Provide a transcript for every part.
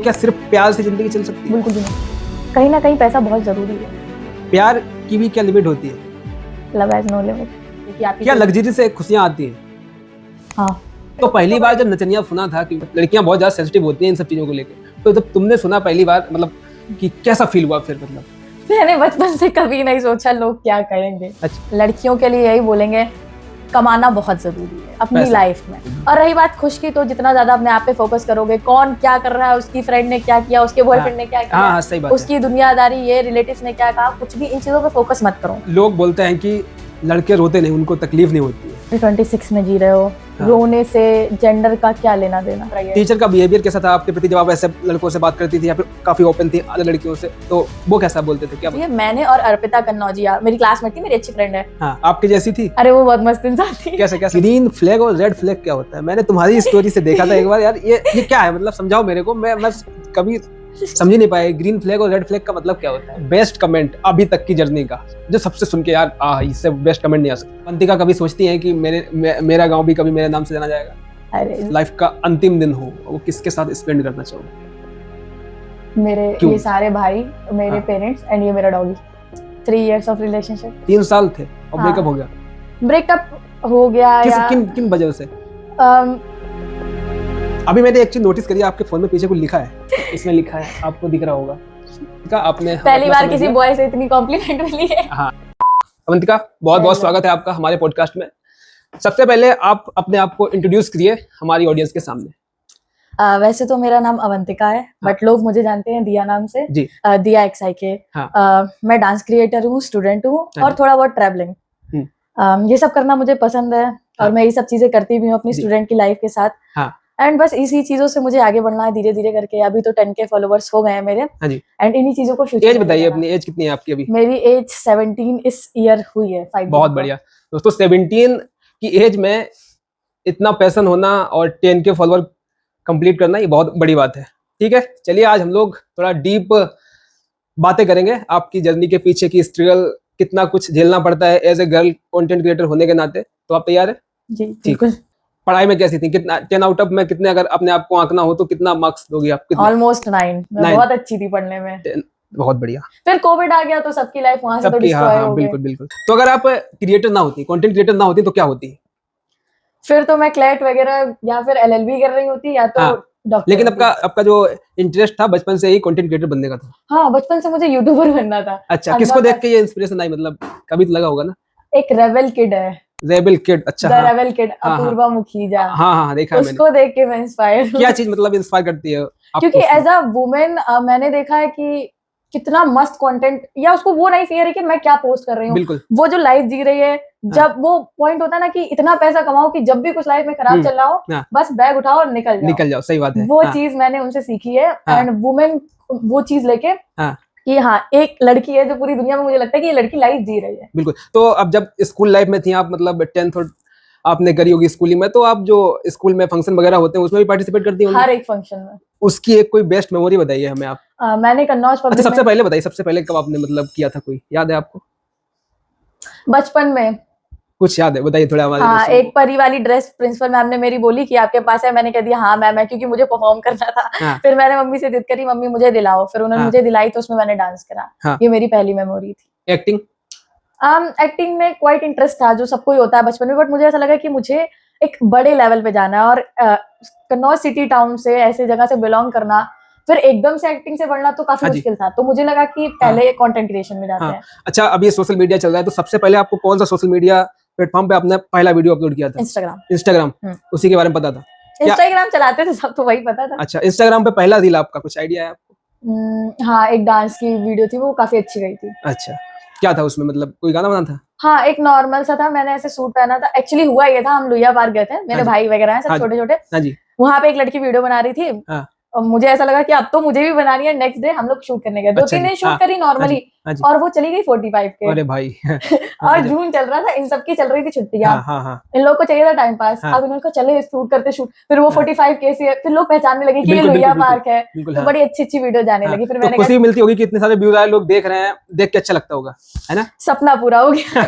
क्या सिर्फ प्यार से जिंदगी चल सकती है? बिल्कुल भी नहीं, कहीं ना कहीं पैसा बहुत जरूरी है। प्यार की भी क्या लिमिट होती है? Love has no limit. क्या लग्जरी से खुशियां आती है? हाँ। तो पहली बार जब नचनिया सुना था कि लड़कियां बहुत ज्यादा सेंसिटिव होती हैं इन सब चीजों को लेकर, तो जब तुमने सुना पहली बार मतलब कि कैसा फील हुआ फिर? मतलब मैंने बचपन से कभी नहीं सोचा लोग क्या कहेंगे। अच्छा। लड़कियों के लिए यही बोलेंगे, कमाना बहुत जरूरी है अपनी लाइफ में। और रही बात खुश की, तो जितना ज्यादा अपने आप पे फोकस करोगे, कौन क्या कर रहा है, उसकी फ्रेंड ने क्या किया, उसके बॉयफ्रेंड ने क्या किया, हाँ, सही बात उसकी दुनियादारी, ये रिलेटिव्स ने क्या कहा, कुछ भी इन चीजों पे फोकस मत करो। लोग बोलते हैं कि लड़के रोते नहीं, उनको तकलीफ नहीं होती है। 26 में जी रहे हो, हाँ। रोने से जेंडर का क्या लेना देना। टीचर का बिहेवियर कैसा था आपके प्रति जब आप ऐसे लड़कों से बात करती थी या फिर काफी ओपन थी अलग लड़कियों से, तो वो कैसा बोलते थे? क्या ये मैंने और अर्पिता कन्नौजिया, मेरी क्लासमेट थी, मेरी अच्छी फ्रेंड है। हाँ, आपकी जैसी थी? अरे वो बहुत मस्त इंसान थी। कैसे कैसे? ग्रीन फ्लैग और रेड फ्लैग क्या होता है? मैंने तुम्हारी स्टोरी से देखा था एक बार यार, ये क्या है? मतलब समझाओ मेरे को, मैं कभी समझ ही नहीं पाया। ग्रीन फ्लैग और रेड फ्लैग का मतलब क्या होता है? बेस्ट कमेंट अभी तक की जर्नी का, जो सबसे सुन के यार इससे बेस्ट कमेंट नहीं आ सकता। अवंतिका कभी सोचती है कि मेरा गांव भी कभी मेरे नाम से जाना जाएगा? अरे लाइफ का अंतिम दिन हो, वो किसके साथ स्पेंड करना चाहोगे? मेरे ये सारे भाई, मेरे पेरेंट्स एंड ये मेरा डॉगी। 3 years of relationship. 3 साल थे और ब्रेकअप हो गया? ब्रेकअप हो गया किन वजह से? अभी मैंने एक चीज नोटिस करी, आपके फोन में पीछे कुछ लिखा है, इसमें लिखा है, आपको दिख रहा होगा। आपने पहली बार किसी बॉय से इतनी कॉम्प्लीमेंट मिली है। हाँ। अवंतिका, बहुत बहुत स्वागत है आपका हमारे पॉडकास्ट में। सबसे पहले आप अपने आप को इंट्रोड्यूस करिए हमारी ऑडियंस के सामने। वैसे तो मेरा नाम अवंतिका है, बट लोग मुझे जानते हैं दिया नाम से। जी। दिया XIK। मैं डांस क्रिएटर हूँ, स्टूडेंट हूँ और थोड़ा बहुत ट्रैवलिंग, ये सब करना मुझे पसंद है। और मैं ये सब चीजें करती भी हूँ अपनी स्टूडेंट की लाइफ के साथ। एंड बस इसी चीजों से मुझे आगे बढ़ना है धीरे धीरे करके। अभी तो 10K फॉलोवर्स हो गए हैं मेरे। एंड इन्हीं चीजों को फ्यूचर। एज बताइए अपनी, एज कितनी है आपकी अभी? मेरी एज 17 इस ईयर हुई है। 5 बहुत बढ़िया दोस्तों, 17 की एज में इतना पैशन होना और 10K फॉलोवर कंप्लीट करना, ये बहुत बड़ी बात है। ठीक है, चलिए आज हम लोग थोड़ा डीप बातें करेंगे आपकी जर्नी के पीछे की स्ट्रगल, कितना कुछ झेलना पड़ता है as a girl content creator होने के नाते। तो आप तैयार है? जी बिल्कुल। पढ़ाई में कैसी थी? कितना 10 आउट ऑफ में कितने, अगर अपने आप को आंकना हो तो कितना मार्क्स दोगी आप? ऑलमोस्ट 9। मैं बहुत अच्छी थी पढ़ने में। बहुत बढ़िया। फिर कोविड आ गया तो सबकी लाइफ वहां से तो डिस्ट्रॉय हो गई। बिल्कुल बिल्कुल। तो अगर आप क्रिएटर ना होती, कंटेंट क्रिएटर ना होती, तो क्या होती? फिर तो मैं क्लैट वगैरह या फिर LLB कर रही होती, या तो डॉक्टर। लेकिन आपका जो इंटरेस्ट था बचपन से ही कंटेंट क्रिएटर बनने का था? हाँ, बचपन से मुझे यूट्यूबर बनना था। अच्छा, किसको देख के ये इंस्पिरेशन आई? मतलब कभी तो लगा होगा ना। एक रेबल किड है। Rebel kid? अच्छा। The rebel kid, Apoorva Mukhija. हाँ, देखा है मैंने। उसको देख के मैं इंस्पायर हूँ। क्या चीज मतलब इंस्पायर करती है आपको? क्योंकि एज अ वुमेन मैंने देखा है कि कितना मस्त कंटेंट, या उसको वो नहीं फियर है कि मैं क्या पोस्ट कर रही हूँ। वो जो लाइफ जी रही है, जब वो पॉइंट होता है ना कि इतना पैसा कमाओ कि जब भी कुछ लाइफ में खराब चल रहा हो, बस बैग उठाओ और निकल जाओ। सही बात है। वो चीज मैंने उनसे सीखी है। एंड वुमेन वो चीज लेके कि हाँ, एक लड़की है जो पूरी दुनिया में मुझे लगता है कि ये लड़की लाइफ जी रही है। बिल्कुल। तो अब जब स्कूल लाइफ में थी आप, मतलब 10th और आपने करी होगी स्कूलिंग में, तो आप जो स्कूल में फंक्शन वगैरह होते हैं उसमें भी पार्टिसिपेट करती होंगी? हर एक फंक्शन में। उसकी एक कोई बेस्ट मेमोरी बताइए हमें आप। मैंने कन्नौज पब्लिक। अच्छा, सबसे पहले बताइए, सबसे पहले कब आपने मतलब किया था, कोई याद है आपको? बचपन में कुछ याद है? बताइए थोड़ा हमारे। हाँ, एक परी वाली ड्रेस प्रिंसिपल मैम ने मेरी बोली कि आपके पास है। मैंने कह दिया हाँ मैम है, क्योंकि मुझे परफॉर्म करना था। फिर मैंने मम्मी से जिद करी, मम्मी मुझे दिलाओ। फिर उन्होंने मुझे दिलाई, तो उसमें मैंने डांस करा। ये मेरी पहली मेमोरी थी। एक्टिंग? एक्टिंग में क्वाइट इंटरेस्ट था, जो सबको ही होता है बचपन में। बट मुझे ऐसा लगा कि मुझे एक बड़े लेवल पे जाना है, और कन्नौज सिटी टाउन से, ऐसे जगह से बिलोंग करना, फिर एकदम से एक्टिंग से बढ़ना तो काफी मुश्किल था। तो मुझे लगा कि पहले कंटेंट क्रिएशन में जाते हैं। अच्छा, अब ये सोशल मीडिया चल रहा है, तो सबसे पहले आपको कौन सा सोशल मीडिया प्लेटफॉर्म पे आपने पहला वीडियो अपलोड किया था? इंस्टाग्राम। उसी के बारे में पता था? इंस्टाग्राम चलाते थे सब, तो वही पता था। अच्छा, इंस्टाग्राम पे पहला रील आपका कुछ आइडिया है आपको? हाँ, एक डांस की वीडियो थी, वो काफी अच्छी गई थी। अच्छा, क्या था उसमें? मतलब कोई गाना बना था? हाँ, एक नॉर्मल सा था। मैंने ऐसे सूट पहना था। एक्चुअली हुआ ये था, हम लुइया पार्क गए थे, मेरे भाई वगैरह हैं सब छोटे छोटे। वहां पे एक लड़की वीडियो बना रही थी, और मुझे ऐसा लगा कि अब तो मुझे भी बनानी है। नेक्स्ट डे हम लोग शूट करने गए। 2-3 दिन शूट करी नॉर्मली। हाँ जी। और वो चली गई 45 के। अरे भाई और जून चल रहा था, इन सबकी चल रही थी छुट्टियां। हाँ हाँ हाँ इन लोग को चाहिए था टाइम पास। हाँ। अब इन्होंने कहा चले शूट करते शूट, फिर वो हाँ। 45 के से फिर लोग पहचानने लगे कि ये बिल्कुल लोहिया बिल्कुल पार्क है। बिल्कुल। तो हाँ बड़ी अच्छी अच्छी वीडियो जाने हाँ। लगी। फिर तो मैंने खुशी कहा मिलती होगी कि इतने सारे व्यूज आए, लोग देख रहे हैं, देख के अच्छा लगता होगा, है ना? सपना पूरा हो गया।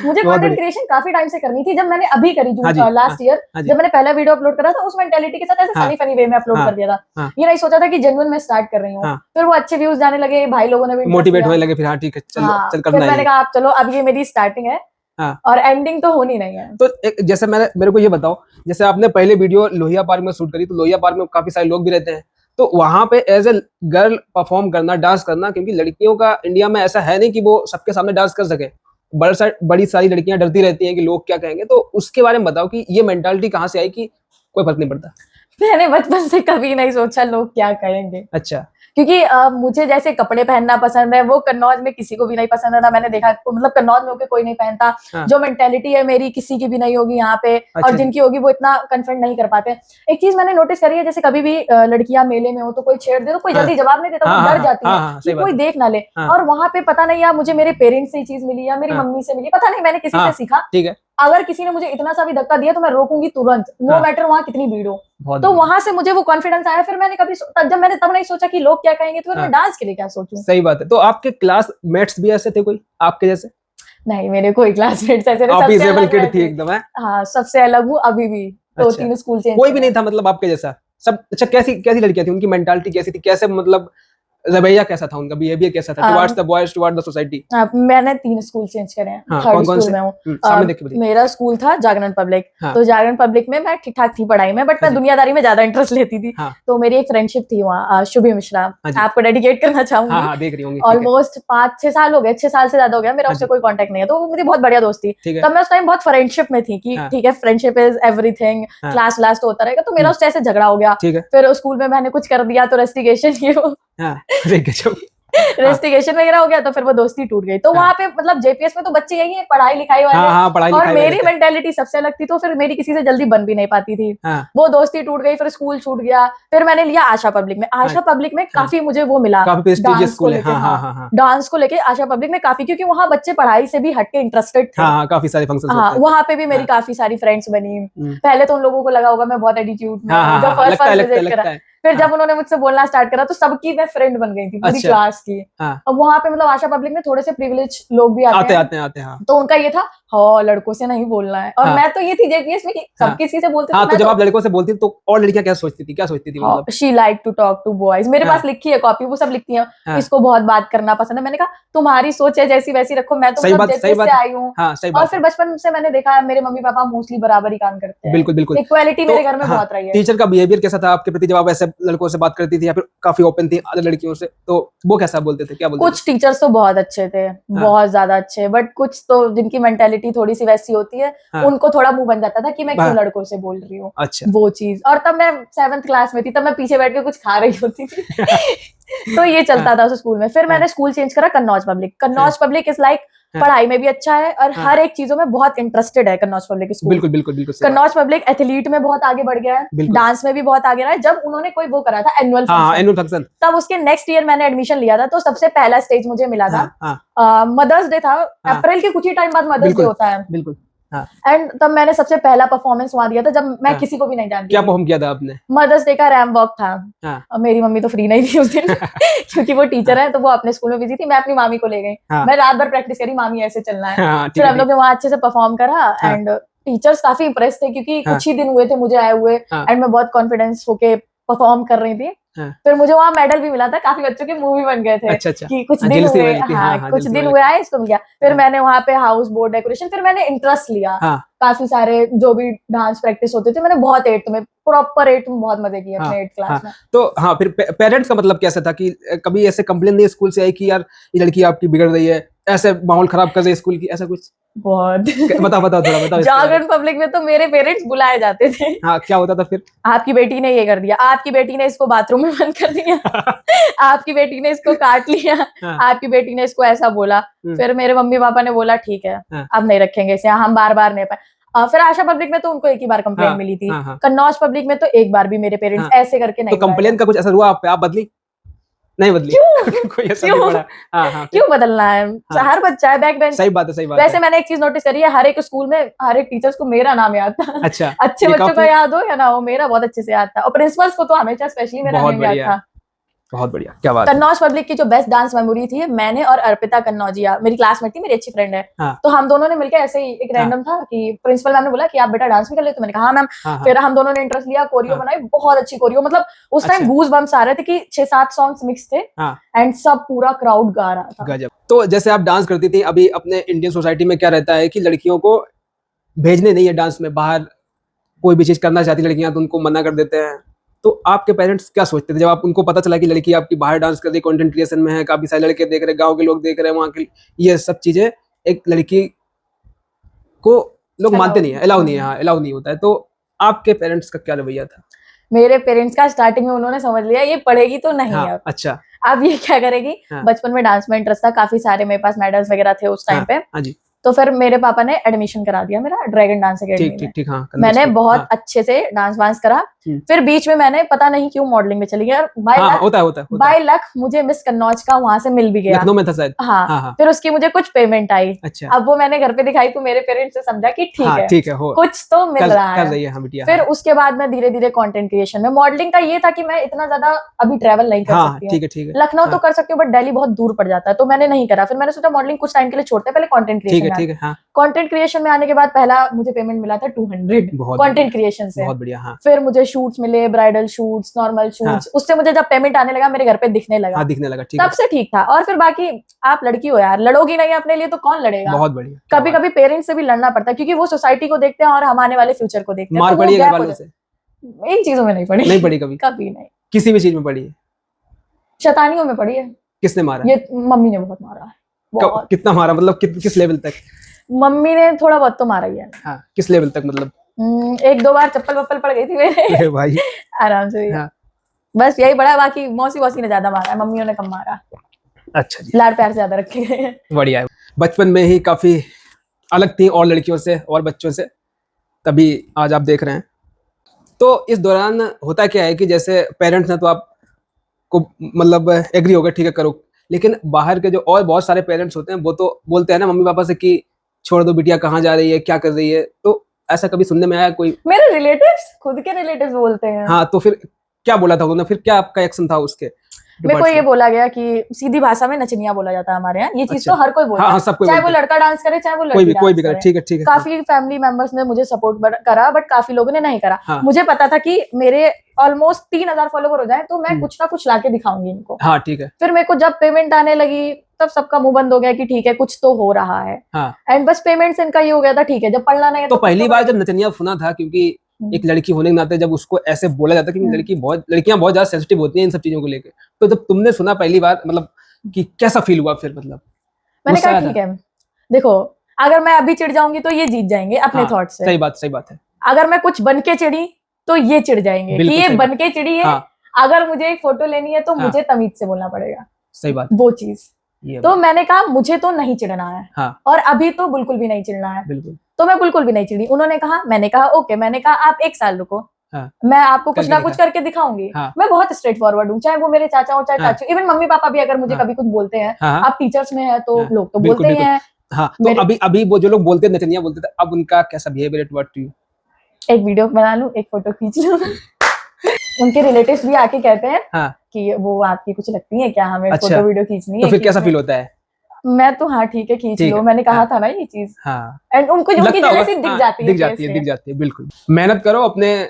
मुझे बहुत कंटेंट बढ़िया। क्रिएशन काफी टाइम से करनी थी। जब मैंने अभी करी हाँ जी, लास्ट ईयर, हाँ जी, जब मैंने पहला वीडियो अपलोड करा था, उस मेंटेलिटी के साथ ऐसे हाँ, फनी फनी वे में अपलोड हाँ, कर दिया था। हाँ, ये नहीं सोचा था कि जेन्युइन में स्टार्ट कर रही हूँ। हाँ। फिर वो अच्छे व्यूज जाने लगे, भाई लोगों ने भी इंटरेस्ट मोटिवेट लिया। होने लगे, फिर हाँ ठीक है, चलो हाँ, चल फिर करना है मैंने ये। कहा आप चलो, अब ये मेरी स्टार्टिंग है हाँ। और एंडिंग तो होनी नहीं है। तो एक जैसे मेरे को ये बताओ, जैसे आपने पहले वीडियो लोहिया पार्क में शूट करी, तो लोहिया पार्क में काफी सारे लोग भी रहते हैं, तो वहां पे एज ए गर्ल परफॉर्म करना, डांस करना, क्योंकि लड़कियों का इंडिया में ऐसा है नहीं कि वो सबके सामने डांस कर सके, बड़ी सारी लड़कियां डरती रहती हैं कि लोग क्या कहेंगे, तो उसके बारे में बताओ कि ये मेंटालिटी कहाँ से आई कि कोई फर्क नहीं पड़ता? मैंने बचपन से कभी नहीं सोचा लोग क्या कहेंगे, अच्छा। क्योंकि मुझे जैसे कपड़े पहनना पसंद है, वो कन्नौज में किसी को भी नहीं पसंद है। ना मैंने देखा, मतलब कन्नौज में होकर कोई नहीं पहनता। हाँ। जो मेंटेलिटी है मेरी, किसी की भी नहीं होगी यहाँ पे। अच्छा और जी। जिनकी होगी वो इतना कन्फर्ट नहीं कर पाते। एक चीज मैंने नोटिस करी है, जैसे कभी भी लड़कियां मेले में हो तो कोई छेड़ दे तो कोई हाँ, जल्दी जवाब नहीं देता, हाँ, वो हाँ, डर जाती हाँ, है हाँ, कि सही बात कोई है। देख ना ले। हाँ, और वहां पे पता नहीं, या मुझे मेरे पेरेंट्स से ये चीज मिली या मेरी हाँ, मम्मी से मिली, पता नहीं मैंने किसी हाँ, से सीखा। ठीक है। अगर किसी ने मुझे इतना सा भी धक्का दिया तो मैं रोकूंगी तुरंत, नो हाँ। मैटर वहां कितनी भीड़ हो। बहुत तो बढ़िया। वहां से मुझे वो कॉन्फिडेंस आया। फिर मैंने जब मैंने तब नहीं सोचा कि लोग क्या कहेंगे, तो फिर हाँ। मैं डांस के लिए क्या सोचूं। सही बात है। तो आपके क्लासमेट्स भी ऐसे थे कोई आपके जैसे? नहीं, मेरे कोई क्लासमेट्स ऐसे नहीं, आप सबसे इजेबल अलग किड मैं थी थी। एकदम, है? हाँ, सबसे अलग हूँ अभी भी। दो अच्छा। तीन स्कूल चेंज कोई भी करे नहीं हैं। था मतलब आपके जैसा? सब अच्छा, कैसी कैसी लड़कियां थी, उनकी मेंटालिटी कैसी थी, कैसे मतलब रवैया कैसा था उनका, बिहेवियर कैसा था towards the boys, towards the society? मैंने 3 स्कूल चेंज करे हैं, हाँ, 3rd कौन कौन स्कूल से? में हूँ। सामने देख के बताइए। मेरा स्कूल था जागरण पब्लिक। हाँ। तो जागरण पब्लिक में मैं ठीक ठाक थी पढ़ाई में, बट हाँ मैं जी। दुनियादारी में ज्यादा इंटरेस्ट लेती थी। हाँ। तो मेरी एक फ्रेंडशिप थी वहाँ, शुभी मिश्रा। हाँ जी। आपको डेडिकेट करना हाँ चाहूंगी। हाँ, देख रही होंगी, ठीक है। ऑलमोस्ट 5-6 साल हो गए, 6 साल से ज्यादा हो गया मेरा हाँ उससे जी। कोई कांटेक्ट नहीं है। तो वो मेरी बहुत बढ़िया दोस्त थी। ठीक है। तब मैं उस टाइम बहुत फ्रेंडशिप में थी कि हाँ। ठीक है, फ्रेंडशिप इज एवरीथिंग, हाँ। क्लास व्लास तो होता रहेगा। तो मेरा उससे ऐसे झगड़ा हो गया। ठीक है। फिर स्कूल में मैंने कुछ कर दिया तो रेस्टिगेशन ये वो हाँ, अरे गजब। रेस्टिगेशन वगैरह हो गया, तो फिर वो दोस्ती टूट गई। तो हाँ। वहां पे मतलब जेपीएस में तो बच्चे यही है, पढ़ाई लिखाई वाले। हाँ हाँ, पढ़ाई और लिखाई वाले मेरी थे। मेंटेलिटी सबसे अलग थी, तो फिर मेरी किसी से जल्दी बन भी नहीं पाती थी। हाँ। वो दोस्ती टूट गई, फिर स्कूल छूट गया। फिर मैंने लिया आशा पब्लिक में। हाँ। आशा पब्लिक में हाँ। काफी मुझे वो मिला, काफी प्रेस्टिजियस डांस को स्कूल है। लेके। हाँ हाँ हाँ, हाँ हाँ। डांस को लेके आशा पब्लिक में काफी, क्योंकि वहाँ बच्चे पढ़ाई से भी हटके इंटरेस्टेड थे। हाँ हाँ, काफी सारे फंक्शंस हाँ, होते हैं। वहां पे भी मेरी हाँ। काफी सारी फ्रेंड्स बनी। हम्म। पहले तो उन लोगों को लगा होगा मैं बहुत एटीट्यूड में हाँ हाँ हूँ, जब हाँ, फर्स्ट लगता है फर्स्ट लगता है विजिट करा। लगता है। फिर हाँ। जब उन्होंने मुझसे बोलना स्टार्ट करा तो सबकी मैं फ्रेंड बन गई थी, पूरी अच्छा। क्लास की। हाँ। अब वहां पे मतलब आशा पब्लिक में थोड़े से प्रिविलेज लोग भी आते हैं। आते हैं आते हैं। हाँ। तो उनका ये था, हाँ लड़कों से नहीं बोलना है। और हाँ। मैं तो ये थी जेपीएस में कि हाँ। सब किसी से बोलते हाँ, थे, तो मैं जब तो आप लड़कों से बोलती थी तो और लड़कियां क्या सोचती थी, मतलब? She like to talk to boys. मेरे हाँ। पास लिखी है कॉपी, वो सब लिखती हैं हाँ। इसको बहुत बात करना पसंद है। मैंने कहा तुम्हारी सोच है जैसी वैसी रखो, मैं तो सही मतलब बात, सही जेपीएस बात से है। आई हूँ। हाँ, सही और बात फिर है। बचपन से मैंने देखा है मेरे मम्मी पापा मोस्टली बराबर ही काम करते हैं। बिल्कुल बिल्कुल। इक्वालिटी तो मेरे घर में हाँ, बहुत रही है। टीचर का बिहेवियर कैसा था आपके प्रति, जब आप ऐसे लड़कों से बात करती थी या फिर काफी ओपन थी अदर लड़कियों से, तो वो कैसा बोलते थे, क्या बोलते कुछ टीचर्स तो बहुत अच्छे थे, बहुत ज्यादा अच्छे, बट कुछ तो जिनकी मेंटेलिटी थोड़ी सी वैसी होती है, हाँ। उनको थोड़ा मुंह बन जाता था कि मैं क्यों हाँ। लड़कों से बोल रही हूँ। अच्छा। वो चीज। और तब मैं 7th क्लास में थी, तब मैं पीछे बैठ के कुछ खा रही होती थी। तो ये चलता था उस स्कूल में। फिर मैंने स्कूल चेंज करा Kannauj public. Kannauj public is like पढ़ाई में भी अच्छा है और हर एक चीजों में बहुत इंटरेस्टेड है कन्नौज पब्लिक स्कूल। बिल्कुल बिल्कुल बिल्कुल सही बात। कन्नौज पब्लिक एथलीट में बहुत आगे बढ़ गया है, बिल्कुल। डांस में भी बहुत आगे रहा है। जब उन्होंने कोई वो करा था एनुअल हाँ, फंक्शन, एनुअल फंक्शन। तब उसके नेक्स्ट ईयर मैंने एडमिशन लिया था। तो सबसे पहला स्टेज मुझे मिला था। हाँ हाँ, मदर्स डे था, हाँ। अप्रैल के कुछ ही टाइम बाद मदर्स डे बिल्कुल होता है। बिल्कुल। हाँ। एंड तब मैंने सबसे पहला परफॉर्मेंस वहां दिया था, जब मैं हाँ। किसी को भी नहीं जानती क्या थी। परफॉर्म किया था आपने? मदर्स डे का रैम वॉक था। हाँ। और मेरी मम्मी तो फ्री नहीं थी उस दिन क्योंकि वो टीचर है, तो वो अपने स्कूल में बिजी थी। मैं अपनी मामी को ले गई। हाँ। मैं रात भर प्रैक्टिस करी, मामी ऐसे चलना है। हाँ, ठीक फिर है, हम लोग ने वहां अच्छे से परफॉर्म करा। हाँ। एंड टीचर्स काफी इंप्रेस थे, क्योंकि हाँ। कुछ ही दिन हुए थे मुझे आए हुए। हाँ। एंड मैं बहुत कॉन्फिडेंस होके परफॉर्म कर रही थी। हाँ। फिर मुझे वहां मेडल भी मिला था, काफी बच्चों के मुंह भी बन गए थे। अच्छा अच्छा। कि कुछ हाँ, दिन जेलसी हुए, होने लगती है। हाँ, हाँ, कुछ जेलसी दिन होने हुए आए, इसको मिल गया। फिर हाँ। मैंने वहां पे हाउस बोर्ड डेकोरेशन, फिर मैंने इंटरेस्ट लिया। हाँ। काफी सारे जो भी डांस प्रैक्टिस होते थे, मैंने बहुत 8th में प्रॉपर 8th में बहुत मजे किए अपने 8th क्लास में। तो हाँ, फिर पेरेंट्स का मतलब कैसा था कि कभी ऐसे कंप्लेन नहीं स्कूल से आई कि यार ये लड़की आपकी बिगड़ रही है, ऐसे माहौल खराब कर रही है स्कूल की, ऐसा कुछ? बहुत बताओ बताओ थोड़ा बताओ इसके बारे में। जागरण पब्लिक में तो मेरे पेरेंट्स बुलाए जाते थे। हाँ, क्या होता था फिर? आपकी बेटी ने ये कर दिया, आपकी बेटी ने इसको बाथरूम में बंद कर दिया, आपकी बेटी ने इसको काट लिया, हाँ। आपकी बेटी ने इसको ऐसा बोला। फिर मेरे मम्मी पापा ने बोला ठीक है, हाँ। अब नहीं रखेंगे इसे, हम बार बार नहीं पाए। फिर आशा पब्लिक में तो उनको एक ही बार कंप्लेन हाँ, मिली थी। हाँ, हाँ। कन्नौज पब्लिक में तो एक बार भी मेरे पेरेंट्स हाँ। ऐसे करके तो नहीं कंप्लेन का कुछ असर हुआ आप पे, आप बदली? नहीं बदली कोई ऐसा नहीं पड़ा। हाँ क्यों बदलना है? हर बच्चा है बैक बेंच। सही बात है, सही बात है। वैसे मैंने एक चीज नोटिस करी है, हर एक स्कूल में हर एक टीचर्स को मेरा नाम याद था। अच्छा, अच्छे बच्चों का याद हो या ना हो, मेरा बहुत अच्छे से याद था। और प्रिंसिपल्स को तो हमेशा स्पेशली मेरा नाम याद था। बहुत बढ़िया, क्या बात है। कन्नौज पब्लिक की जो बेस्ट डांस मेमोरी थी, मैंने और अर्पिता कन्नौजिया, मेरी क्लासमेट थी, मेरी अच्छी फ्रेंड है। तो हम दोनों ने मिलकर ऐसे ही एक रैंडम था कि प्रिंसिपल मैम ने बोला कि आप बेटा डांस भी कर ले, तो मैंने कहा हाँ मैम। फिर हम दोनों ने इंटरेस्ट लिया, कोरियो बनाई, बहुत अच्छी कोरियो। मतलब उस टाइम गूज बम्स आ रहे थे कि 6-7 सॉन्ग्स मिक्स थे एंड सब पूरा क्राउड गा रहा था। गजब। तो जैसे आप डांस करती थी, अभी अपने इंडियन सोसाइटी में क्या रहता है कि लड़कियों को भेजने नहीं है डांस में, बाहर कोई भी चीज करना चाहती लड़कियां तो उनको मना कर देते हैं। तो आपके पेरेंट्स क्या सोचते थे जब आप उनको पता चला कि लड़की आपकी बाहर डांस कर रही, कंटेंट क्रिएशन में है, काफी सारे लड़के देख रहे, गांव के लोग देख रहे हैं, वहाँ के ये सब चीजें एक लड़की को लोग मानते नहीं है, अलाउ नहीं है, हाँ अलाउ नहीं होता है। तो आपके पेरेंट्स का क्या रवैया था? मेरे पेरेंट्स का स्टार्टिंग में उन्होंने समझ लिया ये पढ़ेगी तो नहीं है। अच्छा, अब ये क्या करेगी? बचपन में डांस में इंटरेस्ट था, काफी सारे मेरे पास मेडल्स वगैरह थे उस टाइम पे। तो फिर मेरे पापा ने एडमिशन करा दिया मेरा ड्रैगन डांस अकेडमी में। हाँ, मैंने बहुत अच्छे से डांस वांस करा। फिर बीच में मैंने पता नहीं क्यों मॉडलिंग में चली गई। बाय लक मुझे मिस कन्नौज का वहां से मिल भी गया, लखनऊ में था शायद। हाँ। फिर उसकी मुझे कुछ पेमेंट आई। अच्छा। अब वो मैंने घर पे दिखाई तो मेरे पेरेंट्स ने समझा कि ठीक है कुछ तो मिल रहा है। फिर उसके बाद मैं धीरे धीरे कंटेंट क्रिएशन में, मॉडलिंग का ये था कि मैं इतना ज्यादा अभी ट्रेवल नहीं कर सकती हूँ। लखनऊ तो कर सकती हूँ बट दिल्ली बहुत दूर पड़ जाता है, तो मैंने नहीं करा। फिर मैंने सोचा मॉडलिंग कुछ टाइम के लिए छोड़ते, पहले कंटेंट क्रिएशन। कंटेंट क्रिएशन में आने के बाद पहला मुझे पेमेंट मिला था 200 कंटेंट क्रिएशन से। बहुत बढ़िया। हाँ। फिर मुझे शूट्स मिले, ब्राइडल शूट्स, नॉर्मल शूट्स। उससे मुझे जब पेमेंट आने लगा, मेरे घर पे दिखने लगा, तब से ठीक था। और फिर बाकी आप लड़की हो यार, लड़ोगी नहीं अपने लिए तो कौन लड़ेगा? बहुत बढ़िया। कभी कभी पेरेंट्स से भी लड़ना पड़ता है क्योंकि वो सोसाइटी को देखते हैं और हम आने वाले फ्यूचर को देखते हैं। मार पड़ी है घर वालों से? इन चीजों में नहीं पड़ी। नहीं पड़ी कभी? कभी नहीं। किसी भी चीज में पड़ी है? शैतानियों में पड़ी है। किसने मारा? ये मम्मी ने बहुत मारा है। कितना मारा, मतलब किस लेवल तक? मम्मी ने थोड़ा बहुत तो मारा ही है। हाँ, किस लेवल तक मतलब? 1-2 बार चप्पल वप्पल पड़ गई थी मेरे भाई आराम से। हाँ। बस यही बड़ा, बाकी मौसी ने ज्यादा मारा है, मम्मियों ने कम मारा। अच्छा जी, लाड प्यार से ज्यादा रखे गए। बढ़िया है। बचपन में ही काफी अलग थी और लड़कियों से और बच्चों से, तभी आज आप देख रहे हैं। तो इस दौरान होता क्या है कि जैसे पेरेंट्स हैं तो आपको मतलब एग्री हो गए, ठीक है करो, लेकिन बाहर के जो और बहुत सारे पेरेंट्स होते हैं वो तो बोलते हैं ना मम्मी पापा से कि छोड़ दो बिटिया, कहाँ जा रही है, क्या कर रही है। तो ऐसा कभी सुनने में आया कोई? मेरे रिलेटिव्स, खुद के रिलेटिव्स बोलते हैं। हाँ, तो फिर क्या बोला था उन्होंने, फिर क्या आपका एक्शन था उसके? मेरे को ये बोला गया कि सीधी भाषा में नचनिया बोला जाता है हमारे यहाँ। ये चीज तो हर कोई बोलता है, चाहे वो लड़का डांस करे चाहे वो लड़की कोई भी करे। ठीक है। काफी फैमिली मेंबर्स ने मुझे सपोर्ट करा बट काफी लोगों ने नहीं करा। मुझे पता था कि मेरे ऑलमोस्ट 3000 फॉलोवर हो जाए तो मैं कुछ ना कुछ लाके दिखाऊंगी इनको। हाँ, ठीक है। फिर मेरे को जब पेमेंट आने लगी तब सबका मुंह बंद हो गया कि ठीक है कुछ तो हो रहा है। एंड बस पेमेंट से इनका ये हो गया था, ठीक है जब पढ़ना नहीं है तो पहली बार जब नचनिया सुना था, क्योंकि एक लड़की होने के नाते जब उसको ऐसे बोला जाता है कि लड़कियां बहुत ज्यादा सेंसिटिव होती हैं इन सब चीजों को लेकर, तो जब तुमने सुना पहली बार मतलब कि कैसा फील हुआ फिर? मतलब मैंने कहा ठीक है, देखो अगर मैं अभी चिढ़ जाऊंगी तो ये जीत जाएंगे अपने थॉट से। सही बात है। अगर मैं कुछ बन के चिढ़ी तो ये चिढ़ जाएंगे कि ये बन के चिढ़ी है। अगर मुझे एक फोटो लेनी है तो मुझे तमीज से बोलना पड़ेगा। सही बात, वो चीज। तो मैंने कहा मुझे तो नहीं चिढ़ना है। और अभी तो बिल्कुल भी नहीं चिढ़ना है। तो मैं बिल्कुल भी नहीं चिढ़ी। उन्होंने कहा, मैंने कहा ओके, मैंने कहा आप 1 साल रुको, मैं आपको कुछ ना कुछ करके दिखाऊंगी। मैं बहुत स्ट्रेट फॉरवर्ड हूँ, चाहे वो मेरे चाचा हो चाहे चाचू, इवन मम्मी पापा भी अगर मुझे कभी कुछ बोलते हैं, आप टीचर्स में है तो लोग तो बोलते ही हैं। तो अभी वो जो लोग बोलते हैं नचनिया बोलते थे, अब उनका कैसा बिहेवियर टुवर्ड यू? एक वीडियो बना लूं, एक फोटो खींच लूं। उनके रिलेटिव्स भी आके कहते हैं कि वो आपकी कुछ लगती है क्या, हमें फोटो वीडियो खींचनी है। तो फिर कैसा फील होता है? मैं तो हाँ ठीक है खींच लो, मैंने कहा था ना ये चीज। एंड उनको जो उनकी जेलसी दिख जाती है। बिल्कुल मेहनत करो, अपने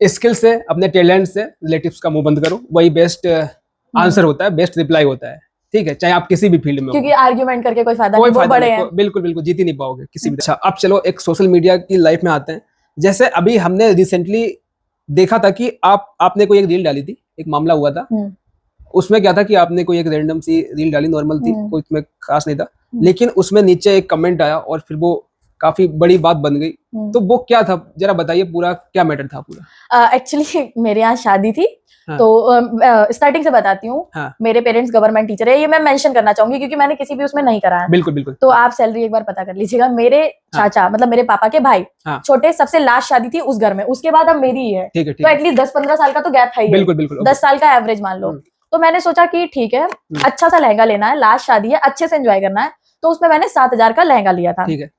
स्किल से, अपने टैलेंट से रिलेटिव्स का मुंह बंद करो, वही बेस्ट आंसर होता है, बेस्ट रिप्लाई होता है। ठीक है, चाहे आप किसी भी फील्ड में हो, क्योंकि आर्ग्यूमेंट करके कोई फायदा नहीं, वो बड़े हैं। बिल्कुल जीत ही नहीं पाओगे किसी भी। अच्छा, अब चलो एक सोशल मीडिया की लाइफ में आते हैं। जैसे अभी हमने रिसेंटली देखा था कि आपने कोई एक रील डाली थी, एक मामला हुआ था। उसमें क्या था कि आपने कोई एक रैंडम सी रील डाली, नॉर्मल थी, कोई इसमें खास नहीं था, लेकिन उसमें नीचे एक कमेंट आया और फिर वो काफी बड़ी बात बन गई। तो वो क्या था, जरा बताइए, पूरा क्या मैटर था पूरा? एक्चुअली मेरे यहाँ शादी थी। तो स्टार्टिंग से बताती हूँ। मेरे पेरेंट्स गवर्नमेंट टीचर है, ये मैं मेंशन करना चाहूंगी क्योंकि मैंने किसी भी उसमें नहीं करा है। बिल्कुल। तो आप सैलरी एक बार पता कर लीजिएगा। मेरे चाचा मतलब मेरे पापा के भाई छोटे, सबसे लास्ट शादी थी उस घर में, उसके बाद अब मेरी ही है। तो एटलीस्ट 10-15 साल का तो गैप है ही। बिल्कुल 10 साल का एवरेज मान लो। तो मैंने सोचा कि ठीक है, अच्छा सा लहंगा लेना है, लास्ट शादी है, अच्छे से एंजॉय करना है, तो उसमें मैंने 7,000 का लहंगा लिया था। ठीक है।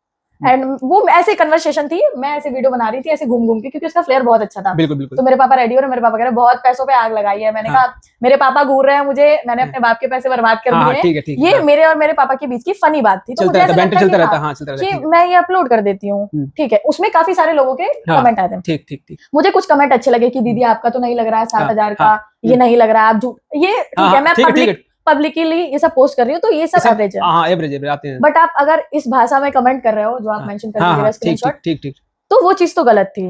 एंड वो ऐसे कन्वर्सेशन थी, मैं ऐसे वीडियो बना रही थी ऐसे घूम घूम के, क्योंकि उसका फ्लेयर बहुत अच्छा था। बिल्कुल बिल्कुल। तो मेरे पापा रेडी हो रहे, मेरे पापा कह रहे बहुत पैसों पे आग लगाई है। मैंने कहा मेरे पापा घूर रहे हैं मुझे, मैंने अपने बाप के पैसे बर्बाद कर दिए। ये मेरे और मेरे पापा के बीच की फनी बात थी। तो मुझे ऐसा लगता है कि मैं ये अपलोड कर देती हूँ, ठीक है। उसमें काफी सारे लोगों के कमेंट आए थे। ठीक ठीक ठीक। मुझे कुछ कमेंट अच्छे लगे कि दीदी आपका तो नहीं लग रहा है 7,000 का, ये नहीं लग रहा है, आप झूठ, ये ठीक है, मैं पब्लिकली ये सब पोस्ट कर रही हूँ, तो ये सब एवरेज है। हाँ, एवरेज आते हैं। बट आप अगर इस भाषा में कमेंट कर रहे हो जो आप मेंशन कर दीजिएगा स्क्रीनशॉट, ठीक ठीक, तो वो चीज तो गलत थी,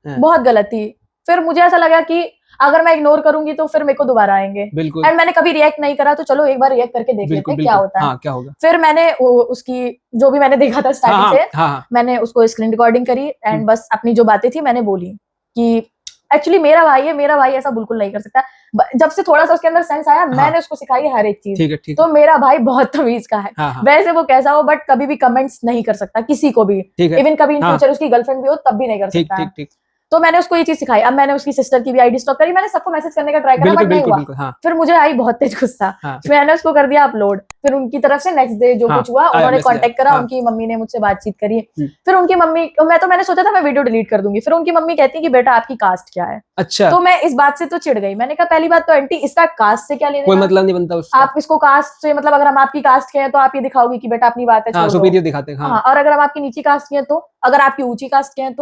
बहुत गलत थी। फिर मुझे ऐसा लगा कि अगर मैं इग्नोर करूंगी तो फिर मेरे को दोबारा आएंगे। बिल्कुल। एंड मैंने कभी रिएक्ट नहीं करा, तो चलो एक बार रिएक्ट करके देख लेते हैं क्या होता है। क्या होगा। फिर मैंने उसकी जो भी मैंने देखा था स्टार्टिंग से, मैंने उसको स्क्रीन रिकॉर्डिंग करी एंड बस अपनी जो बातें थी मैंने बोली कि एक्चुअली मेरा भाई है, मेरा भाई ऐसा बिल्कुल नहीं कर सकता। जब से थोड़ा सा उसके अंदर सेंस आया, मैंने उसको सिखाई हर एक चीज। ठीक है। तो मेरा भाई बहुत तमीज का है। वैसे वो कैसा हो, बट कभी भी कमेंट्स नहीं कर सकता किसी को भी, इवन कभी इन फ्यूचर उसकी गर्लफ्रेंड भी हो तब भी नहीं कर सकता है। तो मैंने उसको ये चीज सिखाई। अब मैंने उसकी सिस्टर की भी आईडी स्टॉक करी, मैंने सबको मैसेज करने का ट्राई करा, बट नहीं हुआ। फिर मुझे आई बहुत तेज गुस्सा, मैंने उसको कर दिया अपलोड। फिर उनकी तरफ से नेक्स्ट डे जो कुछ हुआ, उन्होंने कांटेक्ट करा, उनकी मम्मी ने मुझसे बातचीत करी। फिर उनकी मम्मी, मैंने सोचा था मैं वीडियो डिलीट कर दूंगी। फिर उनकी मम्मी कहती है कि बेटा आपकी कास्ट क्या है। अच्छा। तो मैं इस बात से तो चिढ़ गई। मैंने कहा पहली बात तो आंटी इसका कास्ट से क्या लेना, कोई मतलब नहीं बनता उसका। आप इसको कास्ट से मतलब, अगर हम आपकी कास्ट के हैं तो आप ये दिखाओगी कि बेटा अपनी बात है, सुपीरियर दिखाते हैं। और अगर हम आपकी नीची कास्ट के हैं तो, अगर आपकी ऊंची कास्ट के हैं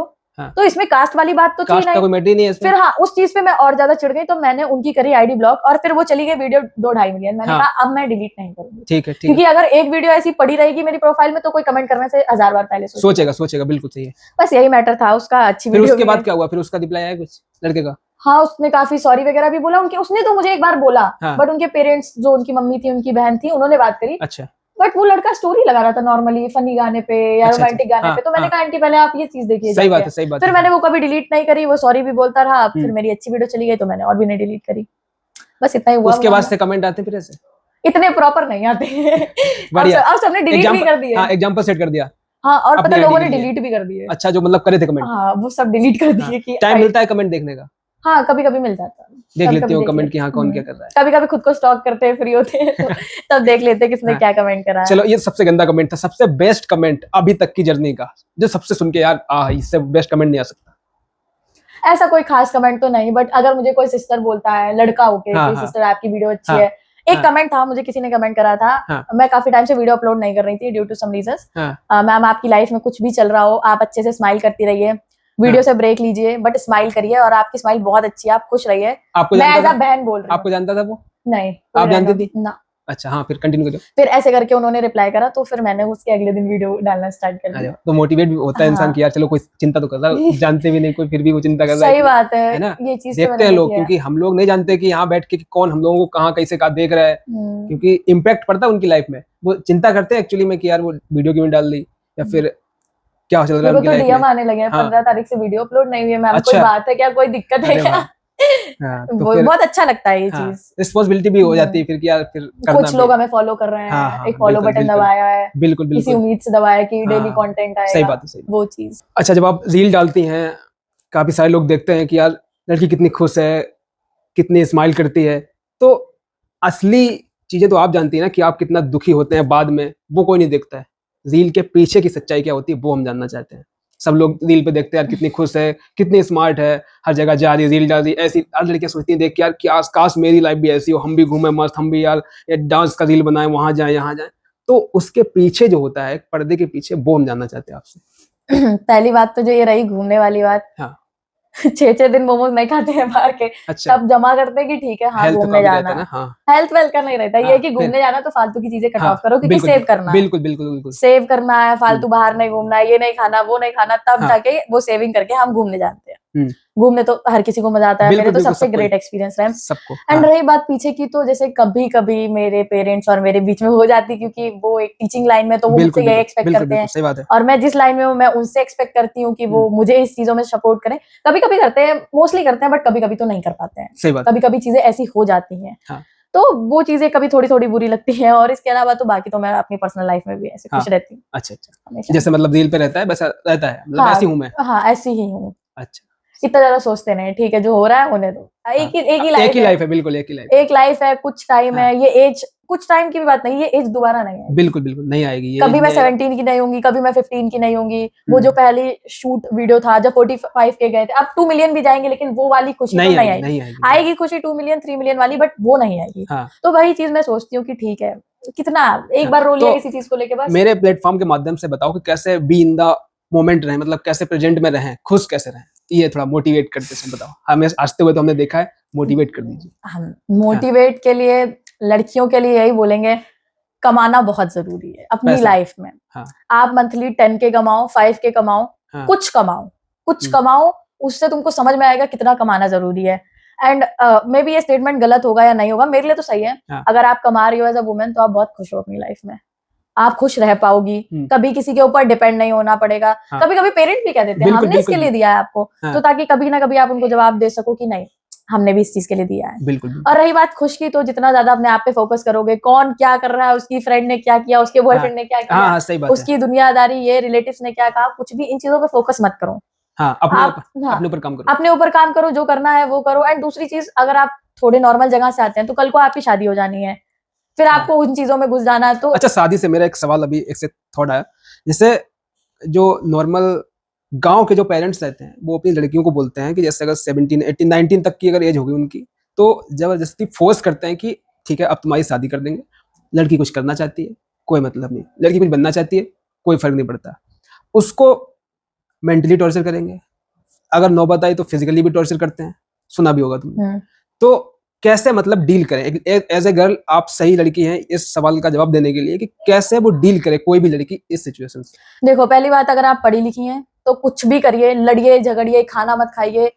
तो इसमें कास्ट वाली बात तो थी नहीं। फिर उस चीज पे मैं और ज्यादा चिढ़ गई, तो मैंने उनकी करी आईडी ब्लॉक, और फिर वो चली गई वीडियो 2-2.5 मिलियन। मैंने कहा अब मैं डिलीट नहीं करूंगी। ठीक है। क्योंकि अगर एक वीडियो ऐसी पड़ी रहेगी मेरी प्रोफाइल में, तो कोई कमेंट करने से 1000 बार पहले सोचेगा। बिल्कुल सही है। बस यही मैटर था उसका। अच्छी वीडियो। उसके बाद क्या हुआ? फिर उसका रिप्लाई आया कुछ लड़के का? हाँ, उसने काफी सॉरी वगैरह भी बोला। उसने तो मुझे एक बार बोला, बट उनके पेरेंट्स, जो उनकी मम्मी थी, उनकी बहन थी, उन्होंने बात करी। अच्छा। बट वो लड़का स्टोरी लगा रहा था नॉर्मली फनी गाने पे या रोमांटिक गाने पे। तो मैंने कहा आंटी पहले आप ये चीज देखिए। सही बात है। फिर मैंने वो कभी डिलीट नहीं करी, वो सॉरी भी बोलता रहा। फिर मेरी अच्छी वीडियो चली गई, तो मैंने और भी नहीं डिलीट करी। बस इतना ही हुआ। उसके बाद से कमेंट आते फिर ऐसे इतने प्रॉपर नहीं आते। अब सबने डिलीट भी कर दिया। एग्जांपल सेट कर दिया। हाँ, और पता लोगों ने डिलीट भी कर दिए। अच्छा, जो मतलब करे थे कमेंट। हाँ, वो सब डिलीट कर दिए। कि टाइम मिलता है कमेंट देखने का? हाँ, कभी कभी मिल जाता है। देख लेते हो कमेंट कि हाँ कौन क्या कर रहा है। कभी कभी खुद को स्टॉक करते हैं, फ्री होते हैं, तो तब देख लेते हैं किसने क्या कमेंट करा है। चलो, ये सबसे गंदा कमेंट था, सबसे बेस्ट कमेंट अभी तक की जर्नी का, जो सबसे सुन के यार इससे बेस्ट कमेंट नहीं आ सकता। ऐसा कोई खास कमेंट तो नहीं, बट अगर मुझे कोई सिस्टर बोलता है, लड़का होके कि सिस्टर आपकी वीडियो अच्छी है। एक कमेंट था, मुझे किसी ने कमेंट करा था। मैं काफी टाइम से वीडियो अपलोड नहीं कर रही थी due to some reasons. Ma'am, आपकी लाइफ में कुछ भी चल रहा हो, आप अच्छे से स्माइल करती रहिए, वीडियो से ब्रेक लीजिए, बट स्माइल करिए, और आपकी स्माइल बहुत अच्छी है, आप खुश रहिए। मैं एज अ बहन बोल रही हूँ। आपको जानता था वो? नहीं। आप जानती थी ना? अच्छा, हाँ, फिर कंटिन्यू करो। फिर ऐसे करके उन्होंने रिप्लाई करा, तो फिर मैंने उसके अगले दिन वीडियो डालना स्टार्ट कर दिया। तो मोटिवेट भी होता है इंसान कि यार चलो कोई चिंता तो कर रहा है, जानते भी नहीं कोई, फिर भी वो चिंता कर रहा है। सही बात है ना? ये चीज देखते हैं लोग, क्योंकि हम लोग नहीं जानते कि यहाँ बैठ के कौन हम लोगों को कहाँ कैसे का देख रहा है, क्योंकि इम्पैक्ट पड़ता है उनकी लाइफ में। वो चिंता करते हैं एक्चुअली में कि यार वो वीडियो क्यों डाल दी, या फिर क्या चल रहा है उनकी लाइफ में। डीएम आने लगे हैं 15 तारीख से वीडियो अपलोड नहीं हुई है मैम, कोई बात है क्या, कोई दिक्कत है क्या? बहुत अच्छा लगता है ये चीज। रिस्पांसिबिलिटी भी हो जाती है फिर कि यार फिर कुछ लोग हमें फॉलो कर रहे हैं, एक फॉलो बटन दबाया है, बिल्कुल इसी उम्मीद से दबाया कि डेली कंटेंट आएगा। सही बात है, वो चीज। अच्छा, जब आप रील डालती हैं, काफी सारे लोग देखते हैं कि यार लड़की कितनी खुश है, कितनी स्माइल करती है, तो असली चीजें तो आप जानती हैं ना कि आप कितना दुखी होते हैं बाद में, वो कोई नहीं देखता है। रील के पीछे की सच्चाई क्या होती है वो हम जानना चाहते हैं। सब लोग रील पे देखते हैं यार कितनी खुश है, कितनी स्मार्ट है, हर जगह जा रही, रील डाल रही, ऐसी। आज लड़कियां सोचती हैं देख के यार कि काश मेरी लाइफ भी ऐसी हो, हम भी घूमे मस्त, हम भी यार डांस का रील बनाए, वहां जाए यहाँ जाए। तो उसके पीछे जो होता है पर्दे के पीछे, वो हम जानना चाहते हैं आपसे। पहली बात तो जो ये रही घूमने वाली बात। 6-6 दिन मोमोज नहीं खाते हैं बाहर के। अच्छा। तब जमा करते हैं कि ठीक है, हाँ घूमने जाना है। हेल्थ वेल्थ का नहीं रहता, ये कि घूमने जाना तो फालतू की चीजें कट ऑफ करो, क्योंकि सेव करना है। बिल्कुल सेव करना है, फालतू बाहर नहीं घूमना है, ये नहीं खाना, वो नहीं खाना, तब जाके वो सेविंग करके हम घूमने जाते हैं। घूमने तो हर किसी को मजा आता है, मेरे तो सबसे ग्रेट एक्सपीरियंस रहा सबको। एंड रही बात पीछे की, तो जैसे कभी कभी मेरे पेरेंट्स और मेरे बीच में हो जाती, क्योंकि वो एक टीचिंग लाइन में, तो वो मुझसे यही एक्सपेक्ट करते हैं, और मैं जिस लाइन में हूँ मैं उनसे एक्सपेक्ट करती हूँ कि वो मुझे इस चीजों में सपोर्ट करें। कभी कभी करते हैं, मोस्टली करते हैं, बट कभी कभी तो नहीं कर पाते हैं। कभी कभी चीजें ऐसी हो जाती हैं, तो वो चीजें कभी थोड़ी थोड़ी बुरी लगती हैं। और इसके अलावा तो बाकी तो मैं अपनी पर्सनल लाइफ में भी ऐसे खुश रहती हूँ। अच्छा, जैसे मतलब रील पे रहता है वैसा रहता है, मतलब ऐसी हूँ मैं। हाँ, ऐसी ही हूँ। अच्छा, इतना ज्यादा सोचते नहीं, ठीक है जो हो रहा है होने दो, एक ही लाइफ है, बिल्कुल एक ही लाइफ, एक लाइफ है, कुछ टाइम है, ये एज कुछ टाइम की भी बात नहीं, ये एज दोबारा नहीं आएगी, बिल्कुल बिल्कुल नहीं आएगी, ये कभी मैं 17 की नहीं होंगी, कभी मैं 15 की नहीं होंगी, वो जो पहली शूट वीडियो था जब 45 के गए थे, अब 2 मिलियन भी जाएंगे लेकिन वो वाली खुशी तो नहीं आएगी, आएगी खुशी 2 मिलियन 3 मिलियन वाली, बट वो नहीं आएगी। तो वही चीज मैं सोचती हूँ कि ठीक है, कितना एक बार रो लिया किसी चीज को लेके, बस मेरे प्लेटफॉर्म के माध्यम से बताओ कि कैसे बी इन द मोमेंट रहें, मतलब कैसे प्रेजेंट में रहें, खुश कैसे रहें, ये थोड़ा मोटिवेट करते हैं, बताओ। हमें हंसते हुए तो हमने देखा है, मोटिवेट कर दीजिए। हम मोटिवेट के लिए लड़कियों के लिए यही बोलेंगे, कमाना बहुत जरूरी है अपनी लाइफ में। आप मंथली 10 के कमाओ, 5 के कमाओ, कुछ कमाओ, उससे तुमको समझ में आएगा कितना कमाना जरूरी है। एंड मे बी ये स्टेटमेंट गलत होगा या नहीं होगा, मेरे लिए तो सही है। अगर आप कमा रही हो एज अ वुमेन तो आप बहुत खुश हो अपनी लाइफ में, आप खुश रह पाओगी, कभी किसी के ऊपर डिपेंड नहीं होना पड़ेगा। कभी कभी पेरेंट भी कह देते हैं हमने इसके लिए दिया है आपको, तो ताकि कभी ना कभी आप उनको जवाब दे सको कि नहीं हमने भी इस चीज के लिए दिया है। बिल्कुल। और रही बात खुश की, तो जितना ज्यादा अपने आप पे फोकस करोगे, कौन क्या कर रहा है, उसकी फ्रेंड ने क्या किया, उसके बॉयफ्रेंड ने क्या किया, उसकी दुनियादारी, ये रिलेटिव्स ने क्या कहा, कुछ भी इन चीजों पे फोकस मत करो। अपने ऊपर काम करो, अपने ऊपर काम करो, जो करना है वो करो। एंड दूसरी चीज, अगर आप थोड़े नॉर्मल जगह से आते हैं तो कल को आपकी शादी हो जानी है, फिर आपको उन चीजों में घुस जाना है। तो अच्छा, शादी से मेरा एक सवाल अभी एक से थॉट आया, जैसे जो नॉर्मल गांव के जो पेरेंट्स रहते हैं वो अपनी लड़कियों को बोलते हैं कि जैसे अगर 17, 18, 19 तक की अगर एज होगी उनकी, तो जबरदस्ती फोर्स करते हैं कि ठीक है अब तुम्हारी शादी कर देंगे। लड़की कुछ करना चाहती है, कोई मतलब नहीं, लड़की कुछ बनना चाहती है, कोई फर्क नहीं पड़ता, उसको मेंटली टॉर्चर करेंगे, अगर नौबत आई तो फिजिकली भी टॉर्चर करते हैं, सुना भी होगा तुमने। तो कैसे मतलब डील करें एज ए गर्ल, आप सही लड़की हैं इस सवाल का जवाब देने के लिए कि कैसे वो डील करे कोई भी लड़की इस सिचुएशन से। देखो, पहली बात, अगर आप पढ़ी लिखी हैं तो कुछ भी करिए, लड़िए झगड़िए, खाना मत खाइए,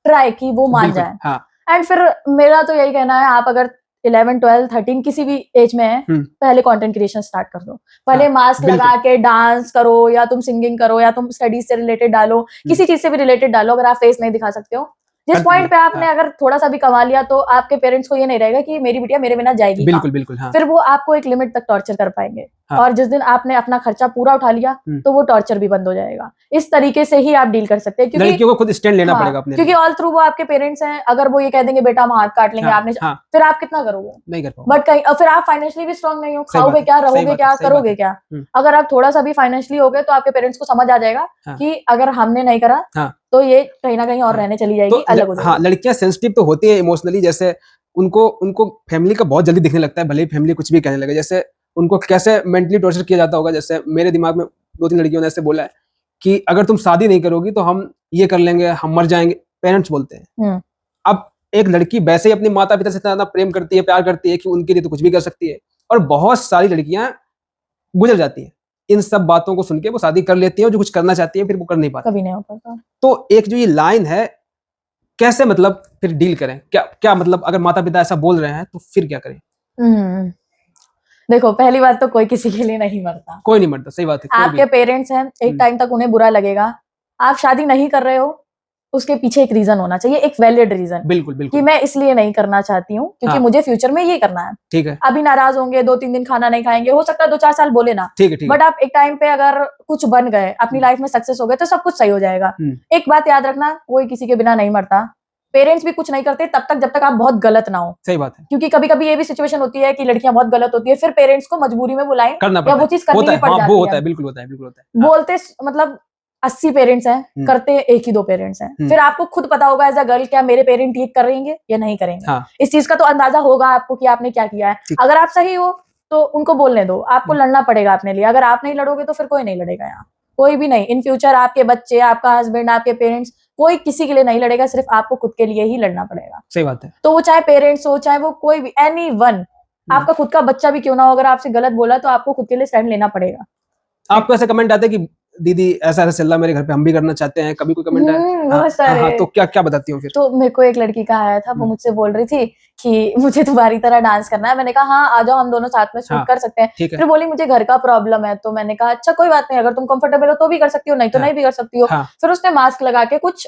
ट्राई की वो मान जाए। एंड फिर मेरा तो यही कहना है, आप अगर 11, 12, 13 किसी भी एज में है, पहले कंटेंट क्रिएशन स्टार्ट कर दो। पहले मास्क लगा के डांस करो, या तुम सिंगिंग करो, या तुम स्टडीज से रिलेटेड डालो, किसी चीज से भी रिलेटेड डालो। अगर आप फेस नहीं दिखा सकते हो, जिस पॉइंट पे आपने अगर थोड़ा सा भी कमा लिया, तो आपके पेरेंट्स को ये नहीं रहेगा कि मेरी बिटिया मेरे बिना जाएगी। बिल्कुल। फिर वो आपको एक लिमिट तक टॉर्चर कर पाएंगे। और जिस दिन आपने अपना खर्चा पूरा उठा लिया, तो वो टॉर्चर भी बंद हो जाएगा। इस तरीके से ही आप डील कर सकते हैं, क्योंकि लड़कियों को खुद स्टैंड लेना पड़ेगा अपने, क्योंकि ऑल थ्रू वो आपके पेरेंट्स हैं। अगर वो ये कह देंगे बेटा हम हाथ काट लेंगे, आपने फिर आप कितना करोगे? नहीं कर पाओगे। बट कहीं फिर आप फाइनेंशियली भी स्ट्रांग नहीं हो, खाओगे क्या, रहोगे क्या, करोगे क्या? अगर आप थोड़ा सा भी फाइनेंशियली हो गए, तो आपके पेरेंट्स को समझ आ जाएगा कि अगर हमने नहीं करा तो ये कहीं ना कहीं और रहने चली जाएगी, अलग हो जाएगी। लड़कियां सेंसिटिव तो होती है इमोशनली, जैसे उनको फैमिली का बहुत जल्दी दिखने लगता है, भले ही फैमिली कुछ भी कहने लगे। जैसे उनको कैसे मेंटली टॉर्चर किया जाता होगा, जैसे मेरे दिमाग में 2-3 लड़कियों ने ऐसे बोला है कि अगर तुम शादी नहीं करोगी तो हम ये कर लेंगे, हम मर जाएंगे, पेरेंट्स बोलते हैं। अब एक लड़की वैसे ही अपने माता पिता से इतना ज्यादा प्रेम करती है, प्यार करती है कि उनके लिए तो कुछ भी कर सकती है, और बहुत सारी लड़कियां गुजर जाती हैं इन सब बातों को सुन के, वो शादी कर लेती है, जो कुछ करना चाहती है फिर वो कर नहीं पाती, कभी नहीं हो पाता। तो एक जो ये लाइन है, कैसे मतलब फिर डील करें, क्या मतलब अगर माता पिता ऐसा बोल रहे हैं तो फिर क्या करें? देखो, पहली बात तो कोई किसी के लिए नहीं मरता, कोई नहीं मरता, सही बात है। आपके पेरेंट्स हैं, एक टाइम तक उन्हें बुरा लगेगा। आप शादी नहीं कर रहे हो, उसके पीछे एक रीजन होना चाहिए, एक वैलिड रीजन। बिल्कुल कि मैं इसलिए नहीं करना चाहती हूँ क्योंकि मुझे फ्यूचर में ये करना है। ठीक है। अभी नाराज होंगे, 2-3 दिन खाना नहीं खाएंगे, हो सकता है 2-4 साल बोले ना, ठीक है। बट आप एक टाइम पे अगर कुछ बन गए, अपनी लाइफ में सक्सेस हो गए, तो सब कुछ सही हो जाएगा। एक बात याद रखना, कोई किसी के बिना नहीं मरता, पेरेंट्स भी कुछ नहीं करते तब तक जब तक आप बहुत गलत ना हो। सही बात है। क्योंकि कभी कभी ये भी सिचुएशन होती है कि लड़कियां बहुत गलत होती है, फिर पेरेंट्स को मजबूरी में बुलाएं या वो चीज करनी भी पड़ जाती है। बिल्कुल होता है। बोलते मतलब 80 पेरेंट्स हैं, करते 1 ही 2 पेरेंट्स हैं। फिर आपको खुद पता होगा एज अ गर्ल, क्या मेरे पेरेंट ये करेंगे या नहीं करेंगे। इस चीज का तो अंदाजा होगा आपको कि आपने क्या किया है। अगर आप सही हो तो उनको बोलने दो, आपको लड़ना पड़ेगा अपने लिए। अगर आप नहीं लड़ोगे तो फिर कोई नहीं लड़ेगा यहाँ, कोई भी नहीं। इन फ्यूचर आपके बच्चे, आपका हस्बैंड, आपके पेरेंट्स, कोई किसी के लिए नहीं लड़ेगा, सिर्फ आपको खुद के लिए ही लड़ना पड़ेगा। सही बात है। तो वो चाहे पेरेंट्स हो, चाहे वो कोई भी, एनीवन, आपका खुद का बच्चा भी क्यों ना हो, अगर आपसे गलत बोला तो आपको खुद के लिए स्टैंड लेना पड़ेगा। आपको ऐसे कमेंट आते हैं कि दीदी ऐसा चल रहा मेरे घर पे, हम भी करना चाहते हैं, कभी कोई कमेंट आया? बहुत सारे। तो क्या बताती हूँ फिर? तो मेरे को एक लड़की का आया था, वो मुझसे बोल रही थी कि मुझे तुम्हारी तरह डांस करना है। मैंने कहा हाँ आ जाओ, हम दोनों साथ में शूट कर सकते हैं। फिर बोली मुझे घर का प्रॉब्लम है, तो मैंने कहा अच्छा कोई बात नहीं, अगर तुम कंफर्टेबल हो तो भी कर सकती हो, नहीं तो नहीं भी कर सकती हो। फिर उसने मास्क लगा के कुछ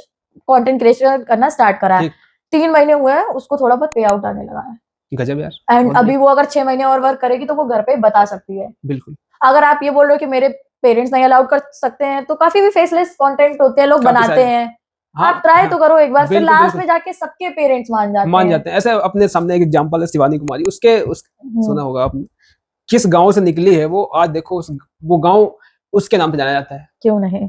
कंटेंट क्रिएशन करना स्टार्ट करा है। 3 महीने हुए हैं, उसको थोड़ा बहुत पे आउट आने लगा है। गजब यार। एंड अभी वो अगर 6 महीने और वर्क करेगी तो वो घर पे बता सकती है। बिल्कुल। अगर आप ये बोल रहे हो कि मेरे पेरेंट्स नहीं अलाउड कर सकते हैं, तो काफी भी फेसलेस कंटेंट होते हैं, लोग बनाते हैं, हाँ, आप ट्राई तो करो एक बार, फिर बिल्कुल, लास्ट बिल्कुल। में जाके सबके पेरेंट्स मान जाते हैं। ऐसे अपने सामने एक एग्जांपल है शिवानी कुमारी, सुना होगा आपने, किस गांव से निकली है वो, आज देखो वो गांव उसके नाम पे जाना जाता है। क्यों नहीं।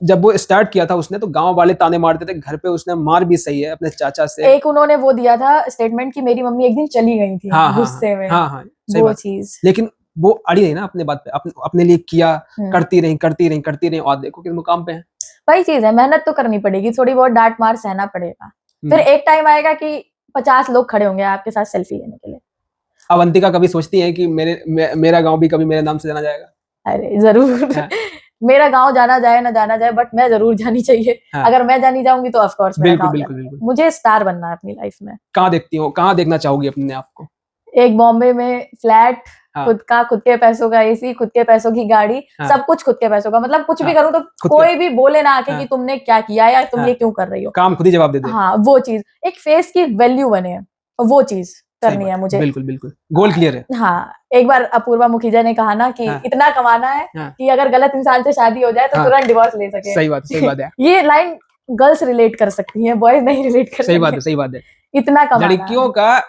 जब वो स्टार्ट किया था उसने, तो गांव वाले ताने मारते थे, घर पे उसने मार भी सही है अपने चाचा से। एक उन्होंने वो दिया था स्टेटमेंट कि मेरी मम्मी एक दिन चली गई थी गुस्से में। हाँ, सही वो बात। चीज, लेकिन वो अड़ी रही ना अपने बात पे, अपने लिए किया, करती रही, और देखो किस मुकाम पे है। वही चीज है, मेहनत तो करनी पड़ेगी, थोड़ी बहुत डांट मार सहना पड़ेगा, फिर एक टाइम आएगा कि 50 लोग खड़े होंगे आपके साथ सेल्फी लेने के लिए। अवंतिका कभी सोचती है कि मेरा गांव भी कभी मेरे नाम से जाना जाएगा? अरे जरूर। हाँ। मेरा गांव जाना जाए ना जाना जाए, बट मैं जरूर जानी चाहिए। हाँ। अगर मैं जानी जाऊंगी तो ऑफ कोर्स मेरा गांव जाना चाहिए। मुझे स्टार बनना है अपनी लाइफ में। कहाँ देखती हो, कहाँ देखना चाहोगी अपने आप को? एक बॉम्बे में फ्लैट, हाँ। खुद के पैसों का एसी, खुद के पैसों की गाड़ी, हाँ। सब कुछ खुद के पैसों का, मतलब कुछ भी करूँ तो कोई भी बोले ना आके कि तुमने क्या किया या तुम ये क्यों कर रही हो, काम खुद ही जवाब दे दे। हाँ, वो चीज, एक फेस की वैल्यू बने, वो चीज करनी है मुझे। बिल्कुल गोल क्लियर है। हाँ, एक बार अपूर्वा मुखीजा ने कहा ना कि इतना कमाना है कि अगर गलत इंसान से शादी हो जाए तो तुरंत डिवोर्स ले सके। सही बात है। ये लाइन गर्ल्स रिलेट कर सकती हैं, बॉयज नहीं रिलेट कर सकते। सही बात है। इतना कमाना, लड़कियों का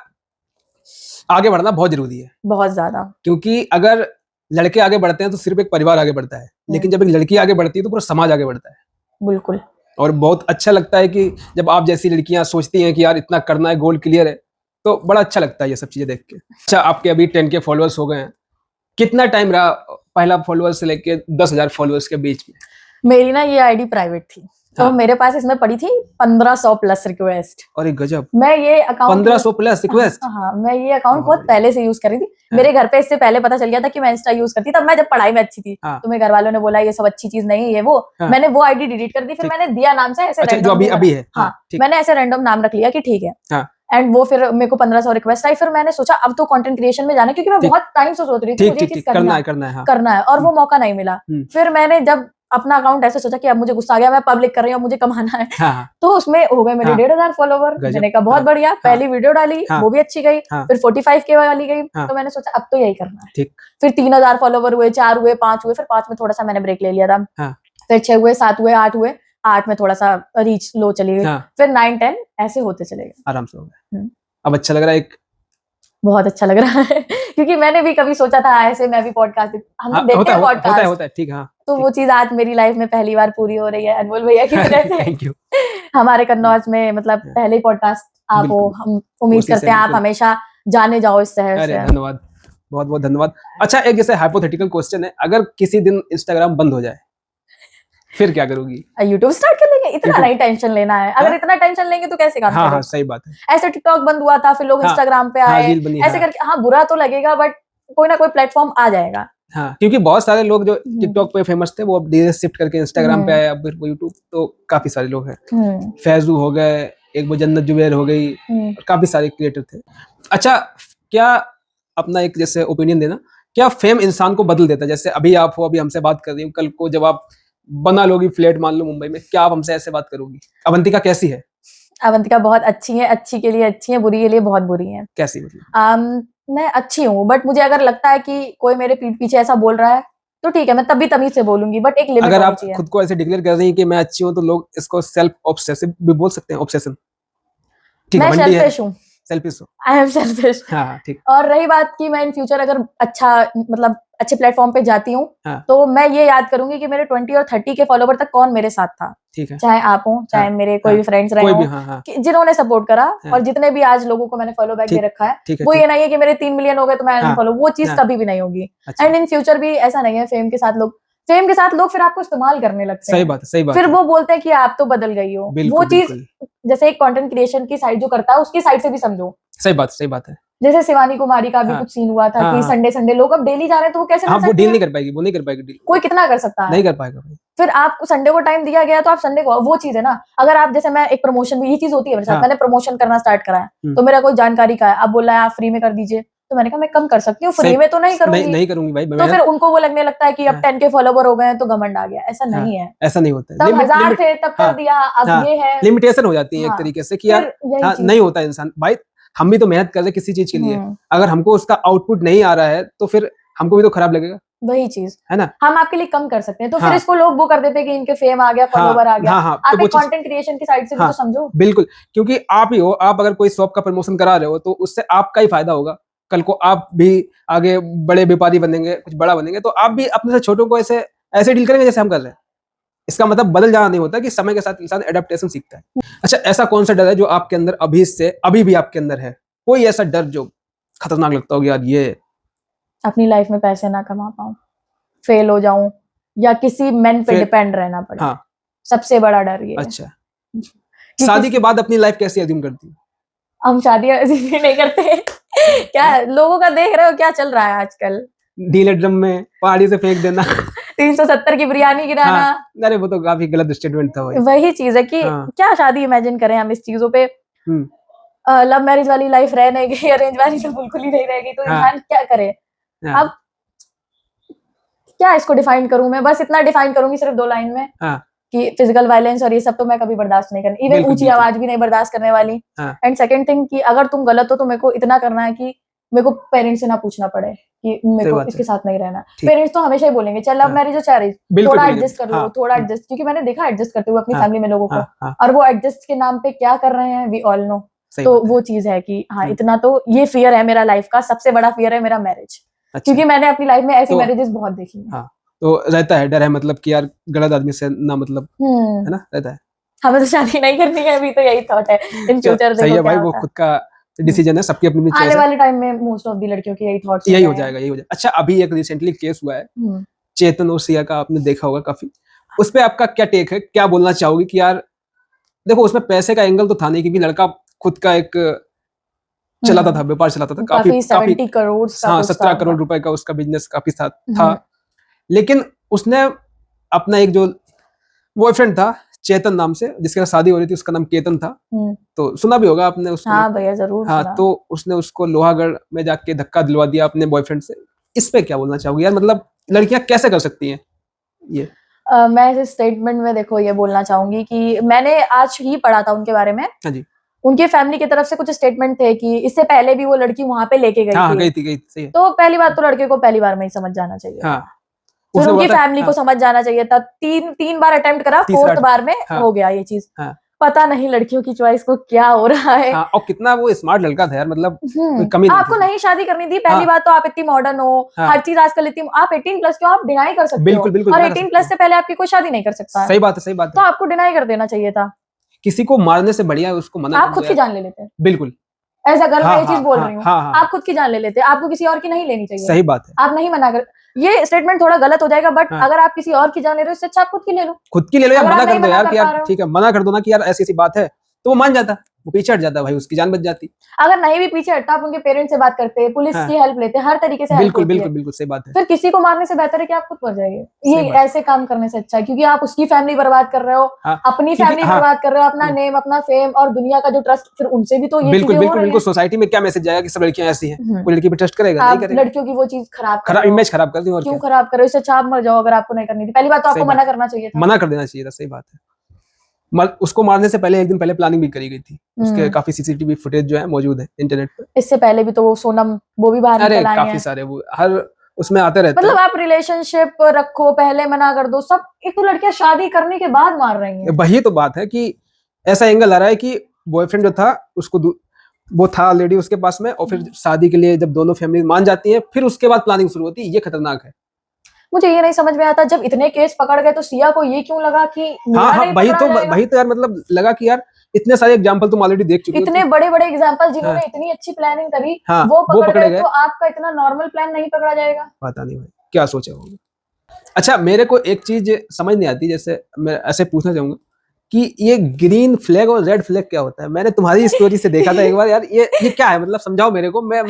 आगे बढ़ना बहुत जरूरी है, बहुत ज्यादा, क्योंकि अगर लड़के आगे बढ़ते हैं तो सिर्फ एक परिवार आगे बढ़ता है, लेकिन जब एक लड़की आगे बढ़ती है तो पूरा समाज आगे बढ़ता है। बिल्कुल। और बहुत अच्छा लगता है कि जब आप जैसी लड़कियां सोचती हैं कि यार इतना करना है, गोल क्लियर है, तो बड़ा अच्छा लगता है ये सब चीजें देख के। अच्छा, आपके अभी 10K फॉलोअर्स हो गए हैं, कितना टाइम रहा पहला फॉलोअर्स से लेके 10,000 फॉलोअर्स के बीच में? मेरी ना ये आईडी प्राइवेट थी, तो मेरे पास इसमें पड़ी थी 1500 प्लस रिक्वेस्ट। अरे गजब, मैं ये अकाउंट 1500 प्लस रिक्वेस्ट? हाँ, मैं ये अकाउंट बहुत पहले से यूज कर रही थी। मेरे घर पे इससे पहले पता चल गया था कि मैं इंस्टा यूज करती, तब मैं जब पढ़ाई में अच्छी थी। तो मेरे घर वालों ने बोला ये सब अच्छी चीज नहीं है, ये वो, मैंने वो आईडी डिलीट कर दी, फिर मैंने दिया नाम से ऐसे, जो अभी है। हाँ, मैंने ऐसे रैंडम नाम रख लिया कि ठीक है। एंड वो फिर मेरे को 1500 रिक्वेस्ट आई, फिर मैंने सोचा अब तो कंटेंट क्रिएशन में जाना, क्योंकि मैं बहुत टाइम से सोच रही थी मुझे चीज करना है, और वो मौका नहीं मिला। फिर मैंने जब अपना अकाउंट ऐसे सोचा कि अब मुझे गुस्सा आ गया, मैं पब्लिक कर रही हूँ, मुझे कमाना है, तो उसमें हो गए मेरे 1500 फॉलोवर। मैंने कहा बहुत बढ़िया, पहली वीडियो डाली, वो भी अच्छी गई, फिर 45K वाली गई, तो मैंने सोचा अब तो यही करना है। फिर 3000 फॉलोवर हुए, 4 हुए, 5 हुए, फिर 5 में थोड़ा सा मैंने ब्रेक ले लिया था, फिर 6 हुए, 7 हुए, 8 हुए, 8 में थोड़ा सा रीच लो चली गई, फिर 9, 10 ऐसे होते चले गए, आराम से हो गए। अब अच्छा लग रहा है, बहुत अच्छा लग रहा है, क्योंकि मैंने भी कभी सोचा था ऐसे मैं भी पॉडकास्ट, हम देखते हैं पॉडकास्ट, होता है, ठीक है, तो वो चीज आज मेरी लाइफ में पहली बार पूरी हो रही है अनमोल भैया की वजह से। Thank you. हमारे कन्नौज में मतलब पहले पॉडकास्ट आप हो, हम उम्मीद करते हैं आप हमेशा जाने जाओ इस शहर से। धन्यवाद, बहुत बहुत धन्यवाद। अच्छा, एक जैसे हाइपोथेटिकल क्वेश्चन है, अगर किसी दिन इंस्टाग्राम बंद हो जाए फिर क्या करोगी? यूट्यूब स्टार्ट कर लेंगे, इतना नहीं टेंशन लेना है, अगर इतना टेंशन लेंगे तो कैसे काम करेंगे? हाँ, सही बात है। ऐसे टिकटॉक बंद हुआ था, फिर लोग इंस्टाग्राम पे आए, ऐसे करके, हाँ बुरा तो लगेगा, बट कोई ना कोई प्लेटफॉर्म आ जाएगा। हाँ, क्योंकि बहुत सारे लोग जो टिकटॉक पे फेमस थे वो अब धीरे शिफ्ट करके इंस्टाग्राम पे आए, अब फिर यूट्यूब, तो काफी सारे लोग हैं, फैजू हो गए, एक वो जन्नत जुबैर हो गई, काफी सारे क्रिएटर थे। अच्छा, क्या अपना एक जैसे ओपिनियन देना, क्या फेम इंसान को बदल देता है? जैसे अभी आप हो, अभी हमसे बात कर रही हो, कल को जब आप बना लोगी फ्लैट मान लो मुंबई में, क्या आप हमसे ऐसे बात करोगी? अवंतिका कैसी है? अवंतिका बहुत अच्छी है, अच्छी के लिए अच्छी है, बुरी के लिए बहुत बुरी है। कैसी मतलब? मैं अच्छी हूँ, बट मुझे अगर लगता है कि कोई मेरे पीठ पीछे ऐसा बोल रहा है तो ठीक है, मैं तब भी तमीज से बोलूंगी, बट एक लिमिट अगर आप खुद को ऐसे डिक्लेयर कर रही हैं कि मैं अच्छी हूँ, तो लोग इसको सेल्फ ऑब्सेसिव भी बोल सकते हैं, ऑब्सेशन। मैं सेल्फिश हूँ, सेल्फिश हूँ, आई एम सेल्फिश। हाँ, ठीक। और रही बात कि मैं इन फ्यूचर अगर अच्छा मतलब अच्छे प्लेटफॉर्म पे जाती हूँ, तो मैं ये याद करूंगी कि मेरे 20 और 30 के फॉलोवर तक कौन मेरे साथ था, ठीक है, चाहे आप हो, चाहे मेरे कोई भी फ्रेंड्स रहे हो, जिन्होंने सपोर्ट करा, और जितने भी आज लोगों को मैंने फॉलो बैक दे रखा है, वो ये नहीं है कि मेरे 3 मिलियन हो गए तो मैं अनफॉलो, वो चीज कभी भी नहीं होगी। एंड इन फ्यूचर भी ऐसा नहीं है, फेम के साथ लोग फिर आपको इस्तेमाल करने लगते हैं। सही बात। फिर वो बोलते हैं कि आप तो बदल गई हो, वो चीज जैसे एक कंटेंट क्रिएशन की साइड जो करता है उसकी साइड से भी समझो। सही बात है। जैसे शिवानी कुमारी का भी कुछ सीन हुआ था कि संडे लोग अब डेली जा रहे हैं, तो वो कैसे वो डील नहीं कर पाएगी, वो नहीं कर पाएगी डील, कोई कितना कर सकता है, नहीं कर पाएगा। फिर आपको संडे को टाइम दिया गया तो आप संडे को, वो चीज है ना, अगर आप जैसे मैं एक प्रमोशन भी, ये चीज होती है मेरे साथ, मैंने प्रमोशन करना स्टार्ट करा है, तो मेरा कोई जानकारी का है, अब बोला है आप फ्री में कर दीजिए, तो मैंने कहा मैं कम कर सकती हूँ, फ्री में तो नहीं करूंगी भाई। तो फिर उनको वो लगने लगता है कि अब 10K फॉलोवर हो गए हैं तो घमंड आ गया, ऐसा नहीं है, ऐसा नहीं होता। तब 1000 थे तब कर दिया, अब ये है, लिमिटेशन हो जाती है एक तरीके से कि यार नहीं होता इंसान भाई, हम भी तो मेहनत कर रहे किसी चीज के लिए, अगर हमको उसका आउटपुट नहीं आ रहा है तो फिर हमको भी तो खराब लगेगा। वही चीज है ना, हम आपके लिए कम कर सकते हैं, तो फिर हाँ, इसको लोग वो कर देते हैं कि इनके फेम आ गया, फॉलोवर आ गया। हाँ, हाँ, आप तो वो एक चीज, कंटेंट क्रिएशन की साइड से भी हाँ, तो समझो। बिल्कुल, क्योंकि आप ही हो, आप अगर कोई शॉप का प्रमोशन करा रहे हो तो उससे आपका ही फायदा होगा। कल को आप भी आगे बड़े व्यापारी बनेंगे, कुछ बड़ा बनेंगे, तो आप भी अपने से छोटों को ऐसे ऐसे डील करेंगे जैसे हम कर रहे हैं। इसका मतलब बदल जाना नहीं होता, कि समय के साथ इंसान एडेप्टेशन सीखता है। अच्छा, ऐसा कौन सा डर है जो आपके अंदर अभी भी आपके अंदर है? कोई ऐसा डर जो खतरनाक लगता हो, यार ये अपनी लाइफ में पैसे ना कमा पाऊं, फेल हो जाऊं, या किसी मेन पे फिर, डिपेंड रहना पड़े। हाँ, सबसे बड़ा डर ये है। अच्छा, क्योंकि शादी के बाद अपनी लाइफ कैसे अज्यूम करती है? हम शादियां ऐसे भी नहीं करते। क्या लोगों का देख रहे हो क्या चल रहा है आजकल? ढीले ड्रम में पहाड़ी से फेंक देना। 370 की बिरयानी गिराना। हाँ, अरे वो तो काफी गलत स्टेटमेंट था भाई। वही चीज है कि हाँ, क्या शादी इमेजिन करें हम इस चीजों पे। लव मैरिज वाली लाइफ रह नहीं गई, अरेंज वाली तो बिल्कुल ही नहीं रहेगी, तो हाँ, इंसान क्या करे। हाँ, अब क्या इसको डिफाइन करूं मैं, बस इतना डिफाइन करूंगी सिर्फ 2 लाइन में, हाँ, कि फिजिकल वायलेंस और ये सब तो मैं कभी बर्दाश्त नहीं करनी, इवन बिल्कुल, ऊंची बिल्कुल, आवाज भी नहीं बर्दाश्त करने वाली। हाँ, एंड सेकंड थिंग कि अगर तुम गलत हो तो मेरे को इतना करना है कि मेरे को पेरेंट्स से ना पूछना पड़े कि मेरे सही को बात इसके है, साथ नहीं रहना। ठीक, पेरेंट्स तो हमेशा ही बोलेंगे चाहे लव हाँ, मैरिज हो चाहे अरेंज, बिल्कुल थोड़ा बोलेंगे, एडजस्ट कर लो, हाँ, थोड़ा एडजस्ट, क्योंकि मैंने देखा एडजस्ट करते हुए अपनी हाँ, फैमिली में लोगों को, हाँ, हाँ, और वो एडजस्ट के नाम पे क्या कर रहे हैं वी ऑल नो। सही तो बात है, वो चीज है कि हाँ, इतना तो ये फियर है मेरा लाइफ का, सबसे बड़ा फियर है मेरा मैरिज, अच्छा, क्योंकि मैंने अपनी लाइफ में ऐसी तो मैरिजेस बहुत देखी हैं। हाँ, तो रहता है, डर है, मतलब कि यार गलत आदमी से ना, मतलब है ना, रहता है। हमें तो शादी नहीं करनी है अभी, तो यही थॉट है, इन फ्यूचर सही देखो है भाई, क्या वो होता है। खुद का डिसीजन है, सबकी अपनी अपनी आने चॉइस है, वाले टाइम में मोस्ट ऑफ दी लड़कियों की यही थॉट्स यही हो जाएगा, यही हो जाएगा। अच्छा, अभी एक रिसेंटली केस हुआ है चेतन और सिया का, आपने देखा होगा काफी, उस पे आपका क्या टेक है, क्या बोलना चाहोगी? कि यार देखो, उसमें पैसे का एंगल तो था नहीं, क्योंकि लड़का खुद का एक चलाता था, व्यापार चलाता था, काफी 70 करोड़ का हाँ, कुछ 17 था करोड़ उनका। रुपए का उसका बिजनेस काफी था। लेकिन उसने अपना एक जो बॉयफ्रेंड था चेतन नाम से, जिसके साथ शादी हो रही थी, उसका नाम केतन था, तो सुना भी होगा आपने उसको। हाँ भैया जरूर हाँ, सुना। तो उसने उसको लोहागढ़ में जाके धक्का दिलवा दिया अपने बॉयफ्रेंड से। इस पे क्या बोलना चाहोगे यार, मतलब लड़कियां कैसे कर सकती हैं ये? मैं इस स्टेटमेंट में देखो ये बोलना चाहूंगी कि मैंने आज ही पढ़ा था उनके बारे में। हाँ जी, उनके फैमिली की तरफ से कुछ स्टेटमेंट थे कि इससे पहले भी वो लड़की वहां पे लेके गई हाँ, थी। गई थी, सही है। तो पहली बात तो लड़के को पहली बार में ही समझ जाना चाहिए था। हाँ, फिर उसने उनकी बोला था, फैमिली को हाँ, समझ जाना चाहिए था। तीन बार अटेम्प्ट करा, तीसरा, 4th बार में हाँ, हो गया ये चीज। हाँ, पता नहीं लड़कियों की चॉइस को क्या हो रहा है। हाँ, और कितना वो स्मार्ट लड़का था यार, मतलब कोई कमी नहीं आपको थी। नहीं शादी करनी थी, पहली हाँ, बात तो आप इतनी मॉडर्न हो, हाँ, हर चीज आजकल इतनी, आप 18 प्लस के हो, आप डिनाई कर सकते हो। बिल्कुल, बिल्कुल, और मना कर 18 सकते प्लस हो। से पहले आपकी कोई शादी नहीं कर सकता है, सही बात है, सही बात तो है। आपको डिनाई कर देना चाहिए था। किसी को मारने से बढ़िया है उसको मना आप कर खुद दो की यार। जान ले लेते हैं, बिल्कुल, ऐसा अगर मैं हाँ, ये चीज हाँ, बोल हाँ, रही हूँ, हाँ, हाँ, आप खुद की जान ले लेते हैं, आपको किसी और की नहीं लेनी चाहिए। सही बात है। आप नहीं मना कर, ये स्टेटमेंट थोड़ा गलत हो जाएगा, बट हाँ, अगर आप किसी और की जान ले रहे हो, इससे अच्छा आप खुद की ले लो। खुद की ले लो, या अगर मना आप कर नहीं दो मना यार, कर कि पा यार रहे हो, ठीक है, मना कर दो ना, कि यार ऐसी ऐसी बात है, तो वो मान जाता, वो पीछे हट जाता भाई, उसकी जान बच जाती। अगर नहीं भी पीछे हटता, आप उनके पेरेंट्स से बात करते, पुलिस हाँ, की हेल्प लेते, हर तरीके से हेल्प बिल्कुल, होती है। बिल्कुल, बिल्कुल, सही बात है, फिर किसी को मारने से बेहतर है कि आप खुद मर जाइए। सही ये बात है। ऐसे काम करने से अच्छा है, क्योंकि आप उसकी फैमिली बर्बाद कर रहे हो, हाँ, अपनी क्योंकि फैमिली हाँ, बर्बाद कर रहे हो, अपना नेम, अपना फेम और दुनिया का जो ट्रस्ट, फिर उनसे भी तो ये बिल्कुल, चीजें हो बिल्कुल, रही बिल्कुल, हैं। सोसाइटी में क्या मैसेज जाएगा कि सब लड़कियां ऐसी हैं, हम्म। कोई लड़की पे ट्रस्ट करेगा? नहीं आप करेगा, लड़कियों की वो चीज खराब कर खराब रहे हो, इमेज खराब कर दी, और क्यों क्या, खराब कर रहे हो? इससे अच्छा आप मर जाओ अगर आपको नहीं करनी थी। पहली बात तो सही आपको बात, मना करना चाहिए था। मना कर देना चाहिए था, सही बात है। उसको मारने से पहले एक दिन पहले प्लानिंग भी करी गई थी, उसके काफी सीसीटीवी फुटेज जो है मौजूद है इंटरनेट पे। इससे पहले भी तो वो सोनम, वो भी बाहर अरे निकल आई काफी हैं। सारे, वो हर उसमें आते रहते मतलब हैं। आप रिलेशनशिप रखो, पहले मना कर दो, सब। एक तो लड़कियां शादी करने के बाद मार रही हैं। वही तो बात है कि ऐसा एंगल आ रहा है कि बॉयफ्रेंड जो था उसको वो था ऑलरेडी उसके पास में, और फिर शादी के लिए जब दोनों फैमिली मान जाती है, फिर उसके बाद प्लानिंग शुरू होती है। ये खतरनाक है। मुझे ये नहीं समझ में आता, जब इतने केस पकड़ गए तो सिया को ये क्यों लगा कि हाँ, मेरा हाँ, नहीं पकड़ा जाएगा? वही तो यार, मतलब लगा कि यार इतने सारे एग्जाम्पल तुम ऑलरेडी देख चुके हो, इतने बड़े बड़े एग्जाम्पल जिन्होंने हाँ, इतनी अच्छी प्लानिंग करी, हाँ, वो वो पकड़ पकड़े गए, गए, तो आपका इतना नॉर्मल प्लान नहीं पकड़ा जाएगा? पता नहीं भाई क्या सोचे होंगे। अच्छा, मेरे को एक चीज समझ नहीं आती, जैसे मैं ऐसे पूछना चाहूंगा कि ये ग्रीन फ्लैग और रेड फ्लैग क्या होता है? मैंने तुम्हारी स्टोरी से देखा था एक बार यार, ये क्या है, मतलब समझाओ मेरे को, मैं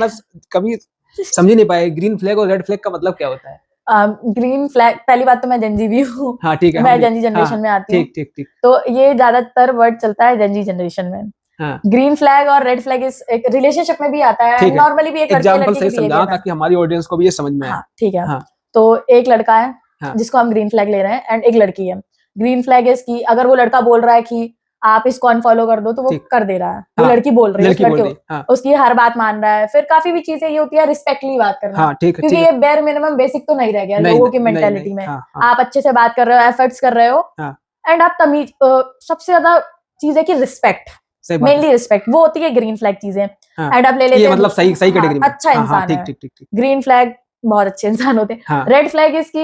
कभी समझ ही नहीं पाया ग्रीन फ्लैग और रेड फ्लैग का मतलब क्या होता है। ग्रीन फ्लैग, पहली बात तो मैं जेनजी भी हूँ। हाँ, ठीक है, मैं जेनजी जनरेशन में आती हूँ, ठीक, ठीक, ठीक, तो ये ज्यादातर वर्ड चलता है जेनजी जनरेशन में। हाँ, ग्रीन फ्लैग और रेड फ्लैग इस एक रिलेशनशिप में भी आता है, ठीक है, नॉर्मली भी एक लड़के एग्जाम्पल लड़की सही के समझाना बिहेवियर में। ताकि हमारी ऑडियंस को भी ये समझ में आए। हाँ ठीक है, हाँ, तो एक लड़का है हाँ, जिसको हम ग्रीन फ्लैग ले रहे हैं, एंड एक लड़की है। ग्रीन फ्लैग इज की अगर वो लड़का बोल रहा है कि आप इसको अनफॉलो कर दो, तो वो ठीक। कर दे रहा है, वो हाँ, लड़की बोल रही है उस लड़की बोल लड़के रही है, को, हाँ उसकी हर बात मान रहा है। फिर काफी भी चीजें ये होती है रिस्पेक्टली बात करना, हाँ, ठीक है, क्योंकि ठीक ये है, बेर मिनिमम बेसिक तो नहीं रह गया नहीं लोगों की नहीं मेंटेलिटी नहीं, में। हाँ हाँ आप अच्छे से बात कर रहे हो, एफर्ट्स कर रहे हो, हाँ, एंड आप तमीज, सबसे ज्यादा चीज है कि रिस्पेक्ट, सही बात है, मेनली रिस्पेक्ट, वो होती है ग्रीन फ्लैग चीजें। हाँ एंड आप ले लेते ये हैं मतलब सही सही हाँ, कैटेगरी में, अच्छा हाँ हाँ, इंसान ठीक है, ठीक ठीक ठीक, ग्रीन फ्लैग बहुत अच्छे इंसान होते हैं। हाँ रेड फ्लैग इसकी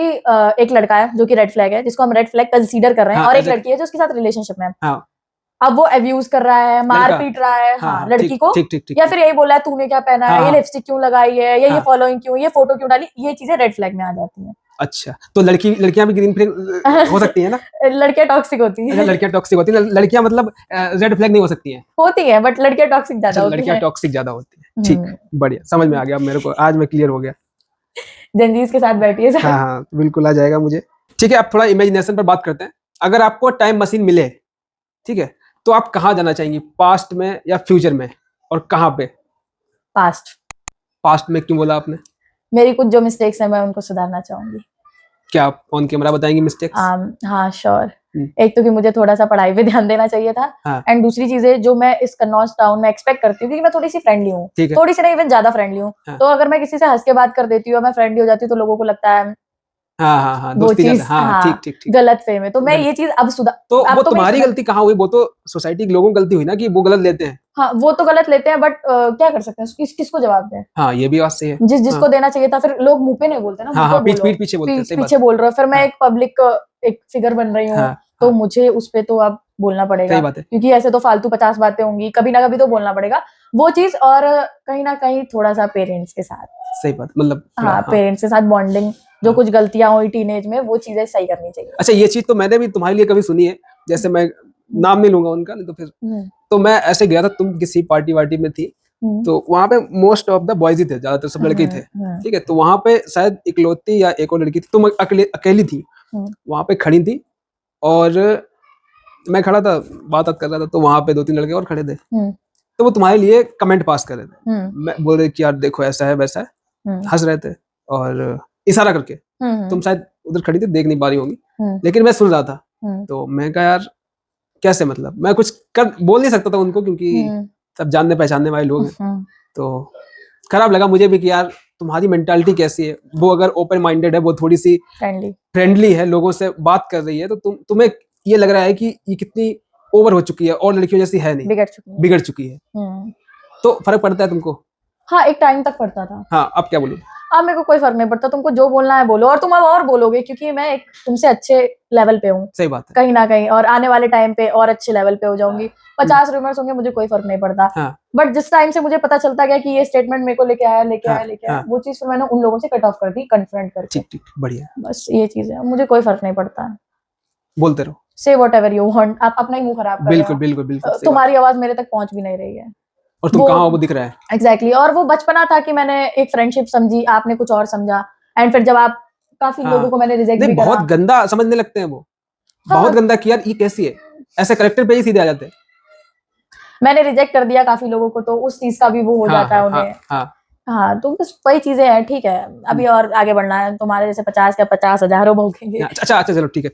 एक लड़का है जो कि रेड फ्लैग है, जिसको हम रेड फ्लैग कंसीडर कर रहे हैं, हाँ, और एक ऐसे लड़की है जो उसके साथ रिलेशनशिप में है। हाँ अब वो अब्यूज कर रहा है, मार लड़का, पीट रहा है, हाँ हाँ, हाँ, लड़की ठीक को, ठीक ठीक ठीक या ठीक, फिर यही बोला है तूने क्या पहना हाँ है, ये हाँ लिपस्टिक क्यों लगाई है, या ये हाँ, फॉलोइंग क्यों, ये फोटो क्यों डाली, ये चीजें रेड फ्लैग में आ जाती हैं। अच्छा तो लड़कियां भी ग्रीन फ्लैग हो सकती है ना? लड़कियां टॉक्सिक होती अच्छा हैं। लड़कियां टॉक्सिक होती है, लड़कियां मतलब रेड फ्लैग नहीं हो सकती हैं? होती है, बट लड़कियां टॉक्सिक ज्यादा अच्छा होती लड़कियां हैं। टॉक्सिक ज्यादा होती है, ठीक, बढ़िया, समझ में आ गया अब मेरे को, आज मैं क्लियर हो गया। जंजीस के साथ बैठिए सर। हाँ हाँ बिल्कुल आ जाएगा मुझे। ठीक है, अब थोड़ा इमेजिनेशन पर बात करते हैं। अगर आपको टाइम मशीन मिले, ठीक है, तो आप कहाँ जाना चाहेंगी, पास्ट में या फ्यूचर में, और कहाँ पे? पास्ट। पास्ट में क्यों बोला आपने? मेरी कुछ जो मिस्टेक्स हैं मैं उनको सुधारना चाहूंगी। क्या आप ऑन कैमरा बताएंगी मिस्टेक्स? हाँ श्योर। एक तो कि मुझे थोड़ा सा पढ़ाई पे ध्यान देना चाहिए था, हाँ एंड दूसरी चीजें जो मैं इस कन्नौज टाउन में एक्सपेक्ट करती हूँ, क्योंकि मैं थोड़ी सी फ्रेंडली हूँ, ठीक है, थोड़ी सी नहीं इवन ज्यादा फ्रेंडली हूँ, हाँ तो अगर मैं किसी से हंस के बात कर देती हूँ, मैं फ्रेंडली हो जाती हूँ, तो लोगों को लगता है हाँ हाँ हाँ, वो दोस्ती चीज ज्यादा, हाँ ठीक ठीक ठीक, गलत फे में, तो मैं गलत। ये चीज अब सुधार, तो अब वो तो मैं तुम्हारी गलती कहाँ हुई, वो तो सोसाइटी के लोगों की गलती हुई ना कि वो गलत लेते हैं। हाँ, वो तो गलत लेते हैं, बट क्या कर सकते हैं, किसको जवाब दें? हाँ ये भी बात सही है, जिसको देना चाहिए था, फिर लोग मुंह पे नहीं बोलते ना, हाँ मुंह हाँ, पे पीठ बोलो, पीठ पीछे बोलते हैं, सही बात पीछे है, बोल रहे हो, फिर मैं हाँ एक पब्लिक एक फिगर बन रही हूँ, हाँ तो हाँ, मुझे उस पे तो अब बोलना सही पड़ेगा, बात है, क्योंकि ऐसे तो फालतू 50 बातें होंगी, कभी ना कभी तो बोलना पड़ेगा वो चीज। और कहीं ना कहीं थोड़ा सा पेरेंट्स के साथ, सही बात, मतलब थोड़ा, हाँ, हाँ पेरेंट्स के साथ बॉन्डिंग, जो हाँ। कुछ गलतियां हुई टीनेज में, वो चीजें सही करनी चाहिए। अच्छा ये चीज तो मैंने भी तुम्हारे लिए कभी सुनी है, जैसे मैं नाम नहीं लूंगा उनका, नहीं तो फिर, तो मैं ऐसे गया था, तुम किसी पार्टी वार्टी में थी, तो वहां पे मोस्ट ऑफ द बॉयज ही थे, ज्यादातर सब लड़के थे, ठीक है, तो वहां पे शायद इकलौती या एक और लड़की थी, तुम अकेली थी वहां पे खड़ी थी, और मैं खड़ा था, बात कर रहा था, तो वहां पे 2-3 लड़के और खड़े थे, तो वो तुम्हारे लिए कमेंट पास कर रहे थे, मैं बोल रहे कि यार देखो ऐसा है वैसा है, हंस रहे थे और इशारा करके, तुम शायद उधर खड़ी थी, देख नहीं पा रही होंगी, लेकिन मैं सुन रहा था, तो मैं कहा यार कैसे, मतलब मैं कुछ कर बोल नहीं सकता था उनको, क्योंकि सब जानने पहचानने वाले लोग हैं, तो खराब लगा मुझे भी कि यार तुम्हारी मेंटालिटी कैसी है, वो अगर ओपन माइंडेड है, वो थोड़ी सी फ्रेंडली है, लोगों से बात कर रही है, तो तुम्हें ये लग रहा है कि ये कितनी ओवर हो चुकी है और लड़कियों जैसी है नहीं, बिगड़ चुकी है, तो फर्क पड़ता है तुमको? हाँ, एक टाइम तक पड़ता था। हाँ अब क्या बोलूं? अब मेरे को कोई फर्क नहीं पड़ता, तुमको जो बोलना है बोलो, और तुम अब और बोलोगे, क्योंकि मैं एक तुमसे अच्छे लेवल पे हूँ, सही बात है, कहीं ना कहीं, और आने वाले टाइम पे और अच्छे लेवल पे हो जाऊंगी। 50 रूमर्स होंगे, मुझे कोई फर्क नहीं पड़ता, हाँ बट जिस टाइम से मुझे पता चलता गया कि ये स्टेटमेंट मेरे को लेके आया, वो चीज फिर मैंने उन लोगों से कट ऑफ कर दी, कन्फ्रंट करके। ठीक, बढ़िया, बस ये चीज है, मुझे कोई फर्क नहीं पड़ता, बोलते रहो, से वॉट एवर यू वांट, आप अपना ही मुंह खराब कर रहे हो, बिल्कुल, तुम्हारी आवाज मेरे तक पहुंच भी नहीं रही है, और तुम कहाँ हो वो दिख रहा है। एग्जैक्टली, और वो बचपना था कि मैंने एक फ्रेंडशिप समझी, आपने कुछ और समझा, एंड फिर जब आप काफी लोगों को मैंने रिजेक्ट भी करा, बहुत गंदा समझने लगते हैं वो, बहुत गंदा कि यार ये कैसी है, ऐसे करेक्टर पे ही सीधे आ जाते हैं। मैंने रिजेक्ट कर दिया काफी लोगों को, तो उस चीज का भी वो हो जाता है उन्हें। हाँ, तो बस वही चीजें हैं, ठीक है, अभी और आगे बढ़ना है, तुम्हारे जैसे 50 या 50,000 भोगेंगे। अच्छा चलो ठीक है,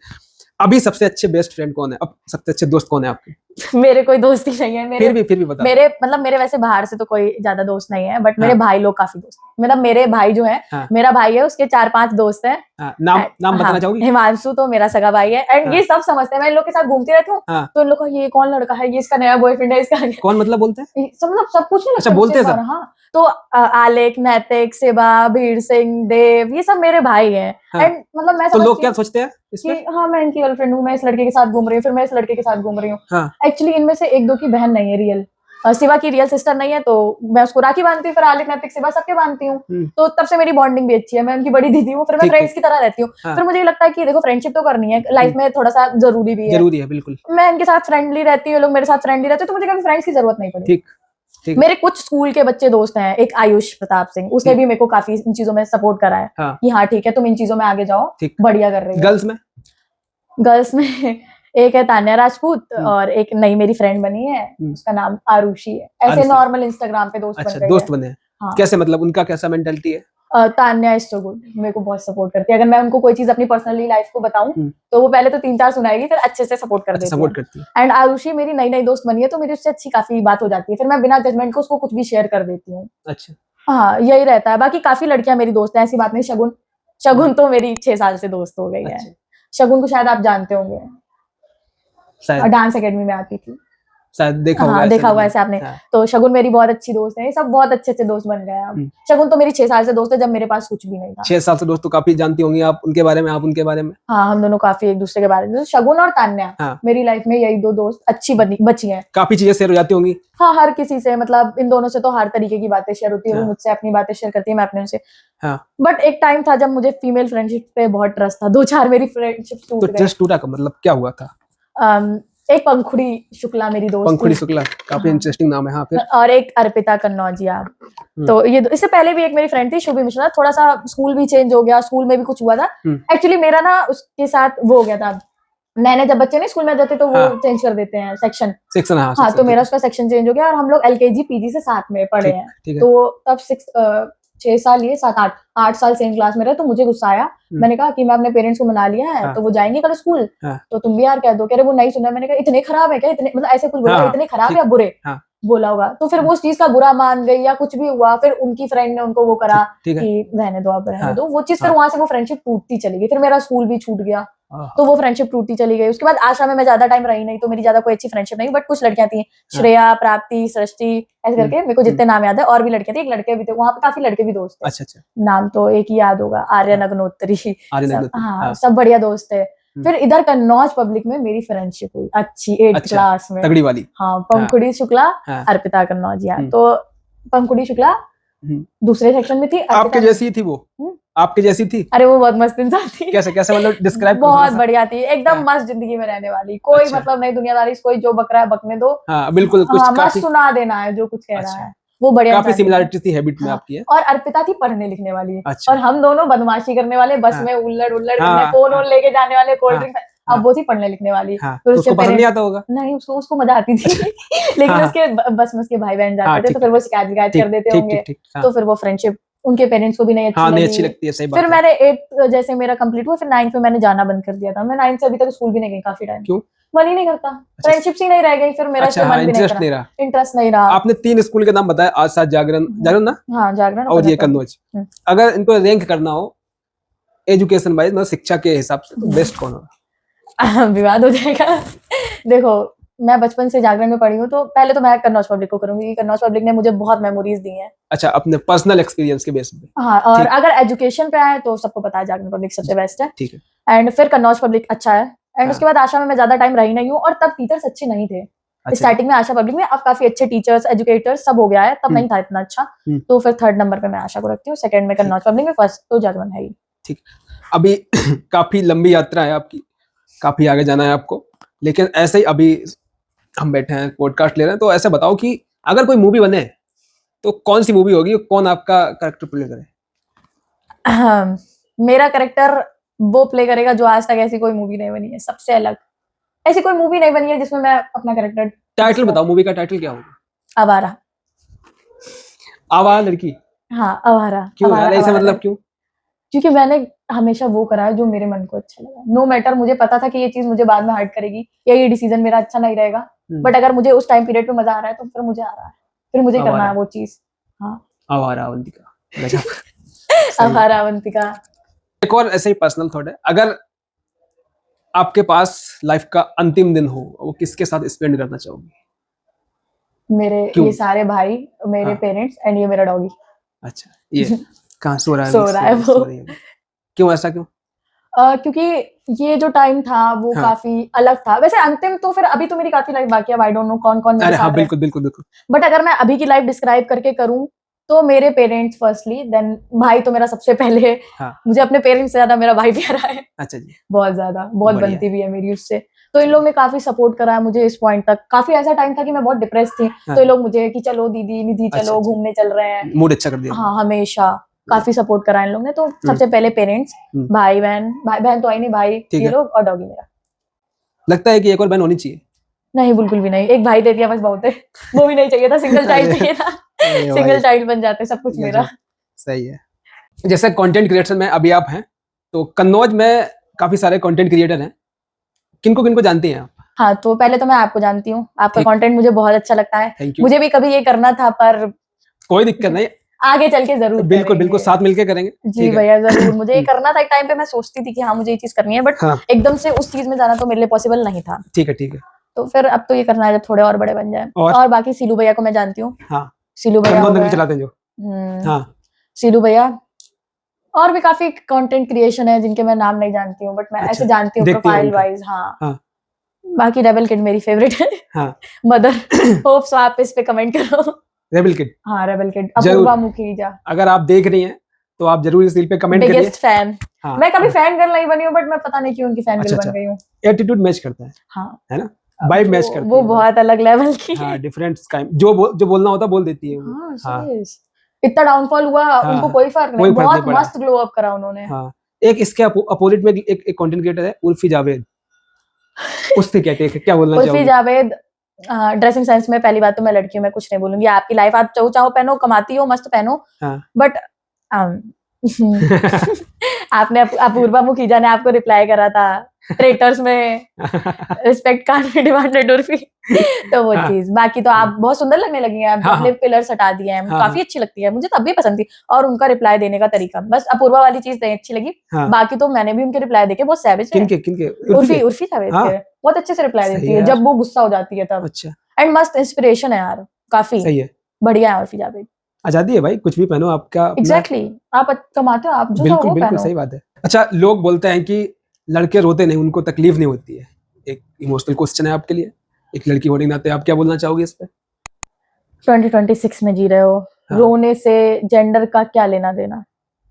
अभी सबसे अच्छे बेस्ट फ्रेंड कौन है, अब सबसे अच्छे दोस्त कौन है आपके? मेरे कोई दोस्त ही नहीं है, फिर भी बता, मेरे वैसे बाहर से तो कोई ज्यादा दोस्त नहीं है, बट मेरे भाई लोग काफी दोस्त, मतलब मेरे भाई जो है, मेरा भाई है, उसके 4-5 दोस्त हैं, नाम बताना चाहोगी? हिमांशु तो मेरा सगा भाई है, एंड ये सब समझते हैं, मैं इन लोग के साथ घूमती रहती हूँ, तो इन लोग का ये कौन लड़का है, ये इसका नया बॉयफ्रेंड है, इसका कौन, मतलब बोलते हैं सब कुछ नहीं, अच्छा बोलते हैं सब, हाँ, तो आलेख, नैतिक, सेबा, भीड़ सिंह, देव, ये सब मेरे भाई हैं, एंड मतलब मैं, तो लोग क्या सोचते हैं इसमें? हाँ, मैं इनकी गर्लफ्रेंड हूँ, मैं इस लड़के के साथ घूम रही हूँ, फिर मैं इस लड़के के साथ घूम रही हूँ, एक्चुअली इनमें से 1-2 की बहन नहीं है रियल, शिवा की रियल सिस्टर नहीं है, तो मैं उसको राखी बांधती हूँ, फिर आलिक, नैतिक, शिवा सबके बांधती हूँ, तो तब से मेरी बॉन्डिंग भी अच्छी है, मैं उनकी बड़ी दीदी हूँ, फिर मैं फ्रेंड्स की तरह रहती हूँ, फिर मुझे लगता है कि देखो फ्रेंडशिप तो करनी है, लाइफ में थोड़ा सा जरूरी भी है, बिल्कुल, मैं इनके साथ फ्रेंडली रहती हूँ, लोग मेरे साथ फ्रेंडली रहते हैं, तो मुझे कभी फ्रेंड्स की जरूरत नहीं पड़ी। मेरे कुछ स्कूल के बच्चे दोस्त हैं, एक आयुष प्रताप सिंह, उसने भी मेरे को काफी इन चीजों में सपोर्ट करा है, कि हाँ ठीक है, तुम इन चीजों में आगे जाओ, बढ़िया कर रही हो। गर्ल्स में एक है तान्या राजपूत, और एक नई मेरी फ्रेंड बनी है, उसका नाम आरुषि है, ऐसे नॉर्मल इंस्टाग्राम पे दोस्त बन गए हैं। कैसे, मतलब उनका कैसा मेंटालिटी है? तान्या इज सो गुड, मेरे को बहुत सपोर्ट करती है। अगर मैं उनको कोई चीज अपनी पर्सनली लाइफ को बताऊं तो वो पहले तो 3-4 सुनाएगी, फिर अच्छे से सपोर्ट कर देती है। सपोर्ट करती है। एंड आरुषि मेरी नई नई दोस्त बनी है, तो मेरी उससे अच्छी काफी बात हो जाती है, फिर मैं बिना जजमेंट को उसको कुछ भी शेयर कर देती हूँ। अच्छा, हाँ, यही रहता है। बाकी काफी लड़कियां मेरी दोस्त है, ऐसी बात नहीं। शगुन तो मेरी 6 साल से दोस्त हो गई है। शगुन को शायद आप जानते होंगे, डांस एकेडमी में आती थी, शायद देखा होगा। हाँ, देखा होगा ऐसे आपने। तो शगुन मेरी बहुत अच्छी दोस्त है, सब बहुत अच्छे अच्छे दोस्त बन गए हैं। शगुन तो मेरी 6 साल से दोस्त है, जब मेरे पास कुछ भी नहीं था। 6 साल से दोस्त, तो काफी जानती होंगी आप उनके बारे में, आप उनके बारे में। हाँ, हम दोनों काफी एक दूसरे के बारे में। शगुन और तान्या मेरी लाइफ में यही 2 दोस्त अच्छी बची हैं। काफी चीजें शेयर हो जाती होंगी। हाँ, हर किसी से, मतलब इन दोनों से तो हर तरीके की बातें शेयर होती है। वो मुझसे अपनी बातें शेयर करती है, मैं अपने उनसे। बट एक टाइम था जब मुझे फीमेल फ्रेंडशिप पे बहुत ट्रस्ट था। 2-4 मेरी फ्रेंडशिप टूट गई। तो ट्रस्ट टूटा का मतलब क्या हुआ था? एक पंखुड़ी शुक्ला मेरी दोस्त, पंखुड़ी शुक्ला काफी इंटरेस्टिंग नाम है। हाँ, फिर और एक अर्पिता कन्नौजिया। तो ये इससे पहले भी एक मेरी फ्रेंड थी, शुभी मिश्रा। थोड़ा सा स्कूल भी चेंज हो गया, स्कूल में भी कुछ हुआ था। एक्चुअली मेरा ना उसके साथ वो हो गया था, नए जब बच्चे नहीं स्कूल में जाते तो वो चेंज कर देते हैं सेक्शन। हाँ, तो मेरा उसका सेक्शन चेंज हो गया और हम लोग LKG PG से साथ में पढ़े हैं। तो तब 6 साल, ये 7-8 साल सेम क्लास में रहे। तो मुझे गुस्सा आया, मैंने कहा कि मैं अपने पेरेंट्स को मना लिया है, तो वो जाएंगे कल स्कूल, तो तुम भी यार कह दो। कह रहे वो नहीं सुना। मैंने कहा इतने खराब है क्या? इतने मतलब ऐसे कुछ बोला, इतने खराब या बुरे बोला होगा। तो फिर वो उस चीज का बुरा मान गई या कुछ भी हुआ, फिर उनकी फ्रेंड ने उनको वो करा कि रहने दो, आप रहने दो। वो चीज फिर वहां से वो फ्रेंडशिप टूटती चली गई। फिर मेरा स्कूल भी छूट गया, तो वो फ्रेंडशिप टूटती चली गई। उसके बाद आशा में मैं ज्यादा टाइम रही नहीं, तो मेरी ज्यादा कोई अच्छी फ्रेंडशिप नहीं। बट कुछ लड़कियां थी, श्रेया, प्राप्ति, सृष्टि, ऐसे करके मेरे को जितने नाम याद है। और भी लड़कियां थी, एक लड़के भी थे वहां पे, काफी लड़के भी दोस्त थे। अच्छा। नाम तो एक ही याद होगा, आर्यन अग्नोत्री। हाँ, सब बढ़िया दोस्त थे। फिर इधर कन्नौज पब्लिक में मेरी फ्रेंडशिप हुई अच्छी, 8th क्लास में, तगड़ी वाली। हाँ, पंखुड़ी शुक्ला, अर्पिता कन्नौजिया। तो पंखुड़ी शुक्ला दूसरे सेक्शन में थी। आपके जैसी थी वो? आपके जैसी थी? अरे वो बहुत मस्त इंसान थी। कैसे मतलब डिस्क्राइब? बहुत बढ़िया थी, एकदम मस्त जिंदगी में रहने वाली। कोई मतलब नहीं दुनियादारी, कोई जो बक रहा है बकने दो। हाँ, बिल्कुल। कुछ मस्त सुना देना है जो कुछ कह रहा है। वो बढ़िया, काफी सिमिलरिटी थी हैबिट में आपकी। और अर्पिता थी पढ़ने लिखने वाली। और हम दोनों बदमाशी करने वाले, बस में उल्लड़ फोन लेके जाने वाले, कोल्ड ड्रिंक। अब वो थी पढ़ने लिखने वाली। फिर उसको पसंद नहीं आता होगा? नहीं, उसको मजा आती थी। लेकिन उसके बस में उसके भाई बहन जाते थे, तो फिर वो शिकायत कर देते होंगे। तो फिर वो फ्रेंडशिप उनके पेरेंट्स को भी नहीं अच्छी लगती है। सही बात है। फिर मैंने 8th जैसे मेरा कंप्लीट हुआ, फिर 9th में मैंने जाना बंद कर दिया था। मैं 9th से अभी तक स्कूल भी नहीं गई काफी टाइम। क्यों? मन ही नहीं करता, फ्रेंडशिप ही नहीं रह गई। फिर मेरा इंटरेस्ट नहीं रहा। आपने 3 स्कूल के नाम बताया, आशा, जागरण ना? हाँ, जागरण और ये कन्नौज। अगर इनको रैंक करना हो एजुकेशन वाइज, मतलब शिक्षा के हिसाब से, तो बेस्ट कौन होगा? विवाद हो जाएगा। देखो, मैं बचपन से जागरण में पढ़ी हूँ, तो पहले तो मैं कन्नौज पब्लिक को करूंगी। कन्नौज पब्लिक ने मुझे बहुत मेमोरीज दी हैं। अच्छा, अपने पर्सनल एक्सपीरियंस के बेस पे? हाँ, और अगर एजुकेशन पे आए तो सबको पता है जागरण पब्लिक सबसे बेस्ट है। ठीक है। एंड फिर कन्नौज पब्लिक अच्छा है। एंड उसके बाद आशा में मैं ज्यादा टाइम रही नहीं हूँ, और तब टीचर्स अच्छे नहीं थे। स्टार्टिंग में आशा पब्लिक में, अब काफी अच्छे टीचर्स, एजुकेटर्स सब हो गया है। तब नहीं था इतना अच्छा। तो फिर 3rd नंबर पे मैं आशा को रखती हूँ, 2nd में कन्नौज पब्लिक में, 1st तो जागरण है ही। ठीक। अभी काफी लंबी यात्रा है आपकी, काफी आगे जाना है आपको, लेकिन ऐसे ही अभी हम बैठे हैं, पॉडकास्ट ले रहे हैं, तो ऐसे बताओ कि अगर कोई मूवी बने तो कौन सी मूवी होगी? कौन आपका कैरेक्टर प्ले करे? मेरा कैरेक्टर वो प्ले करेगा जो आज तक ऐसी कोई मूवी नहीं बनी है, सबसे अलग। ऐसी कोई मूवी नहीं बनी है जिसमें मैं अपना कैरेक्टर। टाइटल बताओ, मूवी का टाइटल क्या होगा? आवारा। आवारा लड़की? हाँ, आवारा। क्यों यार, ऐसा मतलब क्यों? क्योंकि मैंने हमेशा वो करा है जो मेरे मन को अच्छा लगा। नो मैटर, मुझे पता था कि ये चीज मुझे बाद में हर्ट करेगी या ये डिसीजन मेरा अच्छा नहीं रहेगा, बट अगर मुझे उस टाइम पीरियड पे मजा आ रहा है तो फिर मुझे आ रहा है, फिर मुझे करना है वो चीज। हाँ, आवारा अवंतिका, गजब। आवारा अवंतिका। एक और ऐसे ही पर्सनल थॉट है, अगर आपके पास लाइफ का अंतिम दिन हो, वो किसके साथ स्पेंड करना चाहोगे? मेरे ये सारे भाई, मेरे पेरेंट्स एंड ये मेरा डॉगी। अच्छा, ये कहाँ सो रहा है? सो रहा है वो। क्यों ऐसा क्यों? क्योंकि ये जो टाइम था वो काफी अलग था। वैसे अंतिम तो फिर अभी तो मेरी काफी लाइफ बाकी है, आई डोंट नो कौन कौन मेरे साथ है। बिल्कुल बिल्कुल बिल्कुल। बट अगर मैं अभी की लाइफ डिस्क्राइब करके करूं तो मेरे पेरेंट्स फर्स्टली, देन भाई तो मेरा सबसे पहले। मुझे अपने पेरेंट्स से ज्यादा मेरा भाई प्यारा है। अच्छा जी। बहुत ज्यादा, बहुत बनती भी है मेरी उससे। तो इन लोग ने काफी सपोर्ट करा है मुझे इस पॉइंट तक। काफी ऐसा टाइम था कि मैं बहुत डिप्रेस थी, तो ये लोग मुझे कि चलो दीदी निधि चलो घूमने चल रहे हैं, मूड अच्छा कर दिया। हाँ, हमेशा काफी सपोर्ट करा इन लोग ने। तो सबसे पहले पेरेंट्स, भाई बहन तो आई नहीं, भाई ये लोग और डॉगी मेरा। लगता है कि एक और बहन होनी चाहिए? नहीं, बिल्कुल भी नहीं। एक भाई दे दिया बस बहुत है। वो भी नहीं चाहिए था, सिंगल चाइल्ड चाहिए था। सिंगल चाइल्ड बन जाते सब कुछ मेरा। सही है। जैसे कंटेंट क्रिएटर में अभी आप हैं, तो कन्नौज में काफी सारे कंटेंट क्रिएटर हैं, किनको किनको जानती हैं आप? हाँ, तो पहले तो मैं आपको जानती हूँ, आपका ठीक। कंटेंट मुझे बहुत अच्छा लगता है। Thank you. मुझे भी कभी ये करना था, पर कोई दिक्कत नहीं, आगे चल के जरूर बिल्कुल करेंगे। बिल्कुल साथ मिलके करेंगे। जी ठीक है। भैया, जरूर। मुझे ये करना था, एक टाइम पे मैं सोचती थी कि हाँ मुझे ये चीज करनी है, बट हाँ एकदम से उस चीज में जाना तो मेरे लिए पॉसिबल नहीं था। ठीक है ठीक है। तो फिर अब तो ये करना है जब थोड़े और बड़े बन जाए। और बाकी सीलू भैया को मैं जानती हूँ। हाँ, सीलू भैया हो कन्नौज में गए। चलाते हैं जो। हाँ सीलू भैया, और भी काफी कंटेंट क्रिएशन है जिनके मैं नाम नहीं जानती हूँ, बट मैं अच्छा, ऐसे जानती हूँ देखती हैं प्रोफाइल उनका। वाइज। हाँ, हाँ बाकी रेबल किड मेरी फेवरेट है। हाँ मदर होप्स आप इस पे कमेंट करो। रेबल किड, हाँ, रेबल किड, जरूर। अपूर्वा मुखीजा, अगर आप देख रही हैं तो आप जरूर इस रील पे कमेंट करिए। Biggest fan. हाँ मैं कभी फैन गर्ल नहीं बनी हूँ, बट मैं पता नहीं क्यों उनकी फैन गर्ल अच्छा बन गई हूँ। एटीट्यूड मैच करता है। हाँ, है ना, वाइब मैच करती वो है। बहुत अलग लेवल की है। हाँ, डिफरेंट काइंड, जो बोलना होता बोल देती है वो। हाँ, हाँ serious। इतना डाउनफॉल हुआ, हाँ, उनको कोई फर्क कोई नहीं, फर्क नहीं बहुत पड़ा। मस्त ग्लो अप करा उन्होंने। हाँ, एक इसके अपोजिट में एक कंटेंट क्रिएटर है उल्फी जावेद, उससे क्या बोलना उल्फी चाहोगे? जावेद, ड्रेसिंग सेंस में पहली बात तो मैं लड़की हूँ, मैं कुछ नहीं बोलूंगी। आपकी लाइफ, आप चाहो पहनो, कमाती हो, मस्त पहनो, हाँ बट आपने अपूर्वा मुखीजा ने आपको रिप्लाई करा था ट्रेटर्स में, respect can't be demanded Urfi. तो वो हाँ, चीज, बाकी तो आप बहुत सुंदर लगने लगी हैं। हाँ, अपने हाँ, पिलर्स हटा दिए हैं, हाँ, काफी अच्छी लगती है, मुझे तब भी पसंद थी। और उनका रिप्लाई देने का तरीका, बस अपूर्वा वाली चीज नहीं अच्छी लगी। हाँ। बाकी तो मैंने भी उनके रिप्लाई देखे, बहुत सैवेज है। किनके किनके? उर्फी उर्फी जावेद हाँ के बहुत अच्छे से रिप्लाई सही देती है है यार। जब वो गुस्सा हो जाती है तब। अच्छा एंड मस्त इंस्पिरेशन है यार, काफी सही है, बढ़िया है उर्फी जावेद। आजादी है भाई, कुछ भी पहनो आपका अपना। एग्जैक्टली, आप कमाते हो, आप जो चाहो बिल्कुल वो बिल्कुल पहनो। सही बात है। अच्छा, लोग बोलते हैं कि लड़के रोते नहीं, उनको तकलीफ नहीं होती है। एक इमोशनल क्वेश्चन है आपके लिए, एक लड़की होने के नाते आप क्या बोलना चाहोगे इस पे? 2026 में जी रहे हो, हाँ। रोने से जेंडर का क्या लेना देना।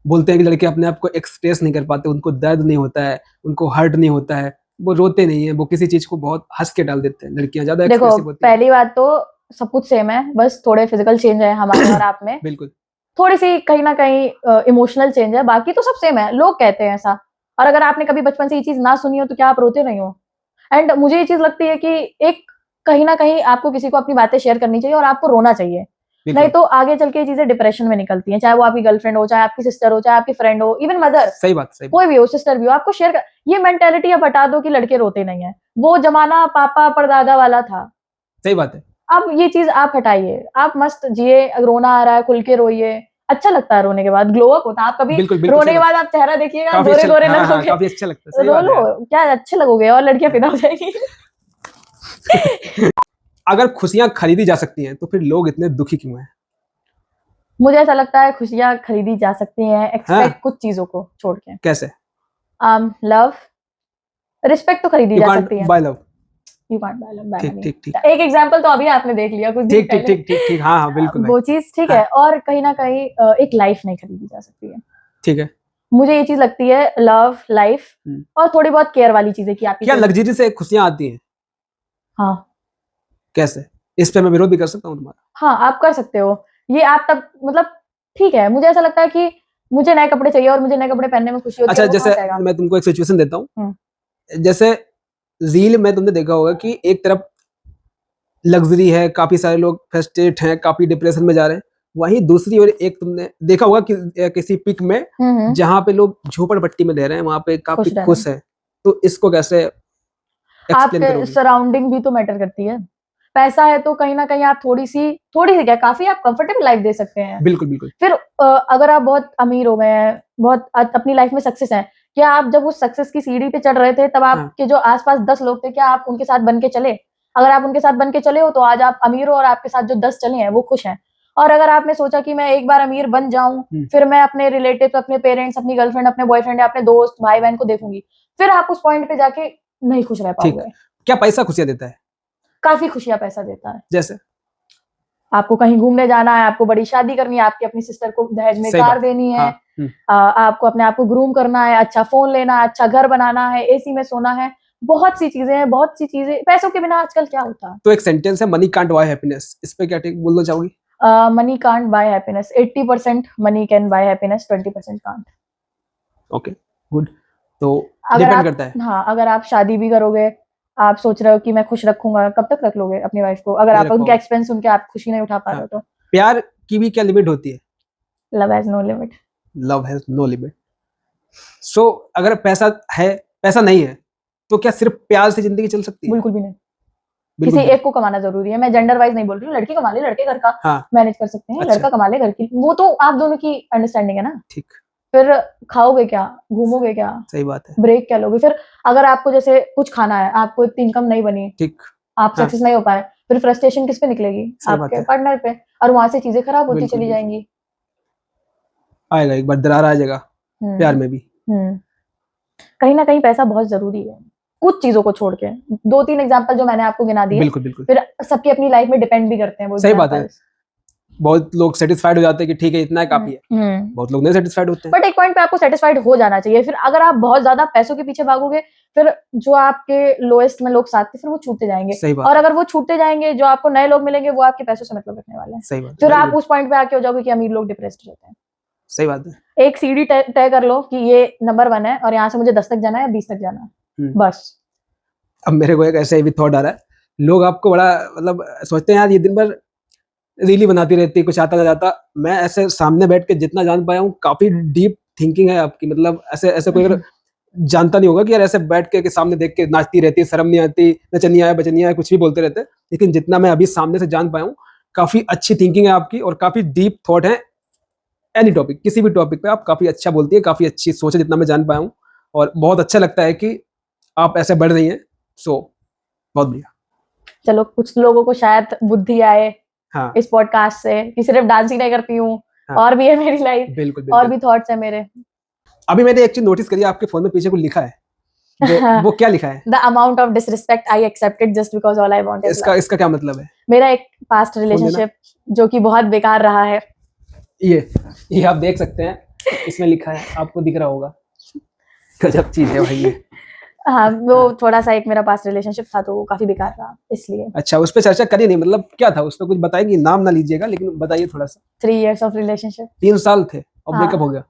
बोलते हैं कि लड़के अपने आप को एक्सप्रेस नहीं कर पाते, उनको दर्द नहीं होता है, उनको हर्ट नहीं होता है, वो रोते नहीं है, वो किसी चीज को बहुत हंस के डाल देते हैं। लड़कियां ज्यादा देखो, एक्सप्रेसिव होती हैं। पहली बात तो सब कुछ सेम है, बस थोड़े फिजिकल चेंज है हमारे और आप में, बिल्कुल थोड़ी सी कहीं ना कहीं इमोशनल चेंज है, बाकी तो सब सेम है। लोग कहते हैं ऐसा, और अगर आपने कभी बचपन से ये चीज ना सुनी हो तो क्या आप रोते नहीं हो? एंड मुझे ये चीज लगती है कि एक कहीं ना कहीं आपको किसी को अपनी बातें शेयर करनी चाहिए और आपको रोना चाहिए, नहीं तो आगे चल के ये चीजें डिप्रेशन में निकलती हैं। चाहे वो आपकी गर्लफ्रेंड हो, चाहे आपकी सिस्टर हो, चाहे आपकी फ्रेंड हो, इवन मदर, सही बात, कोई भी हो, सिस्टर भी हो, आपको शेयर कर। ये मेंटेलिटी अब हटा दो कि लड़के रोते नहीं है, वो जमाना पापा परदादा वाला था। सही बात है। अब ये चीज आप हटाइए, आप मस्त जिए, रोना आ रहा है खुल के रोइए, अच्छा लगता है रोने के बाद, ग्लो अप होता है। आप कभी बिल्कुल बिल्कुल रोने सही के बात। बाद आप चेहरा देखिएगा, काफी गोरे अच्छा, गोरे हाँ, हाँ, लगोगे, काफी अच्छा लगता है। सही रो बात है लो, क्या अच्छे लगोगे और लड़कियां फिदा हो जाएगी। यार। अगर खुशियां खरीदी जा सकती हैं तो फिर लोग इतने दुखी क्यों हैं? मुझे ऐसा लगता है खुशियां खरीदी जा सकती हैं, एक्सपेक्ट हाँ, कुछ चीजों को छोड़ के। कैसे? लव, रिस्पेक्ट तो खरीदी यू जा कांट सकती है। Buy love. You can't buy love buy ठीक मनी। ठीक ठीक एक एग्जांपल तो अभी आपने देख लिया कुछ दिन ठीक ठीक पहले। ठीक ठीक ठीक, हाँ हाँ बिल्कुल भाई। वो चीज ठीक हाँ, है, और कहीं ना कहीं एक लाइफ नहीं खरीदी जा सकती है। ठीक है। मुझे ये चीज लगती है, लव, लाइफ और थोड़ी बहुत केयर वाली चीजें कि आपकी क्या लग्जरी से खुशियां आती हैं? हाँ कैसे? इस पे मैं विरोध भी कर सकता हूँ तुम्हारा? हाँ, आप कर सकते हो ये, आप तब मतलब ठीक है। मुझे ऐसा लगता है कि मुझे नए कपड़े चाहिए और मुझे नए कपड़े पहनने में खुशी होती अच्छा, है, वो जैसे कहाँ से आएगा? मैं तुमको एक सिचुएशन देता हूँ। हम्म। जैसे रील में तुमने देखा होगा कि एक तरफ लग्जरी है, काफी सारे लोग फ्रस्ट्रेट हैं, काफी डिप्रेशन में जा रहे हैं, वहीं दूसरी ओर एक तुमने देखा होगा कि किसी पिक में जहां पे लोग झोपड़पट्टी में रह रहे हैं, वहां पे काफी खुश रह खुश है। तो इसको कैसे एक्सप्लेन आपके करोगे? सराउंडिंग भी तो मैटर करती है। पैसा है तो कहीं ना कहीं आप थोड़ी सी क्या, काफी आप कंफर्टेबल लाइफ दे सकते हैं। बिल्कुल बिल्कुल। फिर अगर आप बहुत अमीर हो गए हैं, बहुत अपनी लाइफ में सक्सेस हैं, क्या आप जब उस सक्सेस की सीढ़ी पे चढ़ रहे थे तब आपके जो आसपास 10 लोग थे, क्या आप उनके साथ बन के चले? अगर आप उनके साथ बन के चले हो तो आज आप अमीर हो और आपके साथ जो 10 चले हैं वो खुश हैं। और अगर आपने सोचा कि मैं एक बार अमीर बन जाऊं, फिर मैं अपने रिलेटिव, अपने पेरेंट्स, अपनी गर्लफ्रेंड, अपने बॉयफ्रेंड या अपने दोस्त भाई बहन को देखूंगी, फिर आप उस पॉइंट पे जाके नहीं खुश रह पाओगे। क्या पैसा खुशियां देता है? काफी खुशियां पैसा देता है। जैसे आपको कहीं घूमने जाना है, आपको बड़ी शादी करनी है, आपकी अपनी सिस्टर को दहेज में कार देनी है, आपको अपने आप को ग्रूम करना है, अच्छा फोन लेना है, अच्छा घर बनाना है, एसी में सोना है, बहुत सी चीजें हैं, बहुत सी चीजें। पैसों के बिना आजकल क्या होता है? तो एक सेंटेंस है, मनी कांट बाय हैप्पीनेस, इस पे क्या बोलना चाहोगी? Money can't buy happiness. 80% money can buy happiness, 20% can't. Okay good. तो अगर डिपेंड आप, करता है। हाँ, अगर आप शादी भी करोगे, आप सोच रहे हो कि मैं खुश रखूंगा, कब तक रख लोगे अपनी वाइफ को? अगर आप उनके एक्सपेंस सुन के आप खुशी नहीं उठा पा रहे हो तो। प्यार की भी क्या लिमिट होती है? Love has no limit. Love has no limit. So अगर पैसा है, पैसा नहीं है, तो क्या सिर्फ प्यार से जिंदगी चल सकती है? बिल्कुल भी नहीं। किसी एक को कमाना जरूरी है। मैं जेंडर वाइज नहीं बोल रही हूँ, लड़की कमा ले, लड़के घर का मैनेज कर सकते हैं। अच्छा। लड़का कमा ले घर की, वो तो आप दोनों की अंडरस्टैंडिंग है ना। ठीक। फिर खाओगे क्या, घूमोगे क्या, सही बात है, ब्रेक क्या लोगे? फिर अगर आपको जैसे कुछ खाना है, आपको इतनी इनकम नहीं बनी, ठीक, आप सक्सेस नहीं हो पाए, फिर फ्रस्ट्रेशन किस पे निकलेगी? आपके पार्टनर पे, और वहां से चीजें खराब होती चली जाएंगी। आएगा एक बार दरार आ जाएगा प्यार में भी। कहीं ना कहीं पैसा बहुत जरूरी है, कुछ चीजों को छोड़ के। 2-3 एग्जांपल जो मैंने आपको गिना दिए, बिल्कुल बिल्कुल, फिर सबकी अपनी लाइफ में डिपेंड भी करते हैं वो। सही बात है। बहुत लोग सेटिस्फाइड हो जाते हैं कि ठीक है इतना काफी है, बहुत लोग नहीं सेटिस्फाइड होते हैं। बट एक पॉइंट पे आपको सेटिस्फाइड हो जाना चाहिए। फिर अगर आप बहुत ज्यादा पैसों के पीछे भागोगे, फिर जो आपके लोएस्ट में लोग साथ थे, फिर वो छूटते जाएंगे। सही बात। और अगर वो छूटते जाएंगे, जो आपको नए लोग मिलेंगे वो आपके पैसों से मतलब रखने वाले हैं। सही बात। फिर आप उस पॉइंट पे आके हो जाओगे कि अमीर लोग डिप्रेस्ड रहते हैं। सही बात है। एक सीढ़ी तय कर लो कि ये नंबर 1 है और यहाँ से मुझे 10 तक जाना है, 20 तक जाना है, बस। अब मेरे को एक ऐसे भी थॉट आ रहा है, लोग आपको बड़ा मतलब सोचते हैं यार ये दिन भर रीली बनाती रहती है, कुछ आता ना जाता। मैं ऐसे सामने बैठ के जितना जान पाया हूँ, काफी डीप थिंकिंग है आपकी। मतलब ऐसे ऐसे कोई अगर जानता नहीं होगा कि यार ऐसे बैठ के सामने देख के नाचती रहती है, शर्म नहीं आती, नचनिया है बचनिया है, कुछ भी बोलते रहते हैं। लेकिन जितना मैं अभी सामने से जान पाया हूँ, काफी अच्छी थिंकिंग है आपकी और काफी डीप थॉट है। एनी टॉपिक, किसी भी टॉपिक पे आप काफी अच्छा बोलती है, काफी अच्छी सोच है जितना मैं जान पाया हूँ। और बहुत अच्छा लगता है कि आप ऐसे बढ़ रही हैं। सो बहुत बढ़िया। चलो, कुछ लोगों को शायद बुद्धि आए इस पॉडकास्ट से कि सिर्फ डांस ही नहीं करती हूँ, और भी है मेरी लाइफ। बिल्कुल, और भी थॉट्स है मेरे। अभी मैंने एक चीज नोटिस करी, आपके फोन में पीछे कुछ लिखा है। वो क्या लिखा है? The amount of disrespect I accepted just because all I want is love. इसका क्या मतलब है? मेरा एक पास्ट रिलेशनशिप जो कि बहुत बेकार रहा है। ये आप देख सकते हैं, इसमें लिखा है, आपको दिख रहा होगा। गजब चीज है भाई ये। हाँ, वो थोड़ा सा एक मेरा पास्ट रिलेशनशिप था, तो वो काफी बेकार रहा, इसलिए। अच्छा, उस पे चर्चा करी नहीं, मतलब क्या था उस पे? कुछ बताएंगी? नाम ना लीजिएगा, लेकिन बताइए थोड़ा सा। 3 years of relationship। 3 साल थे और ब्रेकअप हो गया?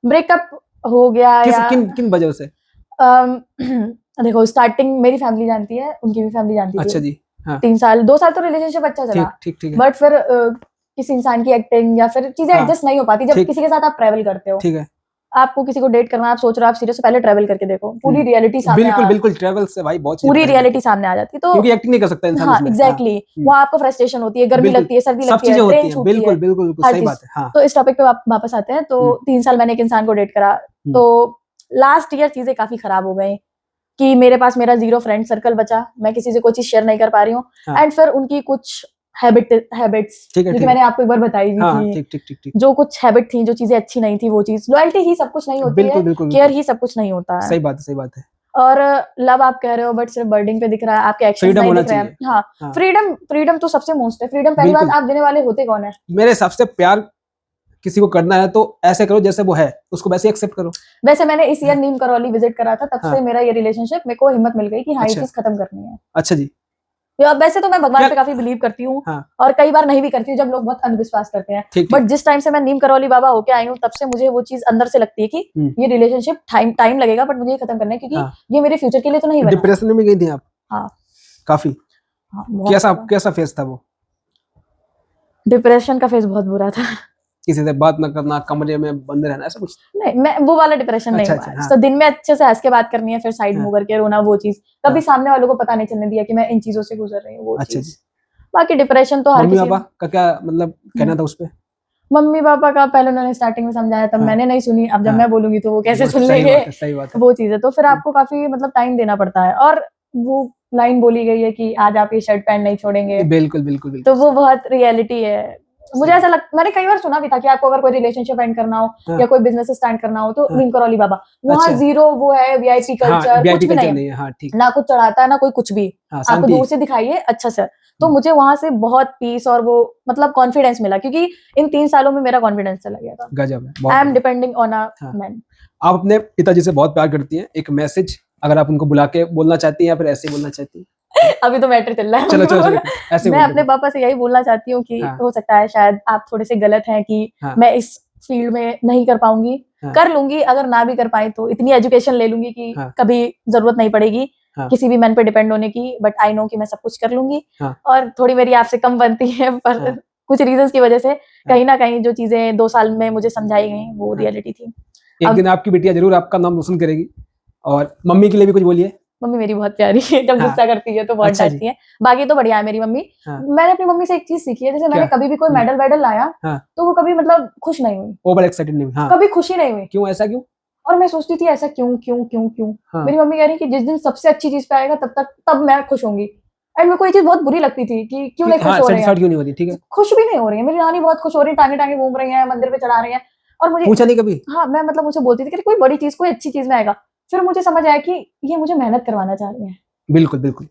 ब्रेकअप हो गया किन वजह से? देखो, स्टार्टिंग मेरी फैमिली जानती है, उनकी भी फैमिली जानती है। अच्छा जी। 3 साल 2 साल तो रिलेशनशिप अच्छा चला। ठीक। बट फिर किसी इंसान की एक्टिंग या फिर चीजें एडजस्ट नहीं हो पाती। जब किसी के साथ आप ट्रैवल करते हो, ठीक है, आपको किसी को डेट करना, आप सोच रहे हो, आप सीरियस, पहले ट्रैवल करके देखो, पूरी रियलिटी सामने। बिल्कुल ट्रैवल से भाई बहुत पूरी रियलिटी सामने आ जाती है, तो क्योंकि एक्टिंग नहीं कर सकता इंसान। हाँ, एग्जैक्टली। वहाँ आपको फ्रस्ट्रेशन होती है, गर्मी लगती है, सर्दी लगती है, ट्रेन छूटती है। बिल्कुल सही बात है। तो इस टॉपिक पे वापस आते हैं। तो 3 साल मैंने एक इंसान को डेट करा, तो लास्ट ईयर चीजें काफी खराब हो गई कि मेरे पास मेरा 0 फ्रेंड सर्कल बचा, मैं किसी से कोई चीज शेयर नहीं कर पा रही हूँ। एंड फिर उनकी कुछ हैबिट्स जो कि मैंने आपको एक बार बताई थी, ठीक। जो कुछ हैबिट थी, जो चीजें अच्छी नहीं थी, वो चीज। लॉयल्टी ही सब कुछ नहीं होती है, केयर ही सब कुछ नहीं होता है। सही बात है। और लव आप कह रहे हो, बट सिर्फ वर्डिंग पे दिख रहा है, आपके एक्शंस नहीं दिख रहे हैं। हाँ, फ्रीडम तो सबसे मोस्ट है। फ्रीडम पहली बात आप देने वाले होते कौन है? मेरे हिसाब से प्यार किसी को करना है तो ऐसे करो जैसे वो है, उसको वैसे एक्सेप्ट करो। वैसे मैंने इस ईयर नीम करौली विजिट करा था, तब से मेरा ये रिलेशनशिप, मेरे को हिम्मत मिल गई कि हाँ, ये चीज खत्म करनी है। अच्छा जी। वैसे तो मैं भगवान पे काफी बिलीव करती हूँ, और कई बार नहीं भी करती हूँ जब लोग बहुत अंधविश्वास करते हैं। बट जिस टाइम से मैं नीम करौली बाबा होके आई हूँ, तब से मुझे वो चीज अंदर से लगती है कि ये रिलेशनशिप टाइम लगेगा, बट मुझे ये खत्म करना है, क्योंकि ये मेरे फ्यूचर के लिए तो नहीं बना। डिप्रेशन में गई थी आप? हाँ, काफी। कैसा फेज था वो? डिप्रेशन का फेज बहुत बुरा था। किसी से बात ना करना, कमरे में बंद रहना, ऐसा कुछ नहीं, मैं वो वाला डिप्रेशन नहीं हुआ। तो दिन में अच्छे से हंस के बात करनी है, फिर साइड मुंह करके रोना, वो चीज कभी सामने वालों को पता नहीं चलने दिया कि मैं इन चीजों से गुजर रही हूँ, वो चीज। बाकी डिप्रेशन तो हर किसी। मम्मी पापा का क्या मतलब कहना था उस पे? मम्मी पापा का पहले उन्होंने स्टार्टिंग में समझाया, तब मैंने नहीं सुनी। अब जब मैं बोलूंगी तो वो कैसे सुन लेंगे? वो चीज है। तो फिर आपको काफी मतलब टाइम देना पड़ता है। और वो लाइन बोली गई है कि आज आप ये शर्ट पैंट नहीं छोड़ेंगे। बिल्कुल। तो वो बहुत रियलिटी है। मुझे ऐसा मैंने कई बार सुना भी था कि आपको अगर कोई रिलेशनशिप एंड करना हो या कोई बिजनेस स्टार्ट करना हो, तो नीम करौली बाबा, वहाँ 0 वो है, वीआईपी कल्चर कुछ भी नहीं है। ना कुछ चढ़ाता है, ना कोई कुछ भी। आपको दूर से दिखाइए अच्छा से। तो मुझे वहां से बहुत पीस और वो मतलब कॉन्फिडेंस मिला, क्योंकि इन 3 सालों में मेरा कॉन्फिडेंस चला गया था। गजब है। I am depending on a man. आप अपने पिताजी से बहुत प्यार करती हैं, एक मैसेज अगर आप उनको बुला के बोलना चाहती हैं या फिर ऐसे ही बोलना चाहती हैं? अभी तो मैटर चल रहा है। चलो ऐसे मैं अपने पापा से यही बोलना चाहती हूँ कि हो सकता है शायद आप थोड़े से गलत हैं कि मैं इस फील्ड में नहीं कर पाऊंगी। कर लूंगी, अगर ना भी कर पाई तो इतनी एजुकेशन ले लूंगी कि कभी जरूरत नहीं पड़ेगी किसी भी मैन पे डिपेंड होने की। बट आई नो कि मैं सब कुछ कर लूंगी। और थोड़ी मेरी आपसे कम बनती है, पर कुछ रीजंस की वजह से कहीं ना कहीं जो चीजें 2 साल में मुझे समझाई गई वो रियलिटी थी। एक दिन आपकी बिटिया जरूर आपका नाम रोशन करेगी। और मम्मी के लिए भी कुछ बोलिए। मम्मी मेरी बहुत प्यारी है, जब गुस्सा करती है तो बहुत अच्छा डांटती है, बाकी तो बढ़िया है मेरी मम्मी। मैंने अपनी मम्मी से एक चीज सीखी है, जैसे मैंने कभी भी कोई मेडल वेडल लाया तो वो कभी मतलब खुश नहीं हुई, ओवर एक्साइटेड नहीं हुई, कभी खुशी नहीं हुई। क्यों, ऐसा क्यों? और मैं सोचती थी ऐसा क्यों क्यों क्यों क्यों। मेरी मम्मी कह रही कि जिस दिन सबसे अच्छी चीज पे आएगा तब मैं खुश होंगी। एंड मेरे को ये चीज बहुत बुरी लगती थी कि क्यों नहीं खुश हो रही है, क्यों नहीं हो रही, ठीक है, खुश भी नहीं हो रही है। मेरी नानी बहुत खुश हो रही है, टांगे टांगे घूम रही है, मंदिर पे चढ़ा रही है, और मुझे पूछा नहीं कभी? हाँ, मैं मतलब मुझे बोलती थी कि कोई बड़ी चीज, कोई अच्छी चीज में आएगा। फिर मुझे समझ आया कि ये मुझे मेहनत करवाना चाह रही है। बिल्कुल बिल्कुल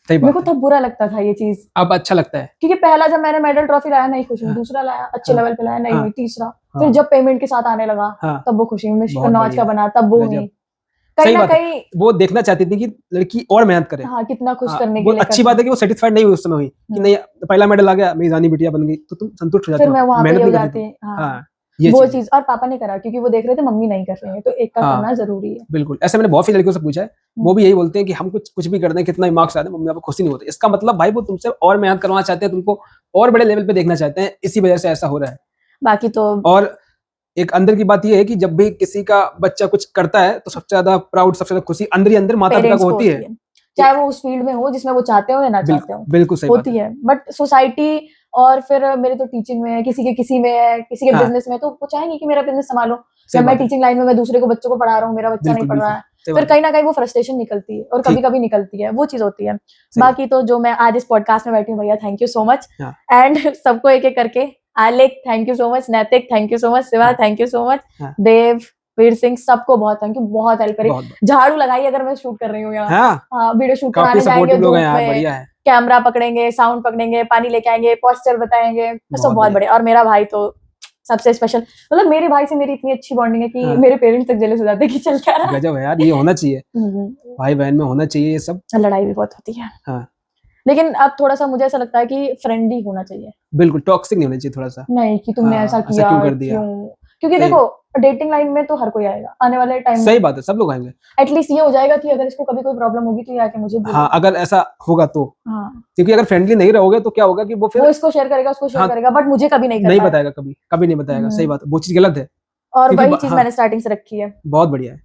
सही बात। मेरे को तब बुरा लगता था ये चीज, अब अच्छा लगता है, क्योंकि पहला जब मैंने मेडल ट्रॉफी लाया नहीं खुश हुई, दूसरा लाया अच्छे लेवल पे लाया नहीं हुई, तीसरा फिर जब पेमेंट के साथ आने लगा तब वो खुशी हुई, मिस्टर नॉच का बना तब वो हुई। कहीं ना कहीं वो देखना चाहती थी कि लड़की और मेहनत करे, हाँ, कितना खुश करने के लिए। अच्छी बात है कि वो सेटिस्फाइड नहीं हुई उस समय हुई कि नहीं पहला मेडल आ गया, मेरी जानी बिटिया बन गई, तो तुम संतुष्ट हो जाते हो, फिर मैं वहां पे हो जाती। वो चीज, और पापा ने करा क्योंकि वो देख रहे थे मम्मी नहीं कर रही है, तो एक का करना जरूरी है। बिल्कुल, ऐसे मैंने बहुत सी लड़कियों से पूछा है, वो भी यही बोलते हैं कि हम कुछ भी करते हैं, कितना ही मार्क्स आते हैं, मम्मी पापा खुशी नहीं होते। इसका मतलब भाई वो तुमसे और मेहनत करवाना चाहते हैं, तुमको और बड़े लेवल पे देखना चाहते हैं, इसी वजह से ऐसा हो रहा है। बाकी तो और एक अंदर की बात ये है कि जब भी किसी का बच्चा कुछ करता है तो सबसे ज्यादा प्राउड, सबसे ज्यादा खुशी अंदर ही अंदर माता पिता को होती है, चाहे वो उस फील्ड में हो जिसमें वो चाहते हो या ना चाहते हो। बिल्कुल सही होती है, बट सोसाइटी और फिर मेरे तो टीचिंग में है, किसी के किसी में है, किसी के बिजनेस में, तो वो चाहेंगे कि मेरा बिजनेस संभालो, या मैं टीचिंग लाइन में मैं दूसरे को बच्चों को पढ़ा रहा हूँ, मेरा बच्चा नहीं पढ़ रहा है, फिर कहीं ना कहीं वो फ्रस्ट्रेशन निकलती है, और कभी कभी निकलती है, वो चीज होती है। बाकी तो जो मैं आज इस पॉडकास्ट में बैठी हूँ, भैया thank you so much, and सबको एक एक करके, Alekh thank you so much, Naitik thank you so much, Shiva thank you so much, Dev, Veer Singh, सबको बहुत थैंक यू, बहुत हेल्प करी, झाड़ू लगाई अगर मैं शूट कर रही हूँ यहाँ, वीडियो शूट कराने जाएंगे धूप में, कैमरा पकड़ेंगे, साउंड पकड़ेंगे, पानी लेके आएंगे, पोस्चर बताएंगे, सब बहुत बढ़िया। और मेरा भाई तो सबसे स्पेशल, मतलब मेरे भाई से मेरी इतनी अच्छी बॉन्डिंग है कि मेरे पेरेंट्स तक जेलस हो जाते हैं कि चल क्या रहा है। गजब है यार, ये होना चाहिए, भाई बहन में होना चाहिए ये सब। लड़ाई भी बहुत होती है, लेकिन अब थोड़ा सा मुझे ऐसा लगता है कि फ्रेंडली होना चाहिए, बिल्कुल टॉक्सिक नहीं होना चाहिए थोड़ा सा, नहीं कि तुमने ऐसा किया क्यों कर दिया, क्योंकि देखो डेटिंग लाइन में तो हर कोई आएगा आने वाले टाइम में, सही बात है, सब लोग आएंगे। एटलीस्ट ये हो जाएगा कि अगर इसको कभी कोई प्रॉब्लम होगी तो ये आके मुझे बोलेगा। अगर ऐसा होगा तो, क्योंकि अगर फ्रेंडली नहीं रहोगे तो क्या होगा कि वो इसको शेयर करेगा, उसको शेयर करेगा, बट मुझे कभी नहीं बताएगा, कभी नहीं बताएगा। सही बात है, वो चीज गलत है, और वही चीज मैंने स्टार्टिंग से रखी है। बहुत बढ़िया है,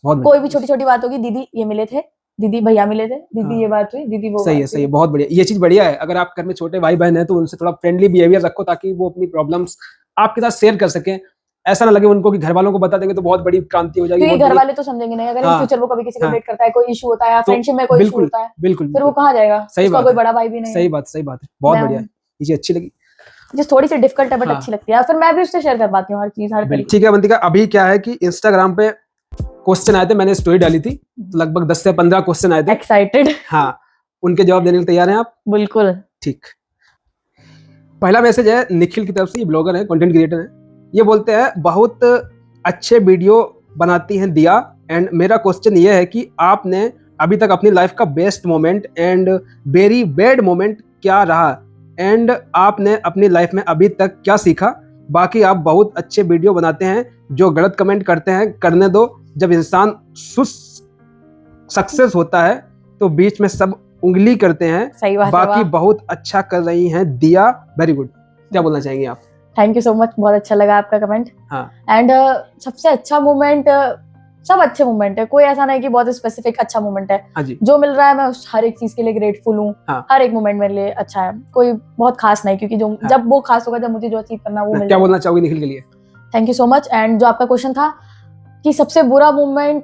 बहुत कोई भी छोटी छोटी बात होगी, दीदी ये मिले थे, दीदी भैया मिले थे, दीदी ये बात हुई, दीदी वो, सही है, बहुत बढ़िया, ये चीज बढ़िया है। अगर आप घर में छोटे भाई बहन है तो उनसे थोड़ा फ्रेंडली बिहेवियर रखो, ताकि वो अपनी प्रॉब्लम्स आपके साथ शेयर कर सकें। ऐसा ना लगे उनको कि घर वालों को बता देंगे तो बहुत बड़ी क्रांति हो जाएगी, क्योंकि घर वाले तो समझेंगे नहीं, अगर इन फ्यूचर वो कभी किसी को डेट करता है, कोई इशू होता है, फ्रेंडशिप में कोई इशू होता है, बिल्कुल फिर वो कहाँ जाएगा, उसका कोई बड़ा भाई भी नहीं। सही बात है, बहुत बढ़िया, ये चीज अच्छी लगी, जिस थोड़ी सी डिफिकल्ट है बट अच्छी लगती है, फिर मैं भी उससे शेयर कर पाती हूँ हर चीज, हर तरीके। ठीक है बंदिका, अभी क्या है कि इंस्टाग्राम पे क्वेश्चन आए थे, मैंने स्टोरी डाली थी, तो लगभग 10 से 15 क्वेश्चन आए थे। एक्साइटेड? हाँ, उनके जवाब देने के लिए तैयार हैं आप? बिल्कुल। ठीक, पहला मैसेज है निखिल की तरफ से, ये ब्लॉगर है, कंटेंट क्रिएटर है। ये बोलते हैं बहुत अच्छे वीडियो बनाती हैं दिया, एंड मेरा क्वेश्चन ये है कि आपने अभी तक अपनी लाइफ का best moment and very bad moment क्या रहा, एंड आपने अपनी लाइफ में अभी तक क्या सीखा। बाकी आप बहुत अच्छे वीडियो बनाते हैं, जो गलत कमेंट करते हैं करने दो, जब इंसान सक्सेस होता है तो बीच में सब उंगली करते हैं। सही बात, बाकी बहुत अच्छा कर रही हैं दिया, वेरी गुड। क्या बोलना चाहेंगे आप? थैंक यू सो मच, बहुत अच्छा लगा आपका कमेंट। एंड सबसे अच्छा मोमेंट, सब अच्छे मोमेंट है, कोई ऐसा नहीं कि बहुत स्पेसिफिक अच्छा मोमेंट है। जो मिल रहा है मैं उस हर एक चीज के लिए ग्रेटफुल हूँ। हर एक मोमेंट मेरे लिए अच्छा है, कोई बहुत खास नहीं, क्योंकि जो जब वो खास होगा, जब मुझे जो अचीव करना वो मिल। क्या बोलना चाहोगे निखिल के लिए? Thank you so much. And जो आपका क्वेश्चन था कि सबसे बुरा मोमेंट,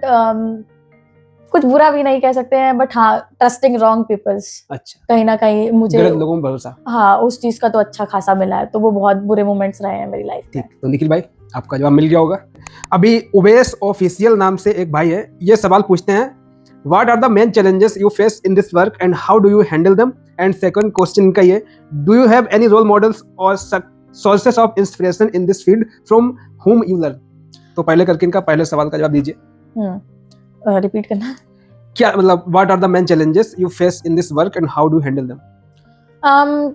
कुछ बुरा भी नहीं कह सकते हैं, बट हाँ, ट्रस्टिंग रॉन्ग पीपल्स। अच्छा, कहीं ना कहीं मुझे गलत लोगों पर भरोसा, हाँ, उस चीज का तो अच्छा खासा मिला है, तो वो बहुत बुरे मोमेंट्स रहे हैं मेरी लाइफ में। तो निखिल भाई, आपका जवाब मिल गया होगा। अभी उवेश ऑफिशियल नाम से एक भाई है, ये सवाल पूछते हैं, what are the main challenges you face in this work and how do you handle them. And second question इनका ये, do you have any role models or sources of inspiration in this field from whom you learn। तो पहले करके इनका पहले सवाल का जवाब दीजिए। रिपीट करना, क्या मतलब, what are the main challenges you face in this work and how do handle them.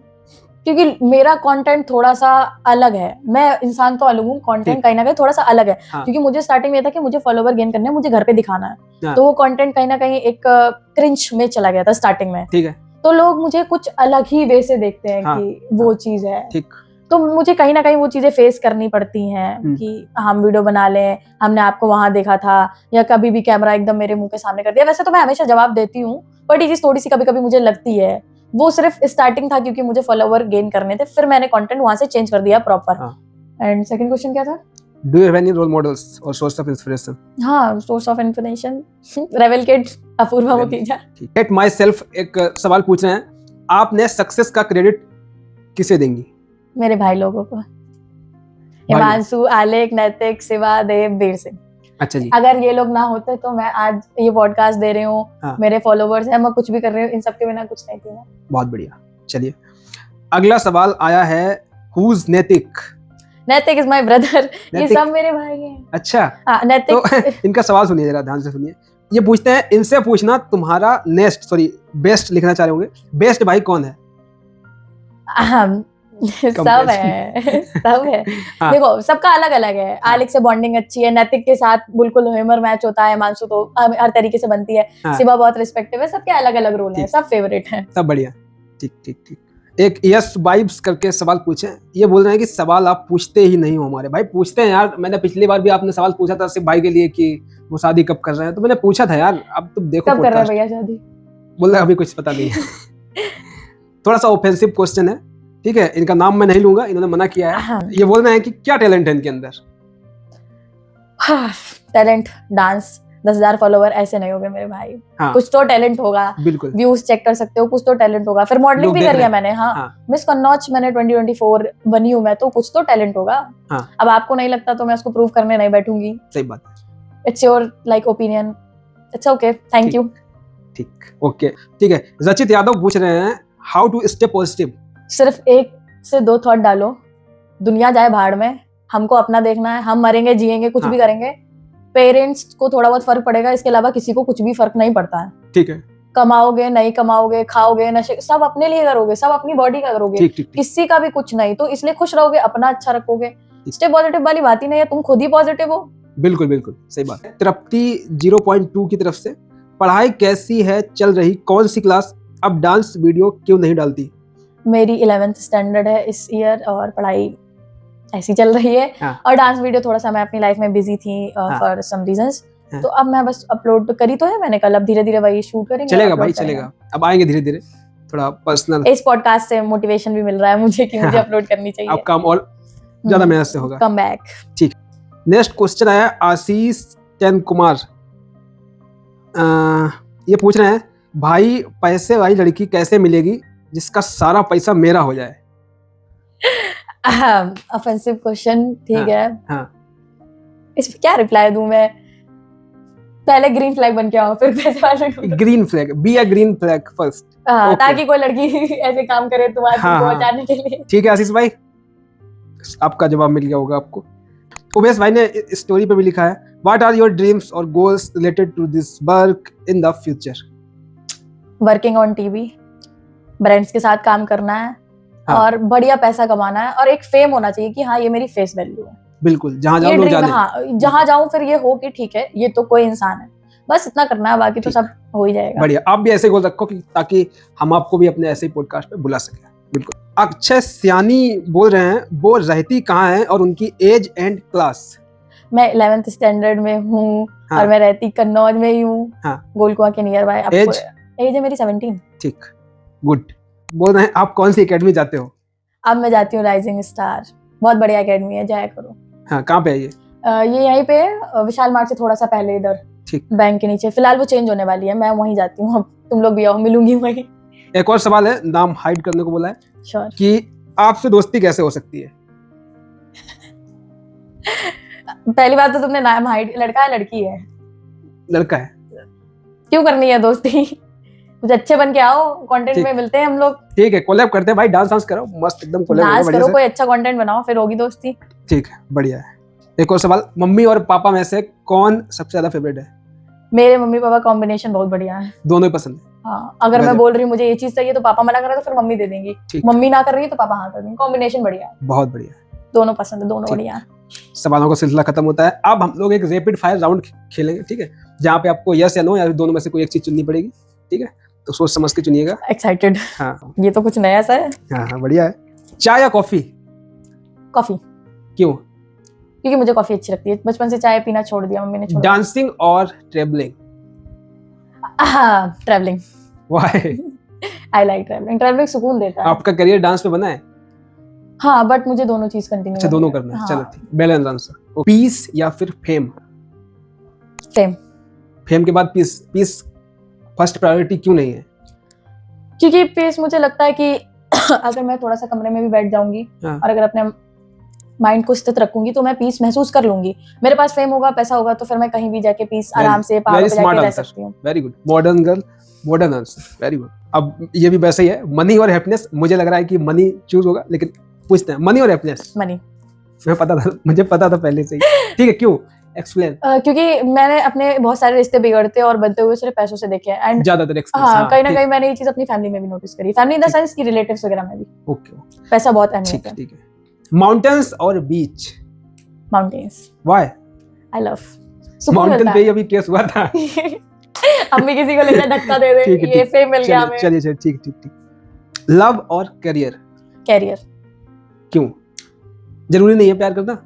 क्योंकि मेरा कंटेंट थोड़ा सा अलग है, मैं इंसान तो अलग हूँ, कंटेंट कहीं ना कहीं थोड़ा सा अलग है। क्योंकि मुझे स्टार्टिंग में ये था कि मुझे फॉलोवर गेन करने हैं, मुझे घर पे दिखाना है, तो वो कंटेंट कहीं ना कहीं एक क्रिंज में चला गया था स्टार्टिंग में। ठीक है, तो लोग मुझे कुछ अलग ही वे से देखते हैं हाँ, कि वो चीज है। ठीक। तो मुझे कहीं ना कहीं वो चीजें फेस करनी पड़ती हैं कि हम वीडियो बना लें, हमने आपको वहां देखा था, या कभी भी कैमरा एकदम मेरे मुंह के सामने कर दिया। वैसे तो मैं हमेशा जवाब देती हूँ, बट ये चीज थोड़ी सी कभी कभी मुझे लगती है। वो सिर्फ स्टार्टिंग था क्योंकि मुझे फॉलोवर गेन करने थे, फिर मैंने कंटेंट वहां से चेंज कर दिया प्रॉपर। एंड सेकंड क्वेश्चन क्या था? Do you have any role models or source of inspiration? हाँ, source of inspiration rebel kid Apoorva Mukhija. Get myself एक सवाल पूछ रहे हैं, आपने सक्सेस का क्रेडिट किसे देंगी? मेरे भाई लोगों को, हिमांशु, आलेख, नैतिक, शिवा, देव, वीर सिंह। अच्छा जी। अगर ये लोग ना होते तो मैं आज ये पॉडकास्ट दे रही हूँ, हाँ। मेरे फॉलोवर्स हैं, मैं कुछ भी कर रही हूँ, इन सबके बिना कुछ नहीं थी मैं। बहुत बढ़िया। चलिए अगला सवाल आया है, हुज नैतिक? नैतिक इज माय ब्रदर। ये सब मेरे भाई हैं। अच्छा। हाँ, नैतिक। तो इनका सवाल सुनिए जरा ध्यान से सुनिए। ये पूछते हैं, इनसे पूछना तुम्हारा बेस्ट लिखना चाह रहे होंगे, बेस्ट भाई कौन है? सब है सब है। हाँ। देखो सबका अलग अलग है। आलिक से बॉन्डिंग अच्छी है, नैतिक के साथ बिल्कुल ह्यूमर मैच होता है, मानसू तो हर तरीके से बनती है, हाँ। शिवा बहुत रिस्पेक्टिव है, सबके अलग अलग रोल है, सब फेवरेट है, सब बढ़िया। ठीक ठीक ठीक। एक यस वाइब्स करके सवाल पूछे, ये बोल रहे हैं कि सवाल आप पूछते ही नहीं हो हमारे भाई। पूछते हैं यार, मैंने पिछली बार भी आपने सवाल पूछा था सिर्फ भाई के लिए कि वो शादी कब कर रहे हैं, तो मैंने पूछा था यार, अब तुम देखो कब कर रहे हैं भैया शादी? बोल रहे अभी कुछ पता नहीं है। थोड़ा सा ऑफेंसिव क्वेश्चन है, ठीक है, इनका नाम मैं नहीं लूंगा, इन्होंने मना किया है। ये बोल रहे हैं कि क्या टैलेंट है इनके अंदर? टैलेंट डांस, 10,000 फॉलोवर ऐसे नहीं होंगे मेरे भाई। हाँ। कुछ तो टैलेंट होगा, बिल्कुल व्यूज चेक कर सकते हो, कुछ तो टैलेंट होगा। फिर मॉडलिंग भी करी है मैंने। हाँ। मिस कन्नौज मैंने 2024 बनी हूँ मैं, तो कुछ तो टैलेंट होगा। हाँ। अब आपको नहीं लगता तो मैं उसको प्रूव करने नहीं बैठूंगी। सही बात। It's your like opinion, it's okay, thank you. ठीक, ओके, ठीक है। रचित यादव पूछ रहे हैं, हाउ टू स्टे पॉजिटिव? सिर्फ 1 से 2 थॉट डालो, दुनिया जाए भाड़ में, हमको अपना देखना है, हम मरेंगे जिएंगे कुछ भी करेंगे, पेरेंट्स को थोड़ा बहुत फर्क पड़ेगा, इसके अलावा किसी को कुछ भी फर्क नहीं पड़ता है। ठीक है। कमाओगे नहीं कमाओगे, खाओगे नशे, सब अपने लिए करोगे, सब अपनी बॉडी का करोगे, किसी का भी कुछ नहीं, तो इसलिए खुश रहोगे, अपना अच्छा रखोगे। स्टे पॉजिटिव वाली बात ही नहीं है, तुम खुद ही पॉजिटिव हो। बिल्कुल बिल्कुल सही बात। तृप्ति 0.2 की तरफ से, पढ़ाई कैसी है चल रही, कौन सी क्लास, अब डांस वीडियो क्यों नहीं डालती? मेरी 11th स्टैंडर्ड है इस ईयर और पढ़ाई ऐसी चल रही है। हाँ। और डांस वीडियो थोड़ा सा मैं अपनी लाइफ में बिजी थी फॉर सम रीजंस, तो अब मैं बस अपलोड करी तो है मैंने कल, अब धीरे धीरे वही शूट करेंगे। चलेगा भाई चलेगा, अब आएंगे धीरे धीरे, थोड़ा पर्सनल। इस पॉडकास्ट से मोटिवेशन भी मिल रहा है मुझे कि मुझे अपलोड करनी चाहिए। अब काम और ज्यादा मेहनत से होगा। Come back. ठीक। नेक्स्ट क्वेश्चन आया आशीष चंद कुमार, ये पूछ रहे हैं, भाई पैसे वाली लड़की कैसे मिलेगी जिसका सारा पैसा मेरा हो जाए? ऑफेंसिव क्वेश्चन, ठीक है। हाँ। इस पे क्या रिप्लाई दूं मैं? पहले ग्रीन फ्लैग बन के आओ, फिर पैसे वाले। Green flag, be a green flag first, ताकि कोई लड़की ऐसे काम करे तुम्हारे को बचाने के लिए। ठीक है आशीष भाई, आपका जवाब मिल गया होगा आपको। उमेश भाई ने स्टोरी पे भी लिखा है, व्हाट आर योर ड्रीम्स और goals related to this work in the future? Working on TV, brands के साथ काम करना है। हाँ। और बढ़िया पैसा कमाना है और एक फेम होना चाहिए कि हाँ ये मेरी फेस वैल्यू है। बिल्कुल, जहाँ जाऊँ लोग जाने। हाँ, जहाँ जाऊँ फिर ये हो कि ठीक है ये तो कोई इंसान है, बस इतना करना है, बाकी तो सब हो ही जाएगा। बढ़िया, आप भी ऐसे गोल रखो कि ताकि हम आपको भी अपने ऐसे ही पॉडकास्ट पे बुला सके। बिल्कुल। अक्षय सियानी बोल रहे हैं, वो रहती कहाँ है और उनकी एज एंड क्लास? मैं 11th स्टैंडर्ड में हूँ। हाँ। और मैं रहती कन्नौज में ही हूँ। हाँ। गोलकुआं के नियर बाय। एज है मेरी 17। ठीक, गुड। बोल रहे हैं आप कौन सी एकेडमी जाते हो? अब मैं जाती हूँ राइजिंग स्टार, बहुत बढ़िया एकेडमी है, जाया करो। हाँ, कहाँ पे है ये? ये यहीं पे है, विशाल मार्ट से थोड़ा सा पहले इधर। ठीक। बैंक के नीचे, फिलहाल वो चेंज होने वाली है, मैं वहीं जाती हूँ। अब तुम लोग भी आओ, मिलूंगी वहीं। एक और सवाल है, नाम हाइड करने को बोला है। श्योर। कि आपसे दोस्ती कैसे हो सकती है? पहली बात तो तुमने नाम हाइड, लड़का है लड़की है? लड़का है। क्यों करनी है दोस्ती? कुछ अच्छे बन के आओ, कंटेंट में मिलते हैं हम लोग। ठीक है, कोलैब करते हैं भाई, डांस करो मस्त एकदम, कोलैब डांस करो, कोई अच्छा कंटेंट बनाओ, फिर होगी दोस्ती। ठीक है, बढ़िया है। एक और सवाल, मम्मी और पापा में से कौन सबसे ज्यादा फेवरेट है? मेरे मम्मी पापा कॉम्बिनेशन बहुत बढ़िया है, दोनों ही पसंद है। हाँ, अगर मैं बोल रही हूँ मुझे ये चीज चाहिए तो पापा मना कर रहे तो फिर मम्मी दे देंगी, मम्मी ना कर रही है तो पापा हाँ कर देंगे। कॉम्बिनेशन बढ़िया है, बहुत बढ़िया, दोनों पसंद है, दोनों बढ़िया। सवालों का सिलसिला खत्म होता है, अब हम लोग एक रैपिड फायर राउंड खेलेंगे, ठीक है, जहाँ पे आपको यस या नो या दोनों में से कोई एक चीज चुननी पड़ेगी, ठीक है। तो सोच समझ के चुनिएगा। एक्साइटेड। हाँ ये तो कुछ नया सा है। हाँ बढ़िया है। चाय या कॉफी? कॉफी। क्यों? क्योंकि मुझे कॉफी अच्छी लगती है, बचपन से चाय पीना छोड़ दिया, मम्मी ने छोड़ा। डांसिंग और travelling? Travelling. Why? I like travelling. Travelling सुकून देता है। आपका करियर डांस पे बना है? हाँ, बट मुझे दोनों चीज कंटिन्यू अच्छा दोनों करना है। चलो ठीक, बैलेंस आंसर। पीस या फिर फेम? फेम। फेम के बाद पीस? पीस फर्स्ट प्रायोरिटी क्यों नहीं है? क्योंकि पीस मुझे लगता है कि अगर मैं थोड़ा सा कमरे में भी बैठ जाऊंगी और अगर अपने माइंड को स्थित रखूंगी तो मैं पीस महसूस कर लूंगी। मेरे पास फेम होगा, पैसा होगा, तो फिर मैं कहीं भी जाके पीस आराम से पहाड़ों पे जाके रह सकती हूँ। Very good, modern girl, modern answer, very good. अब ये भी वैसे ही है, मनी और हैप्पीनेस। मुझे लग रहा है कि मनी चूज होगा, लेकिन पूछते हैं मनी और हैप्पीनेस। मनी। मुझे पता था पहले से ही। ठीक है, क्यों? एक्सप्लेन। क्योंकि मैंने अपने बहुत सारे रिश्ते बिगड़ते और बनते हुए सिर्फ पैसों से देखे हैं। एंड ज्यादातर एक्सप्लेन। हाँ, कहीं ना कहीं मैंने ये चीज अपनी फैमिली में भी नोटिस करी। फैमिली इन द सेंस की रिलेटिव्स वगैरह में भी। ओके, पैसा बहुत अहमियत है। ठीक है। Mountains or beach? Mountains. Why? I love. Mountain पे अभी केस हुआ था। अम्मी किसी को लेकर धक्का दे दे, ये फेम मिल गया हमें। चलिए ठीक। लव और करियर? कैरियर। क्यों? जरूरी नहीं है प्यार करना?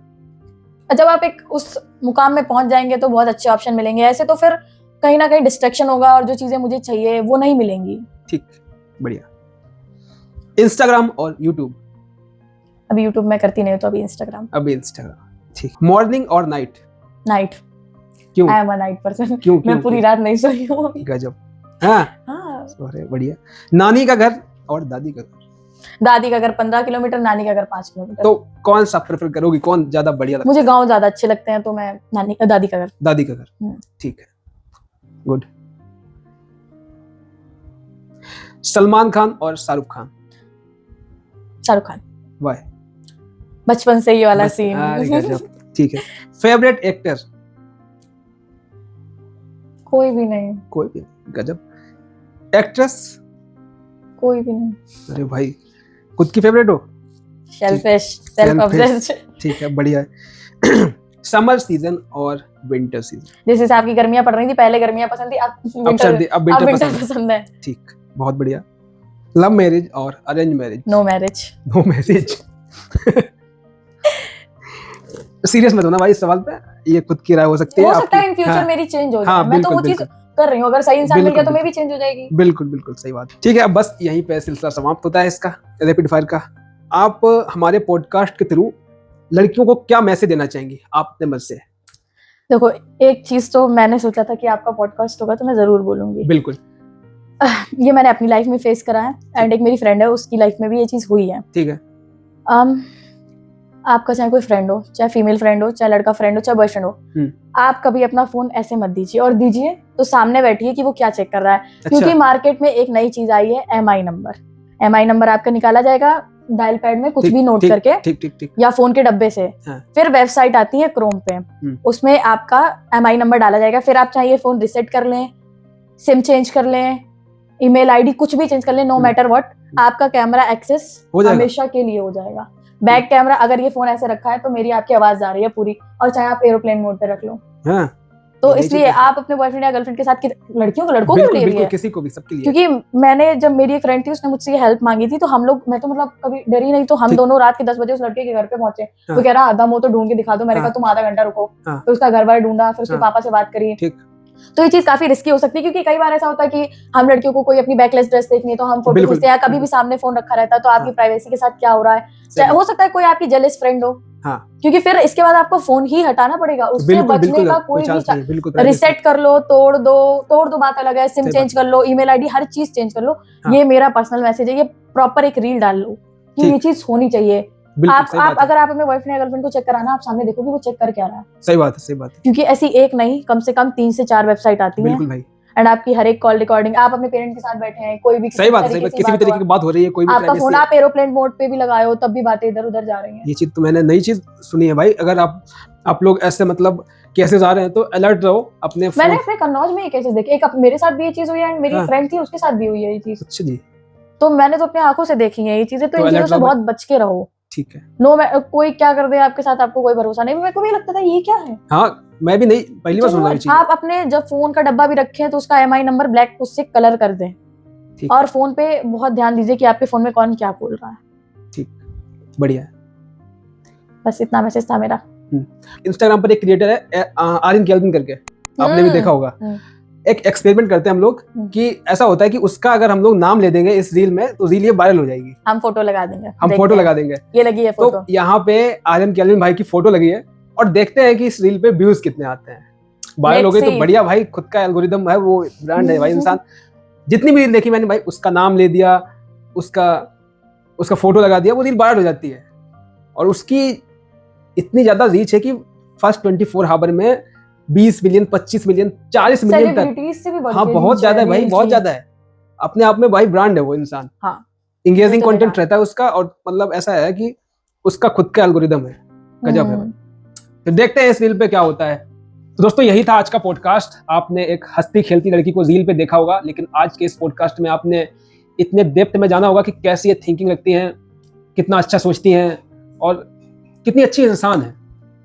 जब आप एक उस मुकाम में पहुंच जाएंगे तो बहुत अच्छे ऑप्शन मिलेंगे, ऐसे तो फिर कहीं ना कहीं डिस्ट्रैक्शन होगा और जो चीजें मुझे चाहिए वो नहीं मिलेंगी। ठीक, बढ़िया। इंस्टाग्राम और यूट्यूब? अभी यूट्यूब में करती नहीं तो अभी इंस्टाग्राम। अभी इंस्टाग्राम, ठीक। मॉर्निंग और नाइट? नाइट। क्यों? I am a night person. क्यों? मैं पूरी रात नहीं सोई हूँ। गजब। हाँ, बढ़िया। नानी का घर और दादी का घर? दादी का घर 15 किलोमीटर, नानी का घर 5 किलोमीटर। तो कौन सा प्रेफर करोगी? कौन ज्यादा बढ़िया लगता है? मुझे गांव ज्यादा अच्छे लगते हैं, तो मैं दादी का घर। दादी का घर, ठीक है, गुड। सलमान खान और शाहरुख खान? शाहरुख खान। वाई? बचपन से ये वाला सीन। ठीक है। Favourite actor? कोई भी नहीं। कोई भी नहीं, गजब। एक्ट्रेस? कोई भी नहीं। अरे भाई, खुद की फेवरेट हो? Selfish, self obsessed. ठीक है, बढ़िया है। समर सीजन और विंटर सीजन? जिस हिसाब की गर्मियां पड़ रही थी, पहले गर्मियां पसंद थी, अब विंटर पसंद है। ठीक, बहुत बढ़िया। लव मैरिज और arrange marriage? No marriage. No marriage. Serious मत होना भाई इस सवाल पे, ये खुद की राय हो सकती है। हो सकता है इन फ्यूचर मेरी चेंज हो जाए। हाँ, मैं तो वो चीज कर रही हूँ, अगर सही इंसान मिल गया तो मैं भी चेंज हो जाएगी। बिल्कुल सही बात। ठीक है, अब बस यहीं पे सिलसिला समाप्त होता है इसका, रैपिड फायर का। आप हमारे पॉडकास्ट के थ्रू लड़कियों को क्या मैसेज देना चाहेंगी आप अपने मन से? देखो, एक चीज तो मैंने सोचा था कि आपका पॉडकास्ट होगा तो मैं जरूर बोलूंगी। बिल्कुल। ये मैंने अपनी लाइफ में फेस करा है, एंड एक मेरी फ्रेंड है, उसकी लाइफ में भी ये चीज हुई है। ठीक है। आपका चाहे कोई फ्रेंड हो, चाहे फीमेल फ्रेंड हो, चाहे लड़का फ्रेंड हो, चाहे बॉयफ्रेंड हो, आप कभी अपना फोन ऐसे मत दीजिए, और दीजिए तो सामने बैठिए कि वो क्या चेक कर रहा है। अच्छा। क्योंकि मार्केट में एक नई चीज आई है, MI नंबर। MI नंबर आपका निकाला जाएगा डायल पैड में कुछ भी नोट करके, ठीक, या फोन के डब्बे से। हाँ। फिर वेबसाइट आती है क्रोम पे, उसमें आपका MI नंबर डाला जाएगा। फिर आप चाहिए फोन रिसेट कर लें, सिम चेंज कर लें, ईमेल आईडी कुछ भी चेंज कर लें, नो मैटर व्हाट, आपका कैमरा एक्सेस हमेशा के लिए हो जाएगा। बैक कैमरा, अगर ये फोन ऐसे रखा है तो मेरी आपकी आवाज आ रही है पूरी, और चाहे आप एरोप्लेन मोड पे रख लो। हाँ। तो इसलिए आप अपने बॉयफ्रेंड या गर्लफ्रेंड के साथ, लड़कियों को लड़कों के लिए भी है, किसी को भी, सबके लिए। क्योंकि मैंने, जब मेरी एक फ्रेंड थी, उसने मुझसे ये हेल्प मांगी थी, तो हम लोग, मैं तो मतलब कभी डरी नहीं, तो हम दोनों रात के 10 बजे उस लड़के के घर पे पहुंचे। वो कह रहा आधा मुंह तो ढूंढ के दिखा दो। मैंने कहा तुम आधा घंटा रुको। तो उसका घर बार ढूंढा, फिर उसके पापा से बात करी। तो ये चीज काफी रिस्की हो सकती है, क्योंकि कई बार ऐसा होता है कि हम लड़कियों को कोई अपनी बैकलेस ड्रेस देखनी है तो हम फोटो खींचते हैं, कभी भी सामने फोन रखा रहता है, तो आपकी प्राइवेसी के साथ क्या हो रहा है। हो सकता है कोई आपकी जेलस फ्रेंड हो, क्योंकि फिर इसके बाद आपको फोन ही हटाना पड़ेगा, उससे बचने का कोई भी। रिसेट कर लो, तोड़ दो बात अलग है, सिम चेंज कर लो, ईमेल आईडी, हर चीज चेंज कर लो। ये मेरा पर्सनल मैसेज है, ये प्रॉपर एक रील डाल लो कि ये चीज होनी चाहिए। आप अगर आप अपने बॉयफ्रेंड या गर्लफ्रेंड को चेक कराना, आप सामने देखो कि वो चेक कर क्या रहा है। सही बात है। क्योंकि ऐसी एक नहीं, कम से कम 3 से 4 वेबसाइट आती हैं, एंड आपकी हर एक कॉल रिकॉर्डिंग, आप अपने पेरेंट के साथ बैठे हैं, कोई भी सही बात, किसी भी तरीके की बात हो रही है, कोई भी आपका फोन आप एरोप्लेन मोड पे भी लगाए हो, तब भी बातें इधर उधर जा रही हैं। ये चीज तो मैंने नई चीज सुनी है भाई। अगर आप लोग ऐसे मतलब कैसे जा रहे हैं तो अलर्ट रहो अपने फोन। मैंने अपने कन्नौज में ये केसेस देखे, एक मेरे साथ भी ये चीज हुई है, एंड मेरी फ्रेंड थी, उसके साथ भी हुई है ये चीज। अच्छा जी। तो मैंने तो अपनी आंखों से देखी है ये चीजें, तो इन चीजों से बहुत बच के रहो। ठीक है। कोई क्या कर दे आपके साथ, आपको कोई भरोसा नहीं। मेरे को भी लगता था ये क्या है। हाँ, मैं भी नहीं, पहली बार सुन रहा हूँ। आप अपने जब फोन का डब्बा भी रखे हैं तो उसका MI नंबर ब्लैक उससे कलर कर दें, ठीक। और फोन पे बहुत ध्यान दीजिए कि आपके फोन में कौन क्या बोल रहा है। ठीक, बढ़िया है। बस इतना मैसेज था मेरा। इंस्टाग्राम पर एक क्रिएटर है आर्यन केल्विन करके, आपने भी देखा होगा। एक एक्सपेरिमेंट करते हैं हम लोग कि ऐसा होता है कि उसका अगर हम लोग नाम ले देंगे इस रील में तो रील ये वायरल हो जाएगी। हम फोटो लगा देंगे, हम फोटो लगा देंगे। ये लगी है फोटो। तो यहाँ पे आर्यन केल्विन भाई की फोटो लगी है और देखते हैं कि इस रील पे व्यूज कितने आते हैं। वायरल हो गई तो बढ़िया भाई, खुद का एल्गोरिदम है, वो ब्रांड है भाई। इंसान जितनी भी रील देखी मैंने भाई, उसका नाम ले दिया, उसका फोटो लगा दिया, वो रील वायरल हो जाती है। और उसकी इतनी ज्यादा रीच है कि फर्स्ट 24 आवर में 20 मिलियन, 25 मिलियन, 40 मिलियन तक। हाँ, बहुत ज्यादा है भाई, बहुत ज्यादा है। अपने आप में भाई ब्रांड है वो इंसान। हाँ, इंगेजिंग कंटेंट रहता है उसका, और मतलब ऐसा है कि उसका खुद का एल्गोरिदम है, गजब है। तो देखते हैं इस रील पे क्या होता है। तो दोस्तों, यही था आज का पॉडकास्ट। आपने एक हंसती खेलती लड़की को रील पे देखा होगा, लेकिन आज के इस पॉडकास्ट में आपने इतने डेप्थ में जाना होगा कि कैसी ये थिंकिंग रखती हैं, कितना अच्छा सोचती हैं और कितनी अच्छी इंसान है।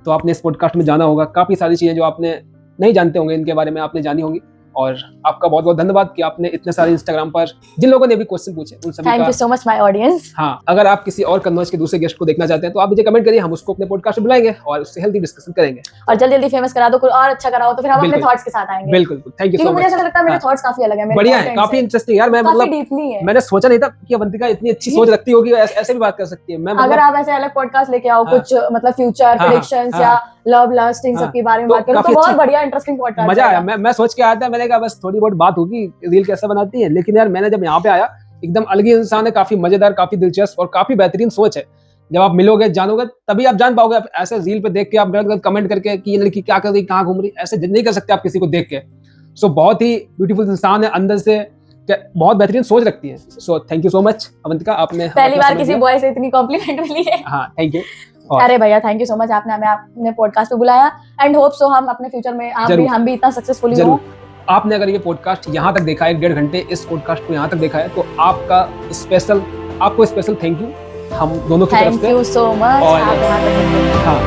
तो आपने इस पॉडकास्ट में जाना होगा, काफ़ी सारी चीज़ें जो आपने नहीं जानते होंगे इनके बारे में आपने जानी होंगी। और आपका बहुत बहुत धन्यवाद कि आपने इतने सारे इंस्टाग्राम पर जिन लोगों ने भी क्वेश्चन पूछे उन सभी का thank you so much my audience. हाँ, अगर आप किसी और कन्वर्ज के दूसरे गेस्ट को देखना चाहते हैं तो आप मुझे कमेंट करिए, हम उसको अपने पॉडकास्ट में बुलाएंगे और उससे हेल्दी डिस्कशन करेंगे। और जल्दी जल्दी फेमस करा दो, कुछ और अच्छा कराओ तो फिर हम अपने थॉट्स के साथ आएंगे। बिल्कुल, थैंक यू सो मच। मुझे ऐसा लगता है मेरे थॉट्स काफी अलग है, बढ़िया है, काफी इंटरेस्टिंग यार। मैं मतलब मैंने सोचा नहीं था कि अवंतिका इतनी अच्छी सोच रखती होगी, ऐसे भी बात कर सकती है। मैं अगर आप ऐसे अलग पॉडकास्ट लेके आओ, कुछ मतलब फ्यूचर प्रेडिक्शंस या लव लस्ट इन सब के बारे में बात करो तो बहुत बढ़िया इंटरेस्टिंग पॉडकास्ट। मजा आया। मैं सोच के आया था, मैंने कहा बस थोड़ी बहुत बात होगी रील कैसे बनाती है, लेकिन यार मैंने जब यहाँ पे आया, एकदम अलग ही इंसान है, काफी मजेदार, काफी दिलचस्प और काफी बेहतरीन सोच है। जब आप मिलोगे, जानोगे, तभी आप जान पाओगे। ऐसे रील पे देख के आप गलत कमेंट करके कि ये लड़की क्या कर रही, कहाँ घूम रही, ऐसे नहीं कर सकते आप किसी को देख के। सो बहुत ही ब्यूटीफुल इंसान है, अंदर से बहुत बेहतरीन सोच रखती है। So thank you so much Avantika, आपने पहली बार किसी बॉय से इतनी कॉम्प्लीमेंट मिली है। हाँ, थैंक यू। अरे भैया, थैंक यू सो मच, आपने हमें अपने पॉडकास्ट पे बुलाया एंड होप सो हम अपने फ्यूचर में हम भी इतना सक्सेसफुली हो। आपने अगर ये पॉडकास्ट यहाँ तक देखा है, 1.5 घंटे इस पॉडकास्ट को यहाँ तक देखा है, तो आपको स्पेशल थैंक यू हम दोनों की तरफ से। Thank you so much. हाँ,